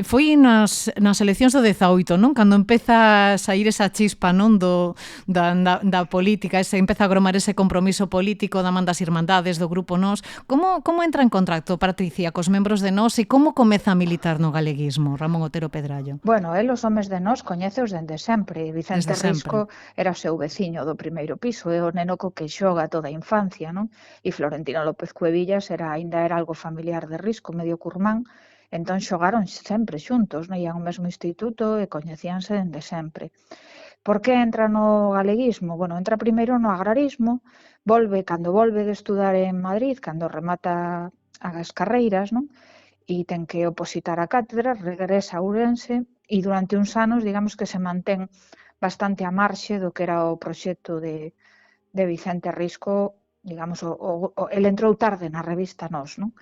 Foi nas eleccións do 18, non? Cando empeza a sair esa chispa, non? Da política, empeza a gromar ese compromiso político da man das Irmandades, do Grupo Nós. Como entra en contacto, Patricia, cos membros de Nós e como comeza a militar no galeguismo, Ramón Otero Pedrallo? Bueno, el os homes de Nós coñeceos dende sempre. Vicente Risco era o seu veciño do primeiro piso, é o neno co que xoga toda a infancia, non? E Florentino López Cuevillas aínda era algo familiar de Risco, medio curmán. Entón xogaron sempre xuntos, non? Ian ao mesmo instituto e coñecíanse dende sempre. Por que entra no galeguismo? Bueno, entra primeiro no agrarismo, cando volve de estudar en Madrid, cando remata as carreiras, non? E ten que opositar a cátedra, regresa a Ourense e durante uns anos, digamos que se mantén bastante a marxe do que era o proxecto de Vicente Risco, digamos, el entrou tarde na revista Nós, non?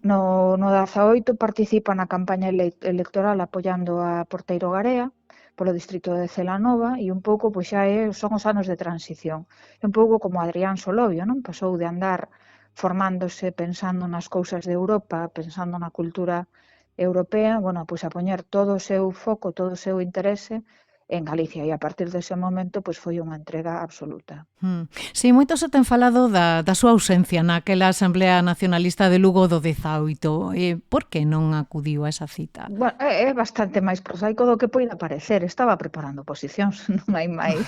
No 18 participa na campaña electoral apoiando a Porteiro Garea polo distrito de Celanova e un pouco pois xa son os anos de transición. É un pouco como Adrián Solovio, non? Pasou de andar formándose pensando nas cousas de Europa, pensando na cultura europea, bueno, pois a poñer todo o seu foco, todo o seu interese en Galicia e a partir dese momento pois foi unha entrega absoluta. Sí, moito se ten falado da súa ausencia naquela Asamblea Nacionalista de Lugo do 18. Por que non acudiu a esa cita? Bueno, é bastante máis prosaico do que poida parecer. Estaba preparando posicións, non hai máis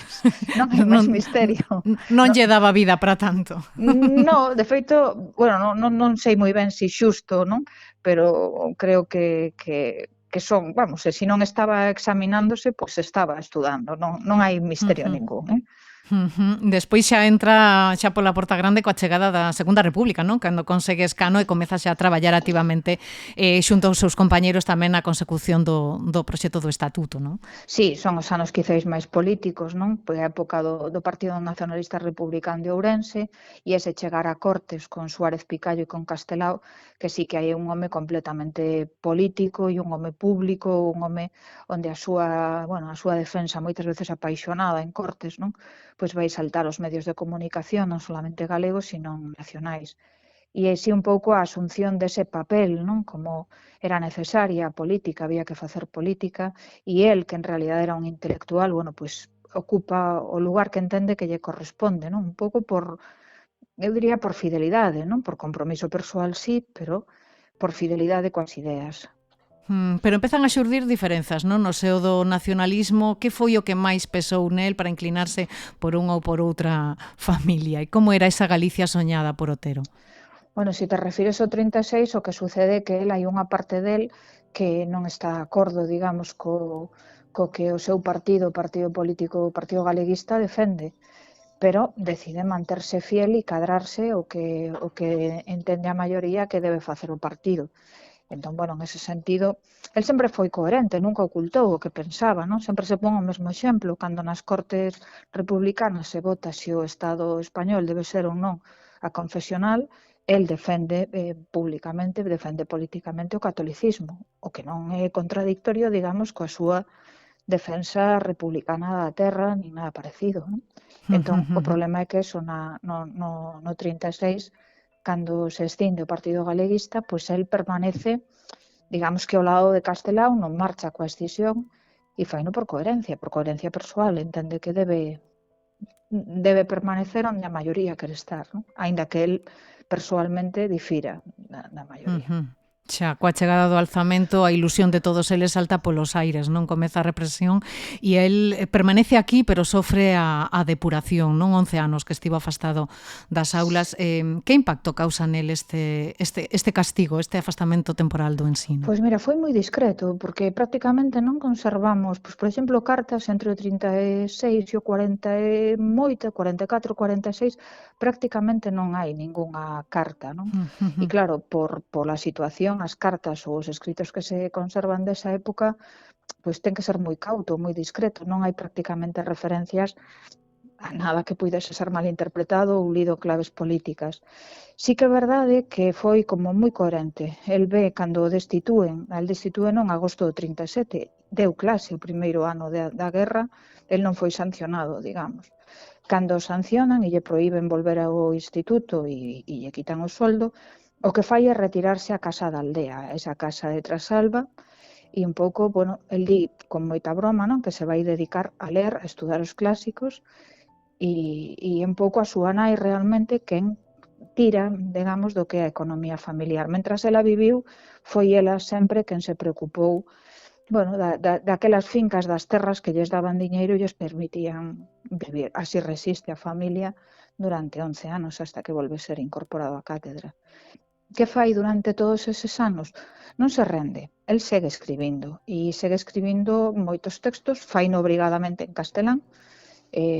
misterio. Non lle daba vida para tanto. No, de feito, bueno, non sei moi ben se xusto, non? Pero creo que son, vamos, se non estaba examinándose, pois estaba estudando, non hai misterio ningún, Despois xa entra xa pola porta grande coa chegada da Segunda República, non? Cando consegue escano e comeza xa a traballar activamente xunto aos seus compañeros tamén na consecución do proxecto do Estatuto, non? Sí, son os anos quizáis máis políticos, non? Pois a época do Partido Nacionalista Republicano de Ourense e ese chegar a Cortes con Suárez Picallo e con Castelao, que sí que hai un home completamente político e un home público, un home onde a súa defensa moitas veces apaixonada en Cortes, non? Pois vai saltar os medios de comunicación, non solamente galegos, sino nacionais. E así un pouco a asunción dese papel, non? Como era necesaria a política, había que facer política, e el, que en realidad era un intelectual, bueno, pois ocupa o lugar que entende que lle corresponde, non? Un pouco por, eu diría por fidelidade, non? Por compromiso persoal sí, pero por fidelidade coas ideas. Pero empezan a xurdir diferenzas, non? No seo do nacionalismo, que foi o que máis pesou nel para inclinarse por unha ou por outra familia? E como era esa Galicia soñada por Otero? Bueno, se te refires ao 36, o que sucede é que hai unha parte del que non está de acordo, digamos, co que o seu partido, o partido político, o Partido Galeguista defende, pero decide manterse fiel e cadrarse o que entende a maioría que debe facer o partido. Entón, bueno, en ese sentido, el sempre foi coherente, nunca ocultou o que pensaba, non? Sempre se pon o mesmo exemplo, cando nas Cortes Republicanas se vota se o Estado español debe ser ou non a confesional, el defende públicamente, defende políticamente o catolicismo, o que non é contradictorio, digamos, coa súa defensa republicana da terra, ni nada parecido, non? Entón, o problema é que eso no 36, cando se escinde o Partido Galeguista, pois el permanece, digamos que ao lado de Castelao, non marcha coa escisión e faino por coherencia persoal, entende que debe permanecer onde a maioría quere estar, non? Aínda que el persoalmente difira da maioría. Xa, coa chegada do alzamento, a ilusión de todos eles salta polos aires, non? Comeza a represión e el permanece aquí, pero sofre a depuración, non? 11 anos que estivo afastado das aulas. Que impacto causa nel este castigo, este afastamento temporal do ensino? Pois mira, foi moi discreto, porque prácticamente non conservamos, pois, por exemplo, cartas entre o 36 e o 48, 44, 46, prácticamente non hai ningunha carta, non? E claro, pola situación, as cartas ou os escritos que se conservan desa época, pois ten que ser moi cauto, moi discreto, non hai prácticamente referencias a nada que puidese ser malinterpretado ou lido claves políticas. Sí que é verdade que foi como moi coherente. El ve cando o destituen en agosto do 37, deu clase o primeiro ano da guerra, el non foi sancionado, digamos. Cando o sancionan e lle proíben volver ao instituto e lle quitan o soldo, o que fai é retirarse á casa da aldea, esa casa de Trasalba, e un pouco, bueno, el di con moita broma, non? Que se vai dedicar a ler, a estudar os clásicos, e un pouco a súa nai realmente quen tira, digamos, do que é a economía familiar. Mentras ela viviu, foi ela sempre quen se preocupou, bueno, daquelas fincas das terras que lles daban diñeiro e lles permitían vivir. Así resiste a familia durante 11 anos, hasta que volve a ser incorporado á cátedra. Que fai durante todos eses anos? Non se rende, el segue escribindo moitos textos, faino obrigadamente en castelán,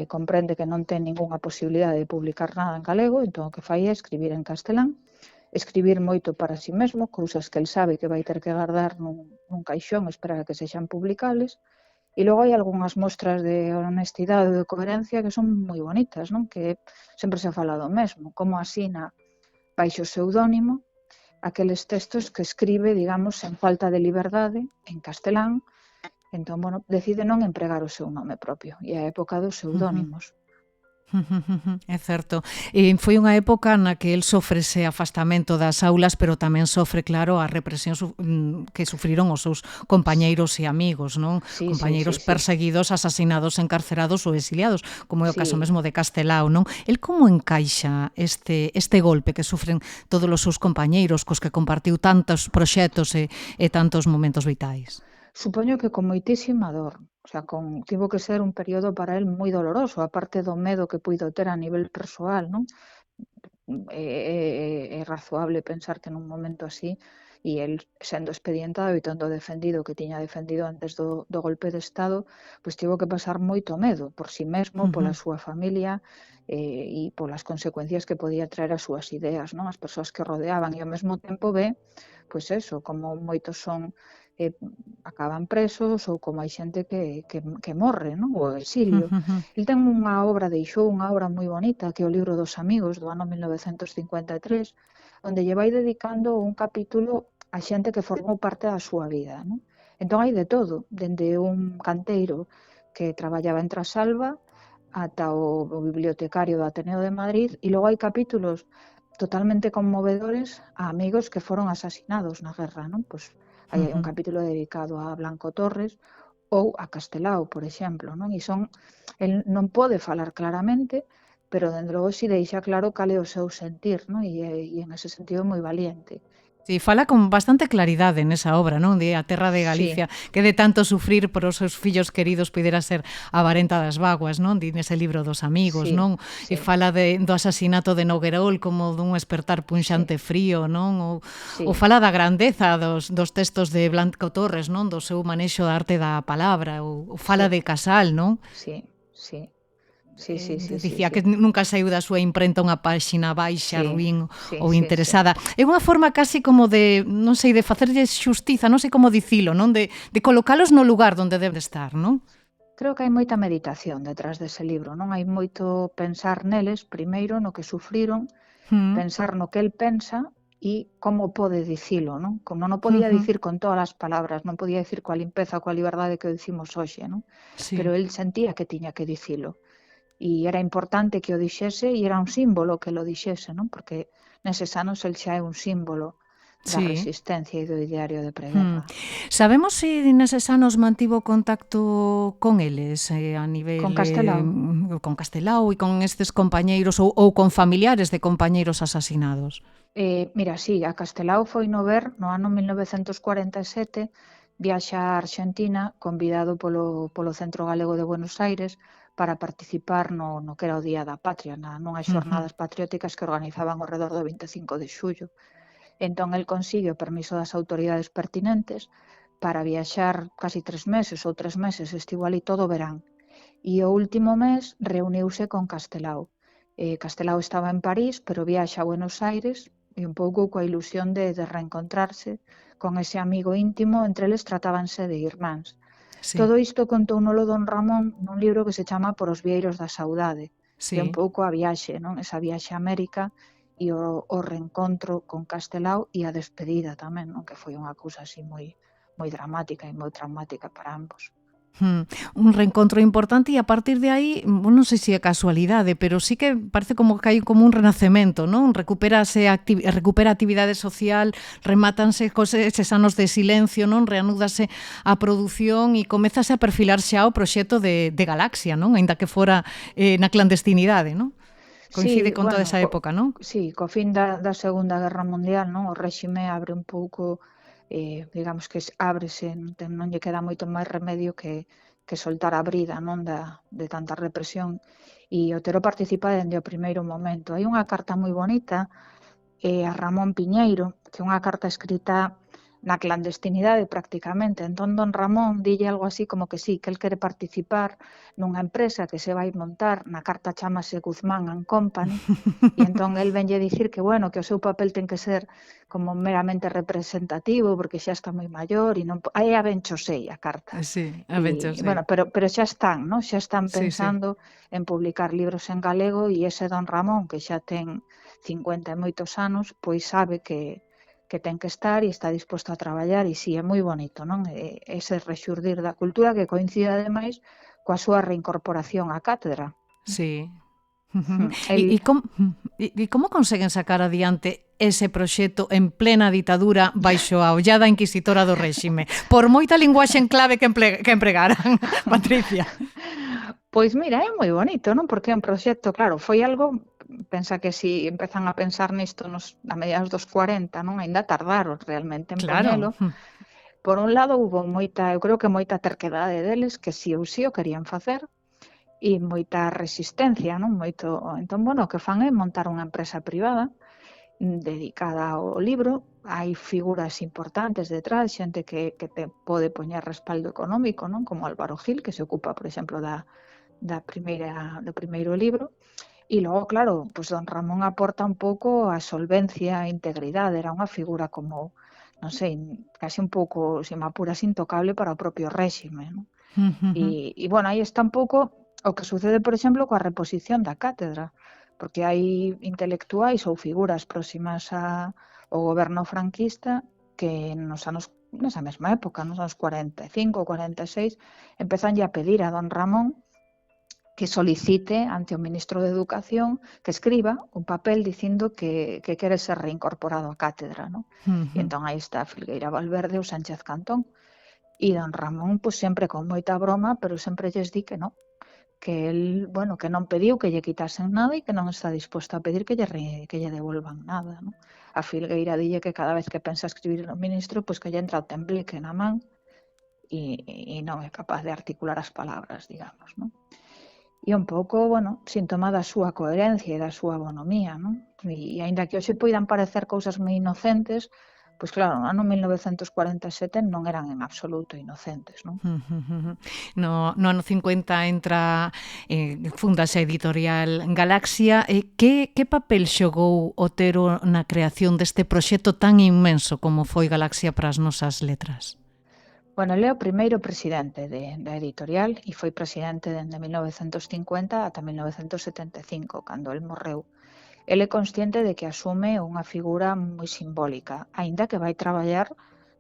comprende que non ten ningunha posibilidade de publicar nada en galego, entón o que fai é escribir en castelán, escribir moito para si mesmo, cousas que el sabe que vai ter que guardar nun caixón, esperar a que sexan publicables, e logo hai algunhas mostras de honestidade e de coherencia que son moi bonitas, non? Que sempre se fala do mesmo, como asina baixo pseudónimo aqueles textos que escribe, digamos, en falta de liberdade, en castelán. Entón, bueno, decide non empregar o seu nome propio, e a época dos pseudónimos. É certo. Foi unha época na que el sofre ese afastamento das aulas, pero tamén sofre, claro, a represión que sufriron os seus compañeiros e amigos, non? Compañeiros perseguidos, asasinados, encarcerados ou exiliados, como é o caso mesmo de Castelao, non? El como encaixa este golpe que sufren todos os seus compañeiros cos que compartiu tantos proxectos e tantos momentos vitais? Supoño que con moitísima dor, o sea, tivo que ser un período para el moi doloroso, aparte do medo que puido ter a nivel persoal, non? É razoable pensar que nun momento así, e el sendo expedientado e tendo defendido o que tiña defendido antes do golpe de Estado, pois tivo que pasar moito medo por si mesmo, pola súa familia e polas consecuencias que podía traer as súas ideas, non? As persoas que rodeaban, e ao mesmo tempo ve, pois eso, como moitos son acaban presos ou como hai xente que morre, non? O exilio. El ten deixou unha obra moi bonita que é o Libro dos Amigos do ano 1953, onde lle vai dedicando un capítulo a xente que formou parte da súa vida, non? Entón hai de todo, dende un canteiro que traballaba en Trasalba ata o bibliotecario do Ateneo de Madrid, e logo hai capítulos totalmente conmovedores a amigos que foron asasinados na guerra, non? Pois hai un capítulo dedicado a Blanco Torres ou a Castelao, por exemplo, non? E el non pode falar claramente, pero dende logo si deixa claro cal é o seu sentir, non? E en ese sentido moi valiente. Sí, fala con bastante claridade nesa obra, non? De A terra de Galicia, que de tanto sufrir por os seus fillos queridos pudera ser a varenta das vaguas, non? Di nese libro dos amigos, non? E fala do asasinato de Noguerol como dun espertar punxante frío, non? Ou fala da grandeza dos textos de Blanco Torres, non? Do seu manexo da arte da palabra, ou fala de Casal, non? Sí. Dicía que nunca saiu da súa imprenta unha páxina baixa, ruín ou interesada. É unha forma casi como de, non sei, de facerlles xustiza, non sei como dicilo, non? De colocalos no lugar onde debe estar, non? Creo que hai moita meditación detrás dese libro, non? Hai moito pensar neles, primeiro no que sufriron, pensar no que el pensa e como pode dicilo, non? Como non podía dicir con todas as palabras, non podía dicir coa limpeza ou coa liberdade que o dicimos hoxe, non? Pero el sentía que tiña que dicilo. E era importante que o dixese e era un símbolo que lo dixese, non? Porque neses anos el xa é un símbolo da resistencia e do ideario de preguerra. Sabemos se neses anos mantivo contacto con eles a nivel... Con Castelao. Con Castelao e con estes compañeiros ou con familiares de compañeiros asasinados. Mira, sí, a Castelao foi no ver no ano 1947, viaxa a Argentina convidado polo Centro Galego de Buenos Aires para participar no que era o Día da Patria, nunhas xornadas patrióticas que organizaban ao redor do 25 de xullo. Entón, el consigue o permiso das autoridades pertinentes para viaxar casi 3 meses ou 3 meses, estivo ali todo o verán. E o último mes reuniuse con Castelao. Castelao estaba en París, pero viaxa a Buenos Aires e un pouco coa ilusión de reencontrarse con ese amigo íntimo, entre eles tratábanse de irmáns. Todo isto contounolo don Ramón nun libro que se chama Por os vieiros da saudade, que é un pouco a viaxe, non? Esa viaxe a América e o reencontro con Castelao e a despedida tamén, non? Que foi unha cousa así moi dramática e moi traumática para ambos. Un reencontro importante e a partir de aí, non sei se é casualidade, pero sí que parece como que hai como un renacemento, non? Recupera a actividade social, remátanse eses anos de silencio, non? Reanúdase a produción e comezase a perfilar xa o proxecto de Galaxia, non? Aínda que fora na clandestinidade, non? Coincide con toda esa época, non? Sí, co fin da Segunda Guerra Mundial, non? O réxime abre un pouco, digamos que ábrese, non lle queda moito máis remedio que soltar a brida, non? De tanta represión. E Otero participa dende o primeiro momento. Hai unha carta moi bonita a Ramón Piñeiro, que é unha carta escrita na clandestinidade prácticamente. Entón, don Ramón dille algo así como que sí, que el quere participar nunha empresa que se vai montar, na carta chamase Guzmán and Company, e entón el venlle dicir que, bueno, que o seu papel ten que ser como meramente representativo, porque xa está moi maior, e non... Aí a ben chosei a carta. Sí, a ben chosei. Bueno, pero xa están, non? Xa están pensando en publicar libros en galego, e ese don Ramón, que xa ten 50 e moitos anos, pois sabe que ten que estar e está disposto a traballar, e si, é moi bonito, non? Ese rexurdir da cultura que coincide ademais coa súa reincorporación á cátedra. Sí. E como conseguen sacar adiante ese proxecto en plena ditadura baixo a ollada inquisitora do réxime? Por moita linguaxe en clave que empregaran, Patricia. Pois mira, é moi bonito, non? Porque é un proxecto, claro, foi algo... Pensa que si empezan a pensar nisto a mediados dos 40, non? Ainda tardaron realmente en poñelo. Por un lado, hubo eu creo que moita terquedade deles, que si ou si o querían facer, e moita resistencia, non? Entón, bueno, o que fan é montar unha empresa privada dedicada ao libro. Hai figuras importantes detrás, xente que te pode poñer respaldo económico, non? Como Álvaro Gil, que se ocupa, por exemplo, do primeiro libro. E logo, claro, pues don Ramón aporta un pouco a solvencia e integridade. Era unha figura como, non sei, casi un pouco, se me apuras, intocable para o propio réxime, non? E, bueno, aí está un pouco o que sucede, por exemplo, coa reposición da cátedra, porque hai intelectuais ou figuras próximas ao goberno franquista que nesa mesma época, nos anos 45 ou 46, empezan a pedir a don Ramón que solicite ante o ministro de Educación que escriba un papel dicindo que quere ser reincorporado á cátedra, non? E entón aí está Filgueira Valverde ou Sánchez Cantón. E don Ramón, pois sempre con moita broma, pero sempre lles di que non, que el, bueno, que non pediu que lle quitasen nada e que non está disposto a pedir que lle devolvan nada, non? A Filgueira dille que cada vez que pensa escribir no ministro, pois que lle entra o tembleque na man e non é capaz de articular as palabras, digamos, non? E un pouco, bueno, síntoma da súa coherencia e da súa bonomía, non? E aínda que hoxe poidan parecer cousas moi inocentes, pois claro, no ano 1947 non eran en absoluto inocentes, non? No ano 50 entra, fundase a editorial Galaxia. Que papel xogou Otero na creación deste proxecto tan inmenso como foi Galaxia para as nosas letras? Bueno, ele é o primeiro presidente da editorial e foi presidente dende 1950 ata 1975, cando el morreu. Ele é consciente de que asume unha figura moi simbólica, aínda que vai traballar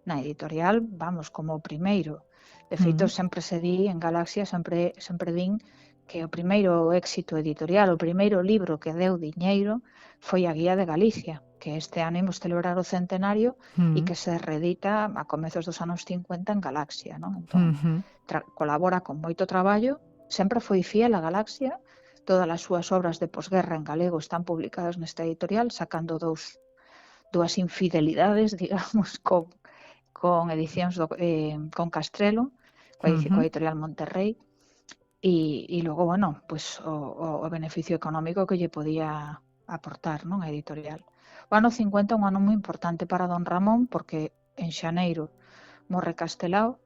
na editorial, vamos, como o primeiro. De feito, sempre se di, en Galaxia sempre din que o primeiro éxito editorial, o primeiro libro que deu diñeiro foi a Guía de Galicia, que este ano imos celebrar o centenario e que se reedita a comezos dos anos 50 en Galaxia, non? Entón, colabora con moito traballo, sempre foi fiel a Galaxia, todas as súas obras de posguerra en galego están publicadas nesta editorial, sacando dúas infidelidades, digamos, con edicións con Castrelo, coa editorial Monterrey, e logo, bueno, pues o beneficio económico que lle podía aportar, non, a editorial. O ano 50 é un ano moi importante para don Ramón porque en xaneiro morre Castelao,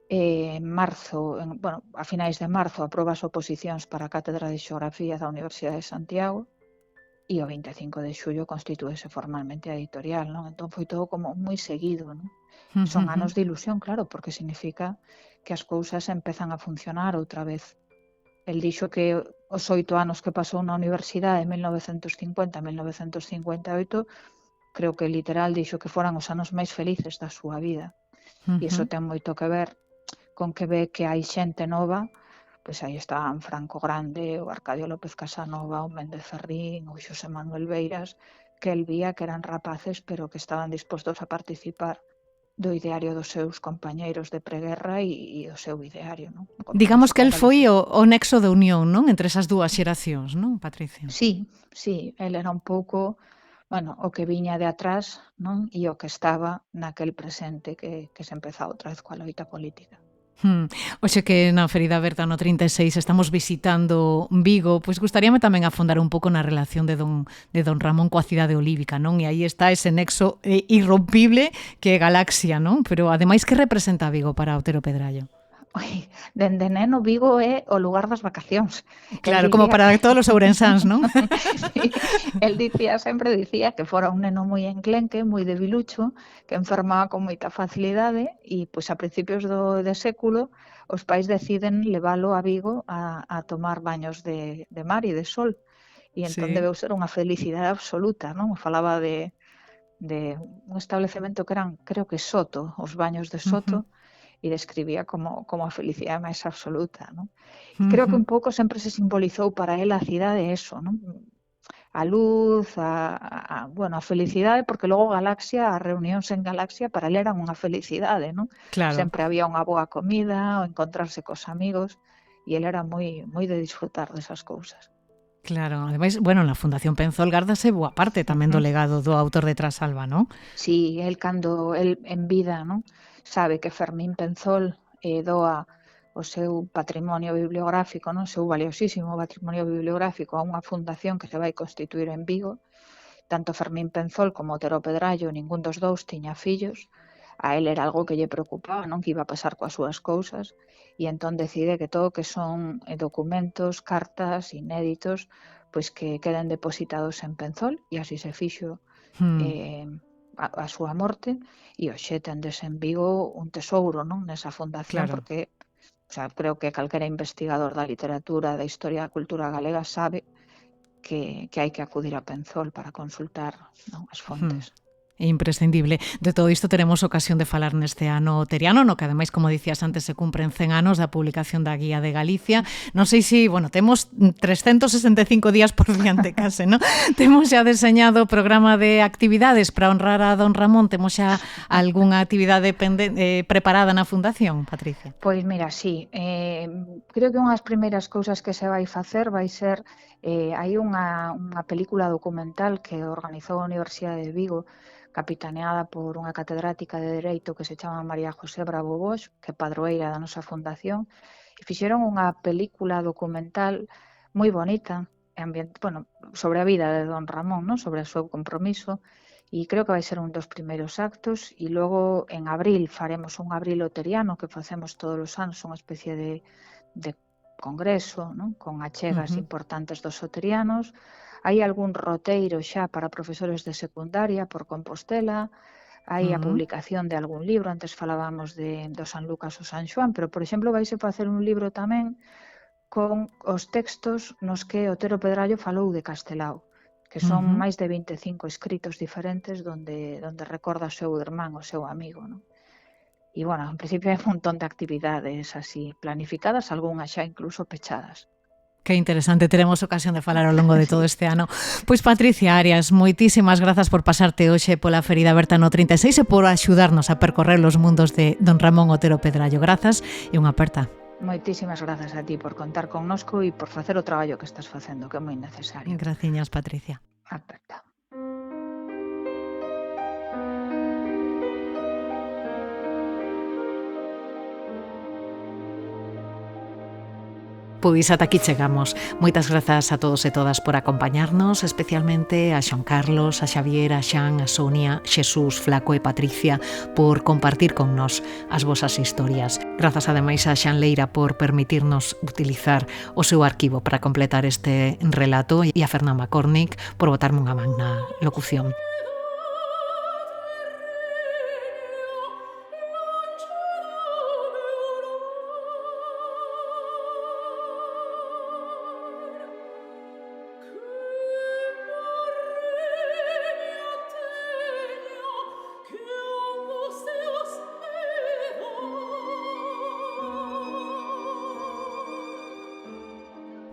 en marzo, a finais de marzo aproba as oposicións para a Cátedra de Xeografía da Universidade de Santiago e o 25 de xullo constitúese formalmente a editorial, non? Entón foi todo como moi seguido, non? Son anos de ilusión, claro, porque significa que as cousas empezan a funcionar outra vez. El dixo que os 8 anos que pasou na universidade en 1950 a 1958, creo que literal dixo que foran os anos máis felices da súa vida. E iso ten moito que ver con que ve que hai xente nova, pois aí estaban Franco Grande, o Arcadio López Casanova, o Méndez Ferrín, o Xosé Manuel Beiras, que el vía que eran rapaces, pero que estaban dispostos a participar do ideario dos seus compañeiros de preguerra e do seu ideario, non? Digamos que el foi o nexo de unión, non? Entre esas dúas xeracións, non, Patricia? Sí, el era un pouco, bueno, o que viña de atrás, non? E o que estaba naquel presente que se empezaba outra vez coa loita política. Oxe que na Ferida Aberta no 36 estamos visitando Vigo, pois gustaríame tamén afondar un pouco na relación de don Ramón coa cidade olívica, non? E aí está ese nexo irrompible que é Galaxia, non? Pero ademais, que representa Vigo para Otero Pedrallo? Dende neno Vigo é o lugar das vacacións. Claro, como para todos os ourensáns, non? Sí, el sempre dicía que fora un neno moi enclenque, moi debilucho, que enfermaba con moita facilidade e, pois, a principios de século, os pais deciden leválo a Vigo a tomar baños de mar e de sol. E entón debeu ser unha felicidade absoluta, non? Falaba de un establecemento que eran, creo que Soto, os baños de Soto, e describía como a felicidade máis absoluta, non? Creo que un pouco sempre se simbolizou para él a cidade eso, non? A luz, a felicidade, porque logo Galaxia, as reunións en Galaxia para él eran unha felicidade, non? Claro. Sempre había unha boa comida, o encontrarse cos amigos, e él era moi de disfrutar desas cousas. Claro, ademais, bueno, na Fundación Penzol gárdase boa parte tamén do legado do autor de Trasalba, non? Sí, cando el en vida, non? Sabe que Fermín Penzol doa o seu patrimonio bibliográfico, non? O seu valiosísimo patrimonio bibliográfico a unha fundación que se vai constituir en Vigo. Tanto Fermín Penzol como Otero Pedrallo, ningún dos dous tiña fillos. A él era algo que lle preocupaba, non? Que iba a pasar coas súas cousas, e entón decide que todo que son documentos, cartas inéditos, pois que queden depositados en Penzol, e así se fixo a súa morte, e hoxe tendes en Vigo un tesouro, non? Nesa fundación, claro. Porque creo que calquera investigador da literatura, da historia da cultura galega sabe que hai que acudir a Penzol para consultar, non, as fontes. Imprescindible. De todo isto teremos ocasión de falar neste ano teriano, no que ademais, como dicías antes, se cumpren 100 anos da publicación da Guía de Galicia. Non sei se, temos 365 días por diante case, non? Temos xa deseñado o programa de actividades para honrar a don Ramón. Temos xa algunha actividade preparada na Fundación, Patricia? Pois mira, sí. Creo que unha das primeiras cousas que se vai facer vai ser hai unha película documental que organizou a Universidade de Vigo, capitaneada por unha catedrática de Dereito que se chama María José Bravo Bosch, que é padroeira da nosa fundación, e fixeron unha película documental moi bonita, sobre a vida de don Ramón, non? Sobre o seu compromiso, e creo que vai ser un dos primeiros actos, e logo en abril faremos un abril oteriano que facemos todos os anos, unha especie de congreso, non? Con achegas importantes dos oterianos. Hai algún roteiro xa para profesores de secundaria por Compostela, hai a publicación de algún libro, antes falábamos do San Lucas ou San Xoán, pero, por exemplo, vaise facer un libro tamén con os textos nos que Otero Pedrallo falou de Castelao, que son máis de 25 escritos diferentes donde recorda o seu irmán, o seu amigo, non? E, en principio hai un montón de actividades así planificadas, algunhas xa incluso pechadas. Que interesante, teremos ocasión de falar ao longo de todo este ano. Pois Patricia Arias, moitísimas grazas por pasarte hoxe pola Ferida Aberta no 36 e por axudarnos a percorrer os mundos de don Ramón Otero Pedrallo. Grazas e unha aperta. Moitísimas grazas a ti por contar connosco e por facer o traballo que estás facendo, que é moi necesario. Graciñas, Patricia. Aperta. Pois ata aquí chegamos. Moitas grazas a todos e todas por acompañarnos, especialmente a Xoan Carlos, a Xavier, a Xan, a Sonia, Xesús, Flaco e Patricia por compartir con nós as vosas historias. Grazas ademais a Xan Leira por permitirnos utilizar o seu arquivo para completar este relato e a Fernán McCormick por botarme unha man na locución.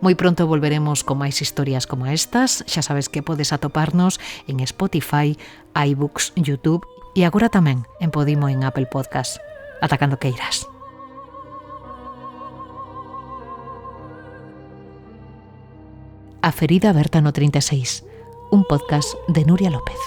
Moi pronto volveremos con máis historias como estas. Xa sabes que podes atoparnos en Spotify, iBooks, YouTube e agora tamén en Podimo en Apple Podcast. Ata cando queiras. A Ferida Aberta no 36, un podcast de Nuria López.